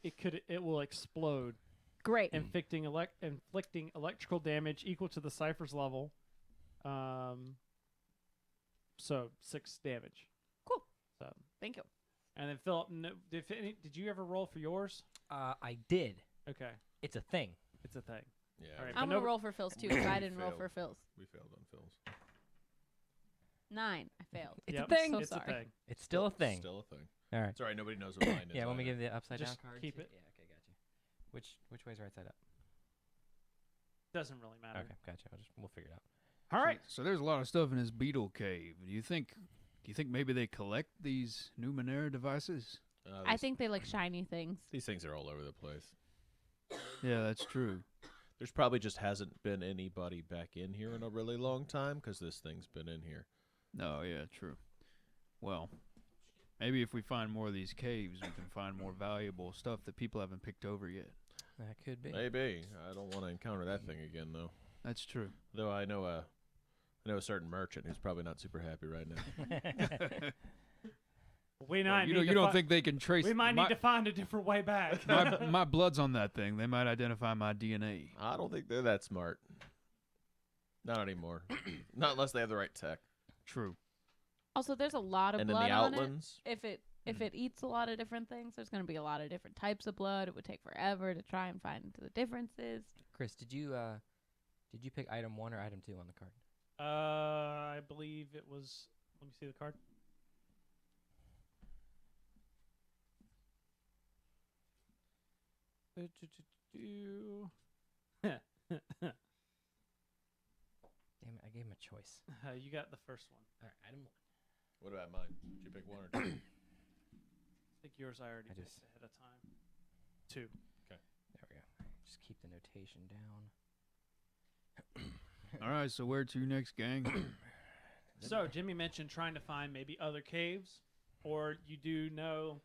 it will explode, Great. inflicting electrical damage equal to the cipher's level. So 6 damage. Cool. So Thank you. and then Philip, did you ever roll for yours? I did. Okay, It's a thing. it's a thing. Yeah. All right. I'm But going to no- roll for Phil's too, because I didn't roll Failed. for Phil's. We failed on Phil's. 9. I failed. It's Yep, a thing. So it's sorry. a thing. It's still a thing. Still a thing. All right. It's all right. Nobody knows what mine is. Yeah, when we either. give the upside Just down card. keep too? it. Yeah, okay, got you. Which way's right side up? Doesn't really matter. Okay, gotcha. We'll figure it out. All right. So there's a lot of stuff in this beetle cave. Do you think maybe they collect these Numenera devices? I These- think they like shiny things. these things are all over the place. Yeah, that's true. There's probably just hasn't been anybody back in here in a really long time because this thing's been in here. No, yeah, true. Well, maybe if we find more of these caves, we can find more valuable stuff that people haven't picked over yet. That could be. Maybe. I don't want to encounter that thing again, though. That's true. Though I know a certain merchant who's probably not super happy right now. We might you need to don't fi- think they can trace? we might my, need to find a different way back. my blood's on that thing. They might identify my DNA. I don't think they're that smart. Not anymore. Not unless they have the right tech. True. Also, there's a lot of And in blood the on it. outlands, If it eats a lot of different things, there's going to be a lot of different types of blood. It would take forever to try and find the differences. Chris, did you pick item 1 or item 2 on the card? I believe it was. Let me see the card. Damn it, I gave him a choice. You got the first one. All right, item 1. what about mine? Did you pick one or two? I think yours I already I picked just- ahead of time. 2. There we go. Just keep the notation down. All right. So where to next, gang? So Jimmy mentioned trying to find maybe other caves, or you do know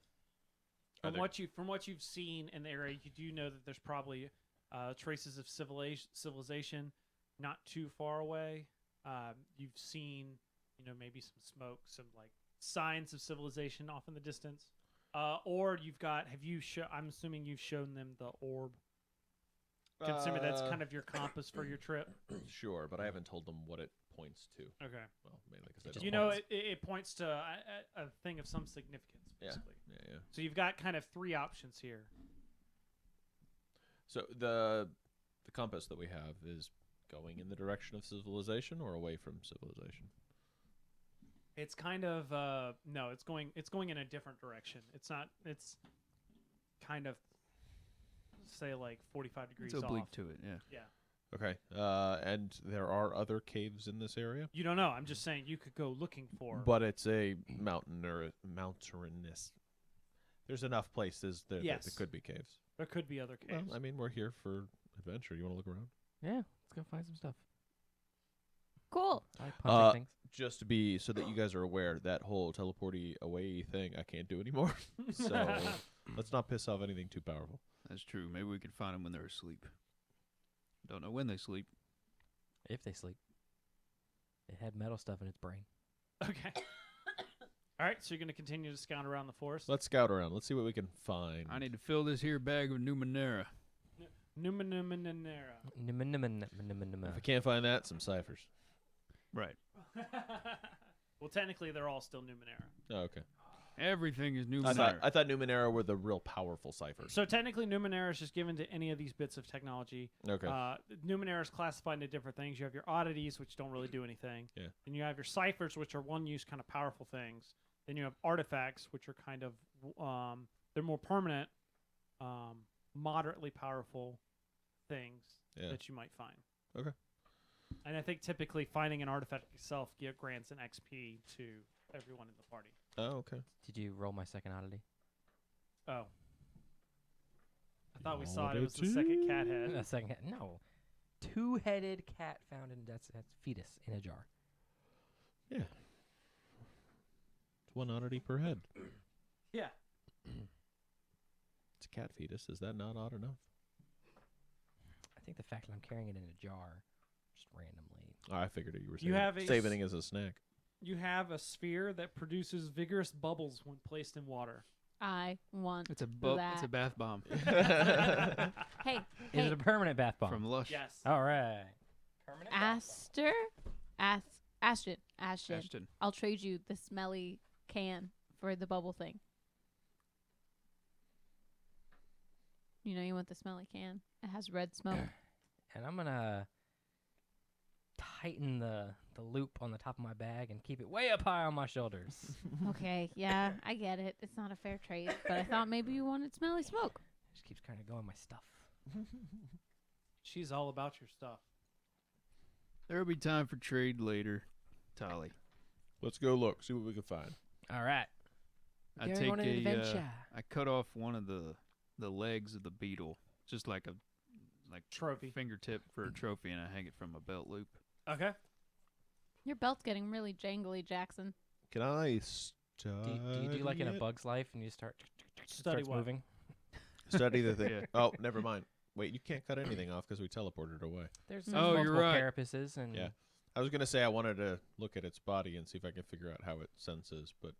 from Other- what you've seen in the area, you do know that there's probably traces of civilization not too far away. You've seen, maybe some smoke, some like signs of civilization off in the distance. Or you've got. I'm assuming you've shown them the orb. Considering that's kind of your compass for your trip. Sure, but I haven't told them what it points to. Okay. Well, mainly because It I just don't. You know, points. it points to a thing of some significance, Yeah. basically. Yeah. So you've got kind of 3 options here. So the compass that we have is going in the direction of civilization or away from civilization. It's kind of no, it's going in a different direction. It's not. It's kind of say like 45 degrees It's oblique off. to it. Yeah. Yeah. Okay. And there are other caves in this area, You don't know. I'm just saying you could go looking for. but it's a mountainous. There's enough places there that Yes. there could be caves. there could be other caves. Well, I mean, we're here for adventure. You want to look around? Yeah, let's go find some stuff. Cool. I like punching things. Just to be so that you guys are aware, that whole teleporty away thing I can't do anymore. So let's not piss off anything too powerful. That's true. Maybe we could find them when they're asleep. Don't know when they sleep. If they sleep. It had metal stuff in its brain. Okay. All right, so you're going to continue to scout around the forest. Let's scout around. Let's see what we can find. I need to fill this here bag of Numenera. Numenera. If we can't find that, some ciphers. Right. Well, technically, they're all still Numenera. Oh, okay. Everything is I Numenera. thought Numenera were the real powerful ciphers. So technically, Numenera is just given to any of these bits of technology. Okay. Numenera is classified into different things. You have your oddities, which don't really do anything. Yeah. Then you have your ciphers, which are one-use kind of powerful things. Then you have artifacts, which are kind of they're more permanent, moderately powerful things Yeah. that you might find. Okay. And I think typically finding an artifact itself grants an XP to everyone in the party. Oh, okay. Did you roll my second oddity? Oh. I thought we saw it. It was the second cat head. A second head. No. Two-headed cat found in that's fetus in a jar. Yeah. It's one oddity per head. Yeah. It's a cat fetus. Is that not odd enough? I think the fact that I'm carrying it in a jar, just randomly. Oh, I figured you were You have a saving it as a snack. You have a sphere that produces vigorous bubbles when placed in water. I want It's a that. It's a bath bomb Hey, Is it a permanent bath bomb? from Lush. Yes. All right. Permanent Ashton. Ashton. I'll trade you the smelly can for the bubble thing. You know you want the smelly can. It has red smoke. And I'm gonna tighten the loop on the top of my bag and keep it way up high on my shoulders. Okay, yeah, I get it. It's not a fair trade, but I thought maybe you wanted smelly smoke. Just keeps kind of going my stuff. She's all about your stuff. There'll be time for trade later, Tolly. Let's go look. See what we can find. All right. I Going take on an adventure. I cut off one of the legs of the beetle, just like a Trophy. fingertip for a trophy, and I hang it from a belt loop. Okay. Your belt's getting really jangly, Jackson. Can I Do you do like in a Bug's Life and you start Study starts what? moving? study the thing? Yeah. Oh, never mind. Wait, you can't cut anything off because we teleported away. There's Oh, multiple you're right. carapaces and Yeah. I was gonna say I wanted to look at its body and see if I can figure out how it senses, but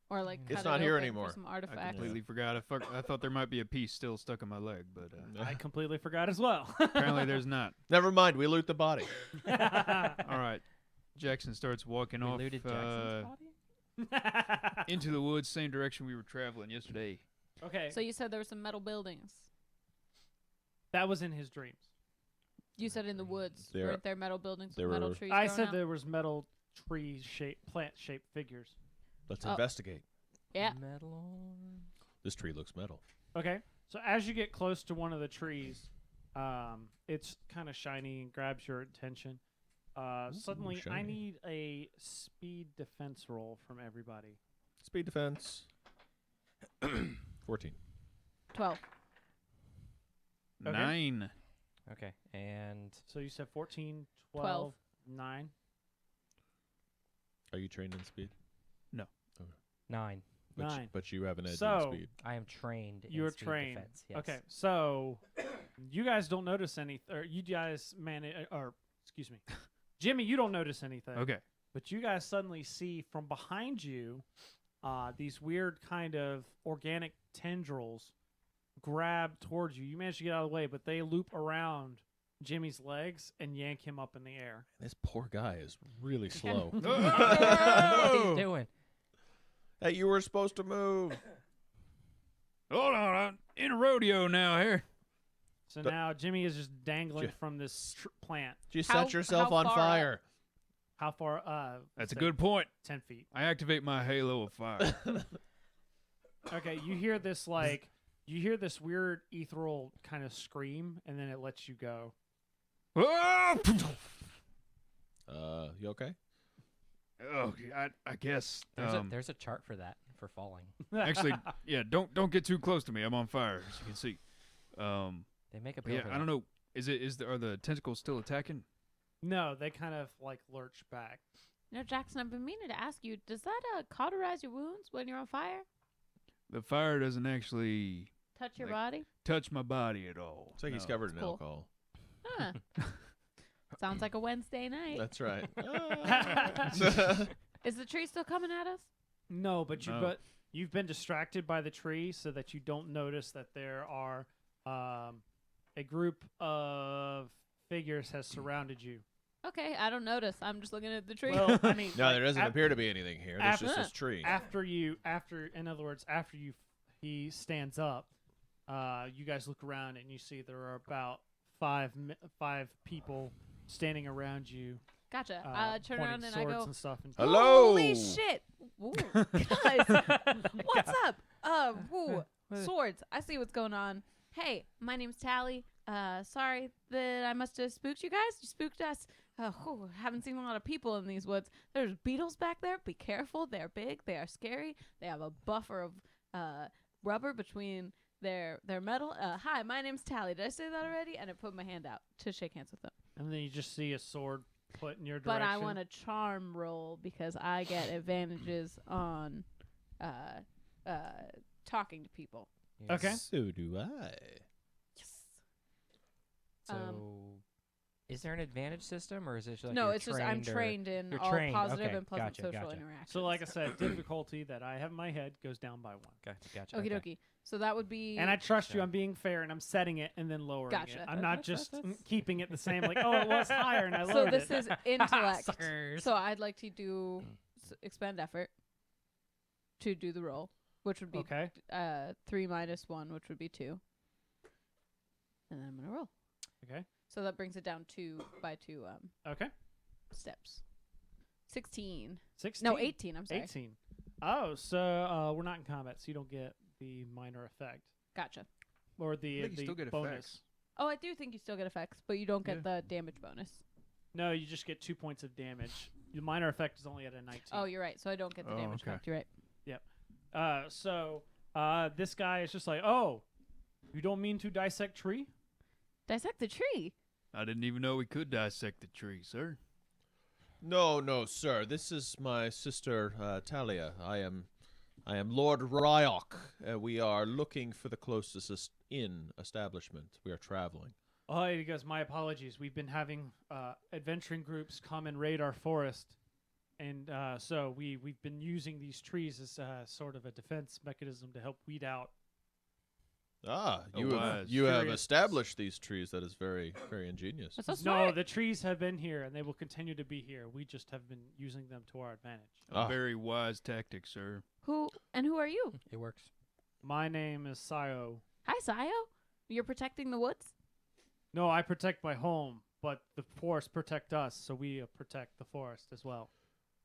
Or like It's cut not it here open anymore. For some I artifacts. completely forgot. I thought there might be a piece still stuck in my leg, but I completely forgot as well. apparently there's not. never mind. We loot the body. All right. Jackson starts walking we off looted Jackson's body. into the woods, same direction we were traveling yesterday. Okay. So you said there were some metal buildings. That was in his dreams. You said in the woods. There- Weren't there metal buildings there with metal were- trees I growing said out? there was metal plant-shaped figures. Let's Oh. investigate. Yeah. Metal arm. This tree looks metal. Okay. So as you get close to one of the trees, it's kind of shiny and grabs your attention. Suddenly, I shiny. need a speed defense roll from everybody. Speed defense. 14. 12. Okay. 9. Okay, and So you said 14, 12, 9. Are you trained in speed? 9. But 9. but you have an edge So- in speed. I am trained. You're in speed trained. Defense, yes. Okay, so you guys don't notice anything, or you guys or excuse me, Jimmy, you don't notice anything. Okay. But you guys suddenly see from behind you these weird kind of organic tendrils grab towards you. You manage to get out of the way, but they loop around Jimmy's legs and yank him up in the air. This poor guy is really slow. What are you doing? Hey, you were supposed to move. Hold on, I'm in a rodeo now here. So The- now Jimmy is just dangling Ji- from this plant. You How- set yourself how on far fire. How far? That's a say good point. 10 feet. I activate my halo of fire. Okay, you hear this weird ethereal kind of scream, and then it lets you go. Oh, You okay? oh I guess. There's a chart for that for falling. Actually, yeah. Don't get too close to me. I'm on fire, as you can see. They make a But yeah, bill. I don't know. Are the tentacles still attacking? No, they kind of like lurch back. No, Jackson, I've been meaning to ask you, does that cauterize your wounds when you're on fire? The fire doesn't actually Touch your Like- body? touch my body at all. It's like he's No. covered in Cool. alcohol. Huh. Sounds like a Wednesday night. That's right. Is the tree still coming at us? No, but No. you've been distracted by the tree so that you don't notice that there are a group of figures has surrounded you. Okay, I don't notice. I'm just looking at the tree. Well, I mean, No, like, there doesn't appear to be anything here. There's just after- this tree. in other words, after he stands up, you guys look around and you see there are about five people standing around you. Gotcha. Turn pointing around and I swords go, and stuff. And Hello. holy shit! Ooh, guys, what's up? Woo, swords. I see what's going on. Hey, my name's Tally. Sorry that I must have spooked you guys. You spooked us. Haven't seen a lot of people in these woods. There's beetles back there. Be careful. They're big. They are scary. They have a buffer of rubber between their metal. Hi, my name's Tally. Did I say that already? And I put my hand out to shake hands with them. and then you just see a sword put in your direction. But I want a charm roll because I get advantages on talking to people. Okay. So do I. Yes. So, is there an advantage system, or is it just like No, you're it's just I'm trained or- trained in you're all trained, positive okay, and pleasant gotcha, social gotcha. interactions. So, like I said, difficulty that I have in my head goes down by 1. Gotcha. Okie dokie. So that would be. And I trust you. So- I'm being fair, and I'm setting it and then lowering Gotcha. it. I'm not That's- just that's- keeping it the same. Like, oh, it was higher, and I so lowered this it. is intellect. Suckers. So I'd like to do expend effort to do the roll, which would be Okay. 3 minus 1, which would be 2. And then I'm gonna roll. Okay. So that brings it down 2 by 2 Okay. steps. 16. 16. No, 18. I'm sorry. 18. Oh, so we're not in combat, so you don't get the minor effect Gotcha. or the I think you still get bonus. effects. Oh, I do think you still get effects, but you don't get Yeah. the damage bonus. No, you just get 2 points of damage. The minor effect is only at a 19. Oh, you're right. So I don't get the Oh, damage okay. effect. You're right. So this guy is just like, oh, you don't mean to dissect tree? Dissect the tree. I didn't even know we could dissect the tree, sir. No, sir. This is my sister Talia. I am Lord Ryok. We are looking for the closest inn establishment. We are traveling. Oh, he goes, my apologies. We've been having adventuring groups come and raid our forest. And so we've been using these trees as sort of a defense mechanism to help weed out. Ah, Oh, you have wise. you have Curious. established these trees. That is very, very ingenious. That's so No, smart. the trees have been here and they will continue to be here. We just have been using them to our advantage. Ah. A very wise tactic, sir. Who are you? It works. My name is Sayo. Hi, Sayo. You're protecting the woods? No, I protect my home, but the forest protect us, so we protect the forest as well.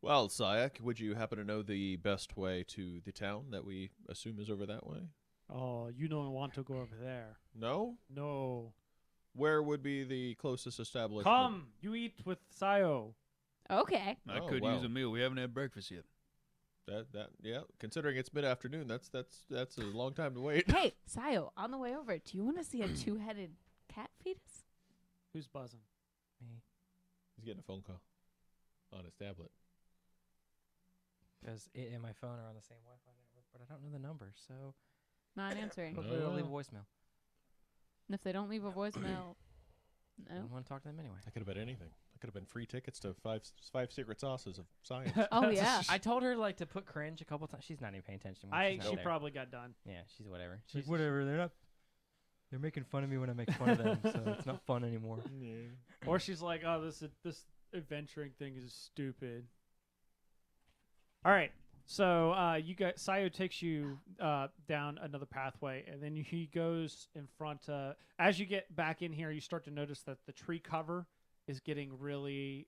Well, Sayak, would you happen to know the best way to the town that we assume is over that way? Oh, you don't want to go over there. No? No. Where would be the closest establishment? Come, you eat with Sayo. Okay. I Oh, could wow. use a meal. We haven't had breakfast yet. Yeah. Considering it's mid-afternoon, that's a long time to wait. Hey, Sayo, on the way over, do you want to see a two-headed cat fetus? Who's buzzing? Me. He's getting a phone call on his tablet. Because it and my phone are on the same Wi-Fi network, but I don't know the number, so Not answering. hopefully they'll leave a Oh. voicemail. And if they don't leave a voicemail, I no. don't want to talk to them anyway. That could have been anything. That could have been free tickets to five secret sauces of science. Oh, yeah. I told her like to put cringe a couple times. She's not even paying attention. When she's not She there. probably got done. Yeah, she's whatever. She's- She's whatever. They're making fun of me when I make fun of them, so it's not fun anymore. Or she's like, oh, this adventuring thing is stupid. All right. So Sayo takes you down another pathway, and then he goes in front. As you get back in here, you start to notice that the tree cover is getting really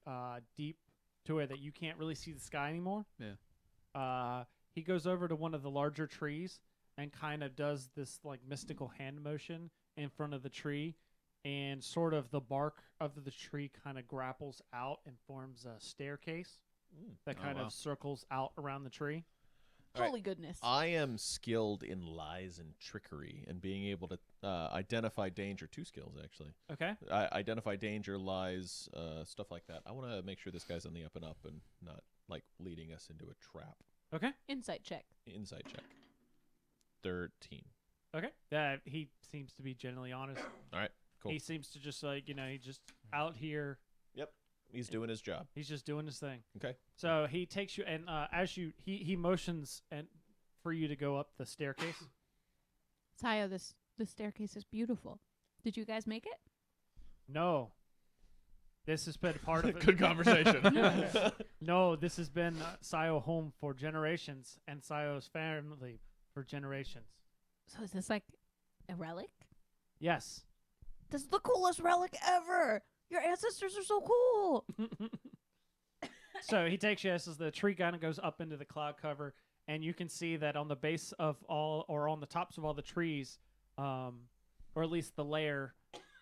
deep to where that you can't really see the sky anymore. Yeah. He goes over to one of the larger trees and kind of does this like mystical hand motion in front of the tree, and sort of the bark of the tree kind of grapples out and forms a staircase that Oh, kind wow. of circles out around the tree. All right. Holy goodness. I am skilled in lies and trickery and being able to identify danger. 2 skills, actually. Okay. Identify danger, lies, stuff like that. I want to make sure this guy's on the up and up and not, like, leading us into a trap. Okay. Insight check. Insight check. 13. Okay. Yeah, he seems to be generally honest. All right, cool. He seems to just like, he's just out here. He's doing his job. He's just doing his thing. Okay. So he takes you, and as he motions and for you to go up the staircase. Sayo, this staircase is beautiful. Did you guys make it? No. This has been part of it. Good conversation. No, this has been Sayo home for generations and Sayo's family for generations. So is this like a relic? Yes. This is the coolest relic ever. Your ancestors are so cool. So he takes you as the tree kind of goes up into the cloud cover, and you can see that on the base of all, or on the tops of all the trees, or at least the layer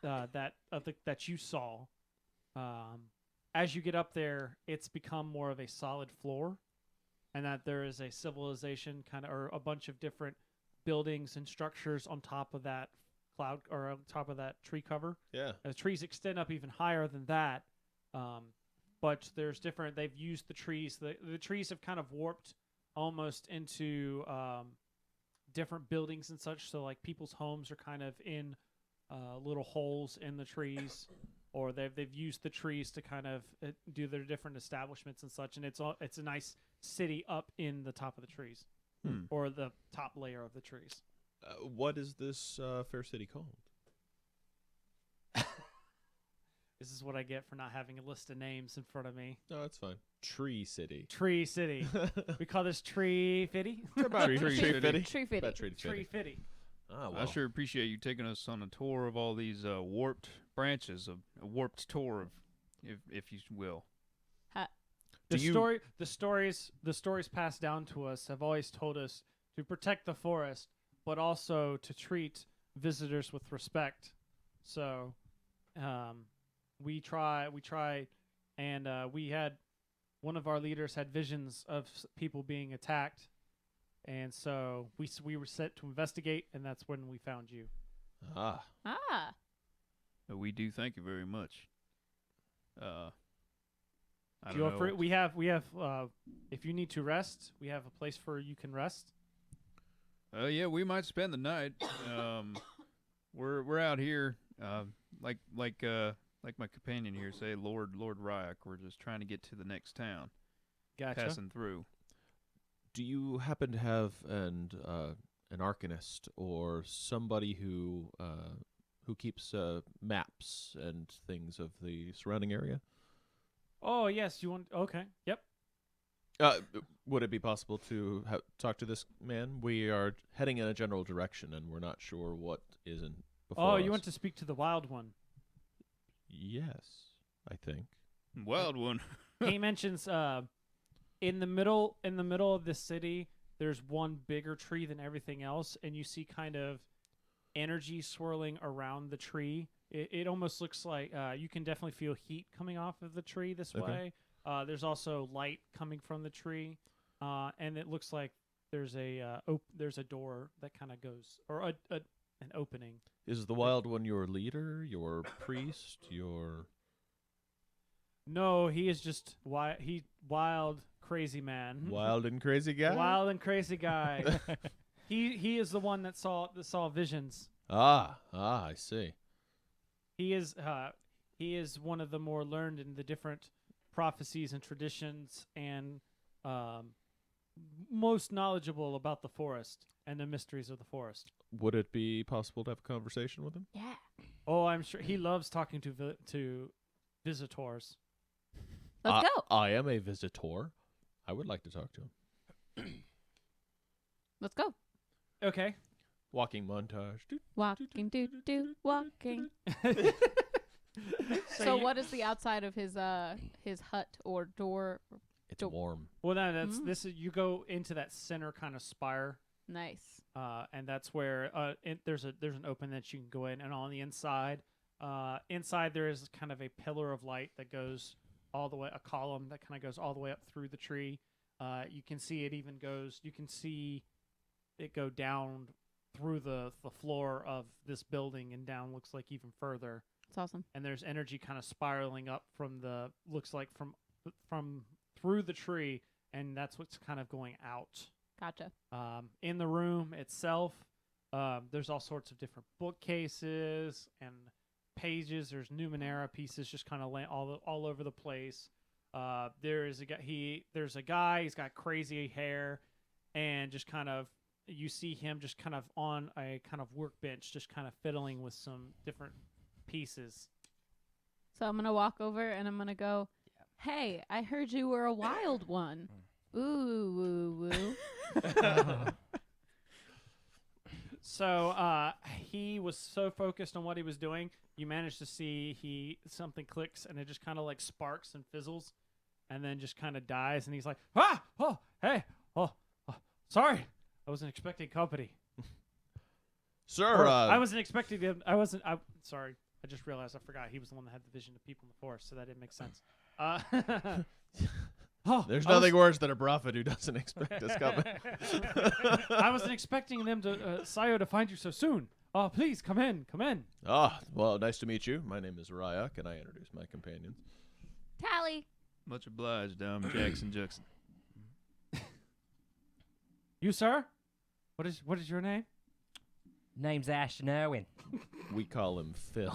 that you saw, as you get up there, it's become more of a solid floor, and that there is a civilization or a bunch of different buildings and structures on top of that cloud or on top of that tree cover. Yeah. The trees extend up even higher than that, but there's different. They've used the trees. The trees have kind of warped almost into different buildings and such. So like people's homes are kind of in little holes in the trees, or they've used the trees to kind of do their different establishments and such. And it's a nice city up in the top of the trees, or the top layer of the trees. What is this fair city called? This is what I get for not having a list of names in front of me. No, that's fine. Tree City. Tree City. We call this Tree Fitty. Tree Tree Fitty. Fitty. Tree fitty. About Tree Tree Fitty. Fitty. Oh, I well. sure appreciate you taking us on a tour of all these warped branches, a warped tour of, if you will. Do you- The stories passed down to us have always told us to protect the forest, but also to treat visitors with respect. So, we try, and we had one of our leaders had visions of people being attacked, and so we were set to investigate, and that's when we found you. Ah. Ah. We do thank you very much. I don't Feel know. free. We have. If you need to rest, we have a place where you can rest. Yeah, we might spend the night. We're out here, like my companion here say, Lord Ryak. We're just trying to get to the next town, Gotcha. passing through. Do you happen to have an arcanist or somebody who keeps maps and things of the surrounding area? Oh yes, you want? Okay. Yep. Would it be possible to talk to this man? We are heading in a general direction, and we're not sure what is in before Oh, us. you want to speak to the wild one? Yes, I think. Wild one. He mentions in the middle of the city, there's one bigger tree than everything else, and you see kind of energy swirling around the tree. It almost looks like you can definitely feel heat coming off of the tree this Okay. way. There's also light coming from the tree, and it looks like there's a door that kind of goes, or an opening. Is the wild one your leader, your priest, your... No, he is just wild crazy man. wild and crazy guy? Wild and crazy guy. He is the one that saw visions. I see. He is one of the more learned in the different prophecies and traditions, and most knowledgeable about the forest and the mysteries of the forest. Would it be possible to have a conversation with him? Yeah. Oh, I'm sure he loves talking to visitors. Let's go. I am a visitor. I would like to talk to him. Let's go. Okay. Walking montage. Doot. Walking, walking. So what is the outside of his hut or door? It's Dope. warm. Well, no, this is you go into that center kind of spire. Nice. And that's where there's an open that you can go in, and on the inside Inside there is kind of a pillar of light that goes all the way, a column that kind of goes all the way up through the tree. You can see it even goes. You can see it go down through the floor of this building and down. Looks like even further. It's awesome. And there's energy kind of spiraling up from the looks like from through the tree, and that's what's kind of going out. Gotcha. In the room itself, there's all sorts of different bookcases and pages. There's Numenera pieces just kind of all over the place. There's a guy. He's got crazy hair, and just kind of you see him just kind of on a kind of workbench, just kind of fiddling with some different pieces. So I'm gonna walk over and I'm gonna go, "Hey, I heard you were a wild one." Ooh, woo, woo. So he was so focused on what he was doing, you managed to see something clicks and it just kind of like sparks and fizzles, and then just kind of dies. And he's like, hey, sorry, I wasn't expecting company. Sir, I wasn't expecting him. Sorry. I just realized I forgot he was the one that had the vision of people in the forest, so that didn't make sense. There's nothing worse than a prophet who doesn't expect us coming. I wasn't expecting them to, Sayo, to find you so soon. Oh, please, come in. Well, nice to meet you. My name is Ryak, and I introduce my companions. Tally. Much obliged. I'm Jackson Jackson. You, sir? What is your name? Name's Ashton Owen. We call him Phil.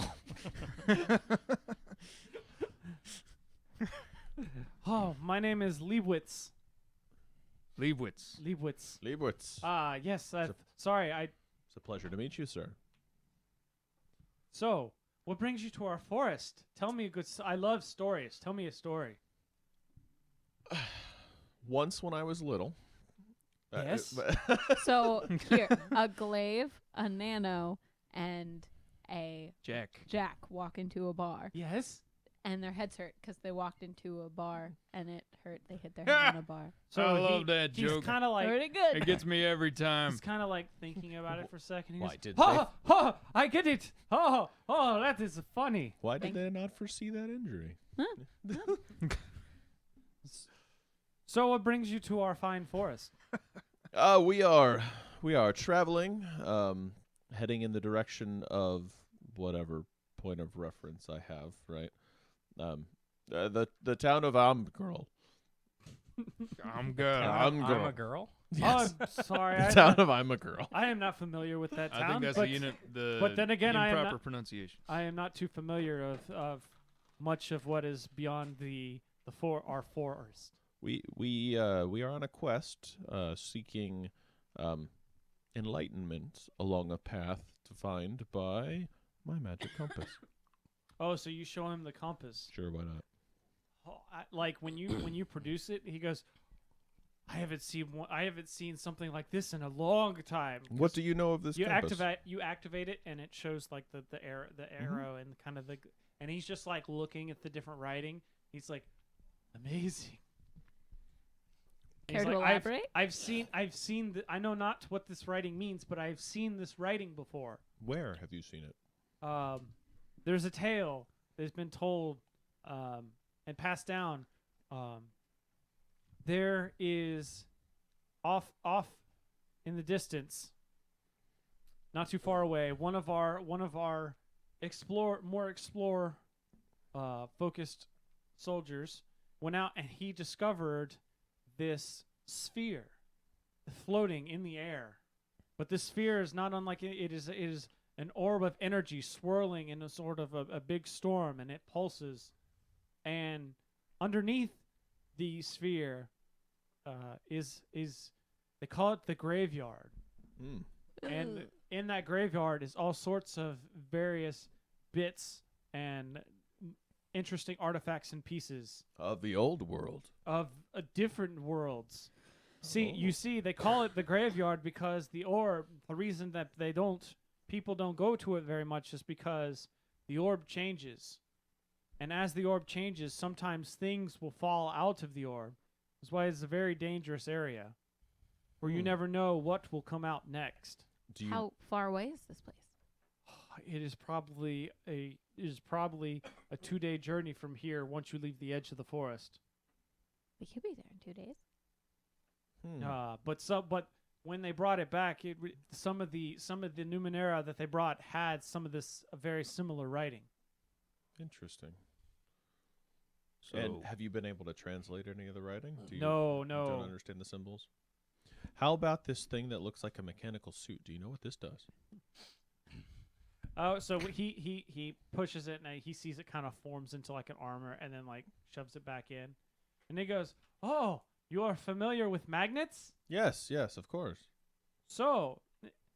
Oh, my name is Leibwitz. Leibwitz. Leibwitz. Yes. Sorry, It's a pleasure to meet you, sir. So, what brings you to our forest? Tell me a good. I love stories. Tell me a story. Once when I was little. Yes. So here, a glaive, a nano, and a Jack. walk into a bar, Yes. and their heads hurt because they walked into a bar and it hurt. They hit their head in a bar. So I love that he's joke. kind of like Pretty good. It gets me every time. he's kind of like thinking about it for a second. He Why goes, did I get it. Oh, that is funny. Why did they not foresee that injury? So, what brings you to our fine forest? We are traveling, heading in the direction of whatever point of reference I have, right? The town of Amgirl. I'm good. I'm a girl. Yes. Oh, I'm sorry. The town of I'm a girl. I am not familiar with that town. I think that's but then again, I am improper not- pronunciation. I am not too familiar of much of what is beyond our forest. We are on a quest, seeking enlightenment along a path defined by my magic compass. Oh, so you show him the compass. Sure, why not? Oh, like when you produce it, he goes, I haven't seen something like this in a long time. What do you know of this compass? You activate it, and it shows like the arrow and kind of and he's just like looking at the different writing. He's like, amazing. And Care he's to like, elaborate? I've seen I know not what this writing means, but I've seen this writing before. Where have you seen it? There's a tale that's been told and passed down. There is off in the distance, not too far away, one of our explore focused soldiers went out and he discovered this sphere floating in the air. But this sphere is not unlike it is an orb of energy swirling in a sort of a big storm, and it pulses. And underneath the sphere is they call it the graveyard. Mm. And in that graveyard is all sorts of various bits and interesting artifacts and pieces Of the old world. of different worlds. You see, they call it the graveyard because the orb, the reason that people don't go to it very much is because the orb changes. And as the orb changes, sometimes things will fall out of the orb. That's why it's a very dangerous area where you never know what will come out next. How far away is this place? It is probably a is probably a 2-day journey from here once you leave the edge of the forest. We could be there in 2 days. But when they brought it back, some of the Numenera that they brought had some of this very similar writing. Interesting. So And have you been able to translate any of the writing? Do you No. don't understand the symbols? How about this thing that looks like a mechanical suit? Do you know what this does? Oh, so he pushes it and he sees it kind of forms into like an armor and then like shoves it back in, and he goes, "Oh, you are familiar with magnets? Yes, of course. So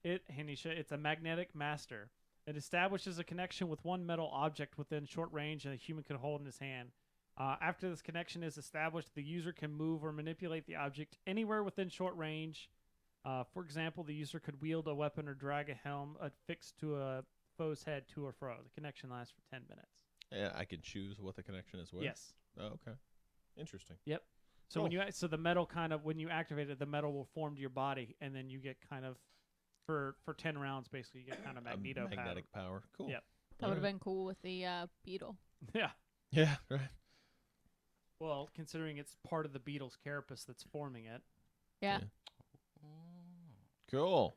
it's a magnetic master. It establishes a connection with one metal object within short range and a human can hold in his hand. After this connection is established, the user can move or manipulate the object anywhere within short range. For example, the user could wield a weapon or drag a helm affixed to a foe's head to or fro. The connection lasts for 10 minutes. Yeah, I can choose what the connection is with. Yes. Oh, okay. Interesting. So Cool. the metal when you activate it, the metal will form to your body, and then you get kind of for 10 rounds basically you get kind of Magnetic power. Cool. Yep. That would have been cool with the beetle. Yeah. Yeah, right. Well, considering it's part of the beetle's carapace that's forming it. Yeah. Cool.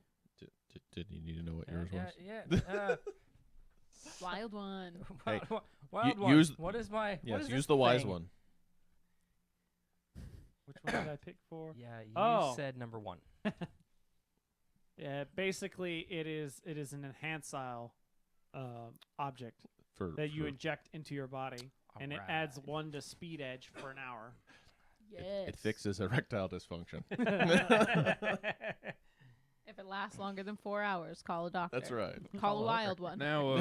Did you need to know what yours was? Yeah. Wild one. Hey, Wild one. use- What is my? what Yes, is use this the wise thing? one. Which one did I pick for? Yeah, you Oh. said number 1. Yeah, basically it is an enhancile object that you inject into your body, and it adds 1 to speed edge for an hour. Yes. It fixes erectile dysfunction. If it lasts longer than 4 hours, call a doctor. That's right. Call a wild one. now,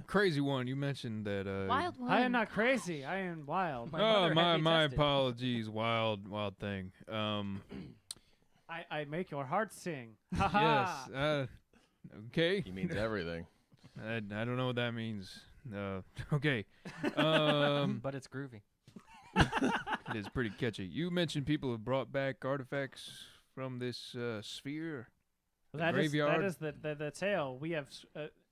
crazy one. You mentioned that. Wild one. I am not crazy. I am wild. My mother had me my tested. apologies. Wild thing. I make your heart sing. Yes. Okay. He means everything. I don't know what that means. Okay. But it's groovy. It is pretty catchy. You mentioned people have brought back artifacts from this sphere. Well, that graveyard. is the tale. We have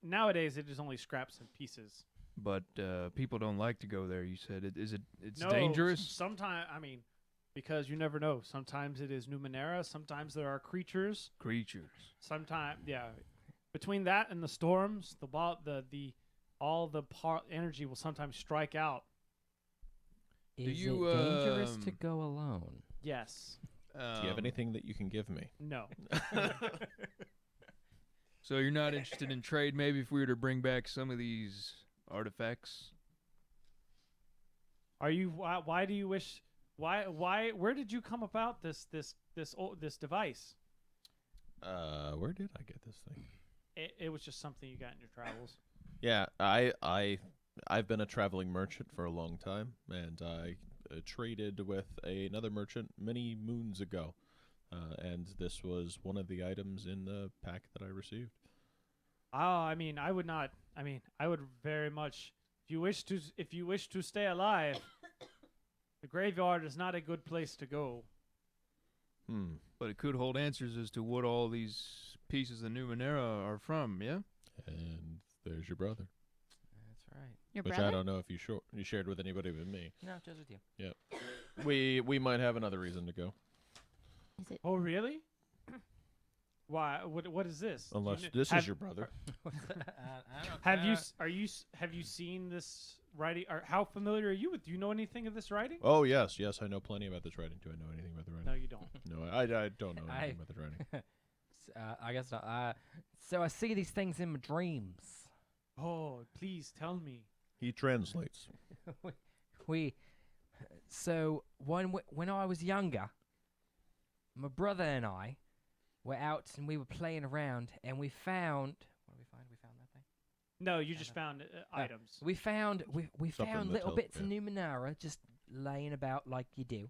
nowadays it is only scraps and pieces. But people don't like to go there. You said it's No, dangerous. Sometimes because you never know. Sometimes it is Numenera. Sometimes there are creatures. Sometimes between that and the storms, energy will sometimes strike out. Is you, it dangerous to go alone? Yes. Do you have anything that you can give me? No. So you're not interested in trade? Maybe if we were to bring back some of these artifacts. Are you? Why do you wish? Why? Where did you come about this device? Where did I get this thing? It was just something you got in your travels. Yeah, I've been a traveling merchant for a long time, and I traded with another merchant many moons ago, and this was one of the items in the pack that I received. I would very much. If you wish to stay alive, the graveyard is not a good place to go. But it could hold answers as to what all these pieces of Numenera are from, yeah? And there's your brother, That's right. Your which brother? I don't know if you shared with anybody but me. No, just with you. We might have another reason to go, Is it? Oh, really? Why? What is this? unless You kn- this have- is your brother. Have you seen this writing? Or how familiar are you with? Do you know anything of this writing? Oh yes, I know plenty about this writing. Do I know anything about the writing? No, you don't. No, I don't know anything about the writing. I guess not. So I see these things in my dreams. Oh, please tell me. He translates. So when I was younger, my brother and I were out and we were playing around and we found. What did we find? We found that thing. No, you just found items. We found we Something found that little tells- bits of Numenera just laying about like you do.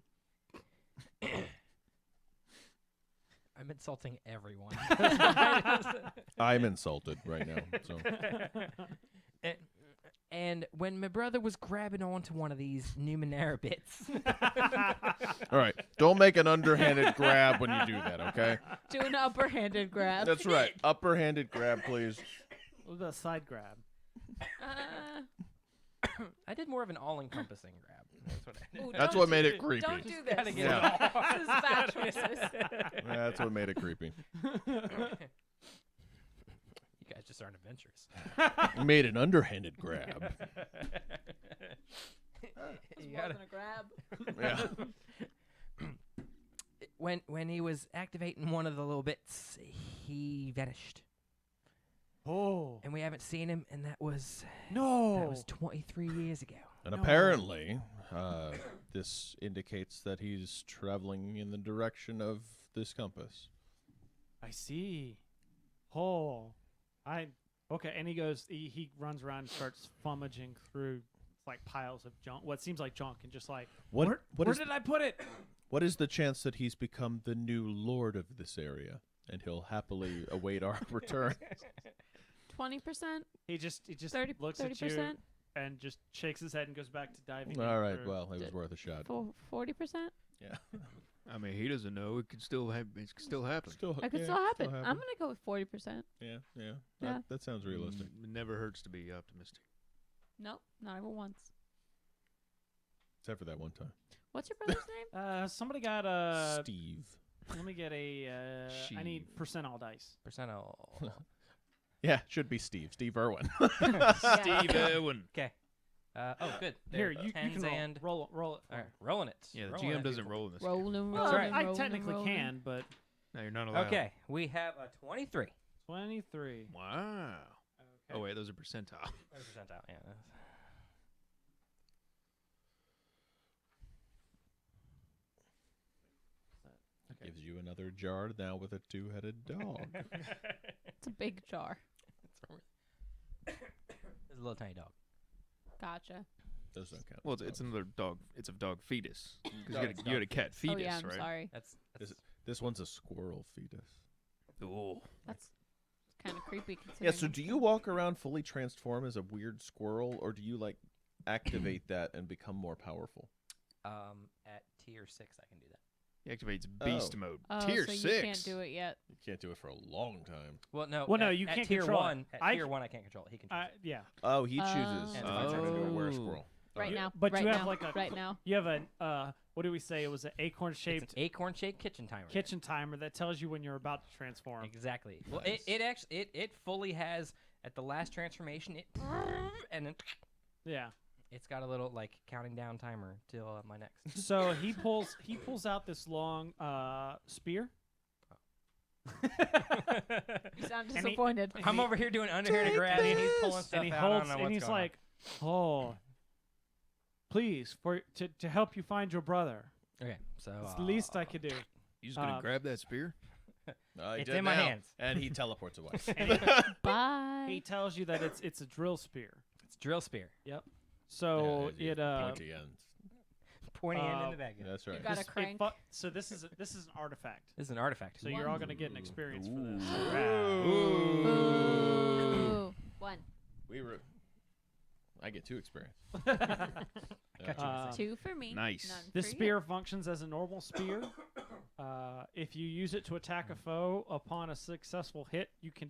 I'm insulting everyone. I'm insulted right now. So And when my brother was grabbing onto one of these Numenera bits, all right, don't make an underhanded grab when you do that, okay? Do an upper-handed grab. That's right. Upper-handed grab, please. What about a side grab? I did more of an all-encompassing grab. That's what I did. Ooh, That's don't what made do- it creepy. Don't do this. Gotta get Yeah. it all. This is bad choices. That's what made it creepy. You guys just aren't adventurous. Made an underhanded grab. This You gotta- wasn't a grab. Yeah. When he was activating one of the little bits, he vanished, Oh and we haven't seen him. And that was no! 23 years ago. And No. apparently, this indicates that he's traveling in the direction of this compass. I see. Oh, okay. And he goes. He runs around and starts fummaging through like piles of junk. What seems like junk, and just like What where is did I put it? what is the chance that he's become the new lord of this area, and he'll happily await our return? 20%, He just 30, looks at you 30%, and just shakes his head and goes back to diving. All in right, through. well, it was worth a shot. 40%. Yeah, I mean, he doesn't know. It could still happen. It could still happen. It could still happen. I'm gonna go with 40%. Yeah. Yeah. That sounds realistic. It never hurts to be optimistic. Nope, not even once. Except for that one time. What's your brother's name? Somebody got Steve. Let me get a. I need Sheev. percentile dice. Percentile. Yeah, should be Steve. Steve Irwin. Steve Irwin. Okay. Oh, good. Here, There, you tens can and roll it. all right, rolling it. Yeah, the Rolling GM it, doesn't beautiful. roll in this. Rolling, Well, rolling, I rolling, technically rolling. can, but No, you're not allowed. Okay, we have a 23. 23. Wow. Okay. Oh wait, those are percentile. Percentile, yeah. Okay. Gives you another jar now with a two-headed dog. It's a big jar. It's a little tiny dog. Gotcha. Those don't count. Well, it's another dog. It's a dog fetus. 'Cause No, you it's got a cat fetus, Oh yeah, I'm right? sorry. That's This one's a squirrel fetus. Oh. That's kind of creepy. Considering Yeah, so do you walk around fully transform as a weird squirrel, or do you, like, activate that and become more powerful? at tier 6 I can do that. He activates beast Oh. mode. Oh, Tier so 6. you can't do it yet. You can't do it for a long time. Well, no. Well, no, at- you at can't tier control it. 1. At I tier c- 1 I can't control it. He controls it. Yeah. Oh, he chooses Oh. if I turn into a were-squirrel. Right You- now. but right you have now, like a right now. You have a what do we say? It was an It's acorn-shaped an acorn-shaped kitchen timer. kitchen timer that tells you when you're about to transform. Exactly. Well, Nice. it actually it fully has at the last transformation it and then Yeah. it's got a little like counting down timer till my next. So he pulls out this long spear. You sound And he- disappointed. and I'm he- over here doing underhanded grab and he's pulling stuff and he out. I holds don't know and what's he's going on. like, "Oh, please, to help you find your brother. Okay, so It's the least I could do." You just gonna grab that spear? He It's did in my now, hands. and he teleports away. And Bye. he tells you that it's a drill spear. it's drill spear So Yeah, it pointy ends. pointy end in the bag. That's right. You got a this- it crank. so this is an artifact. This is an artifact. So you're all gonna get an experience for this. Ooh. Ooh. One. I get 2 experience. Gotcha. 2 for me. Nice. None This for you. spear functions as a normal spear. If you use it to attack a foe upon a successful hit, you can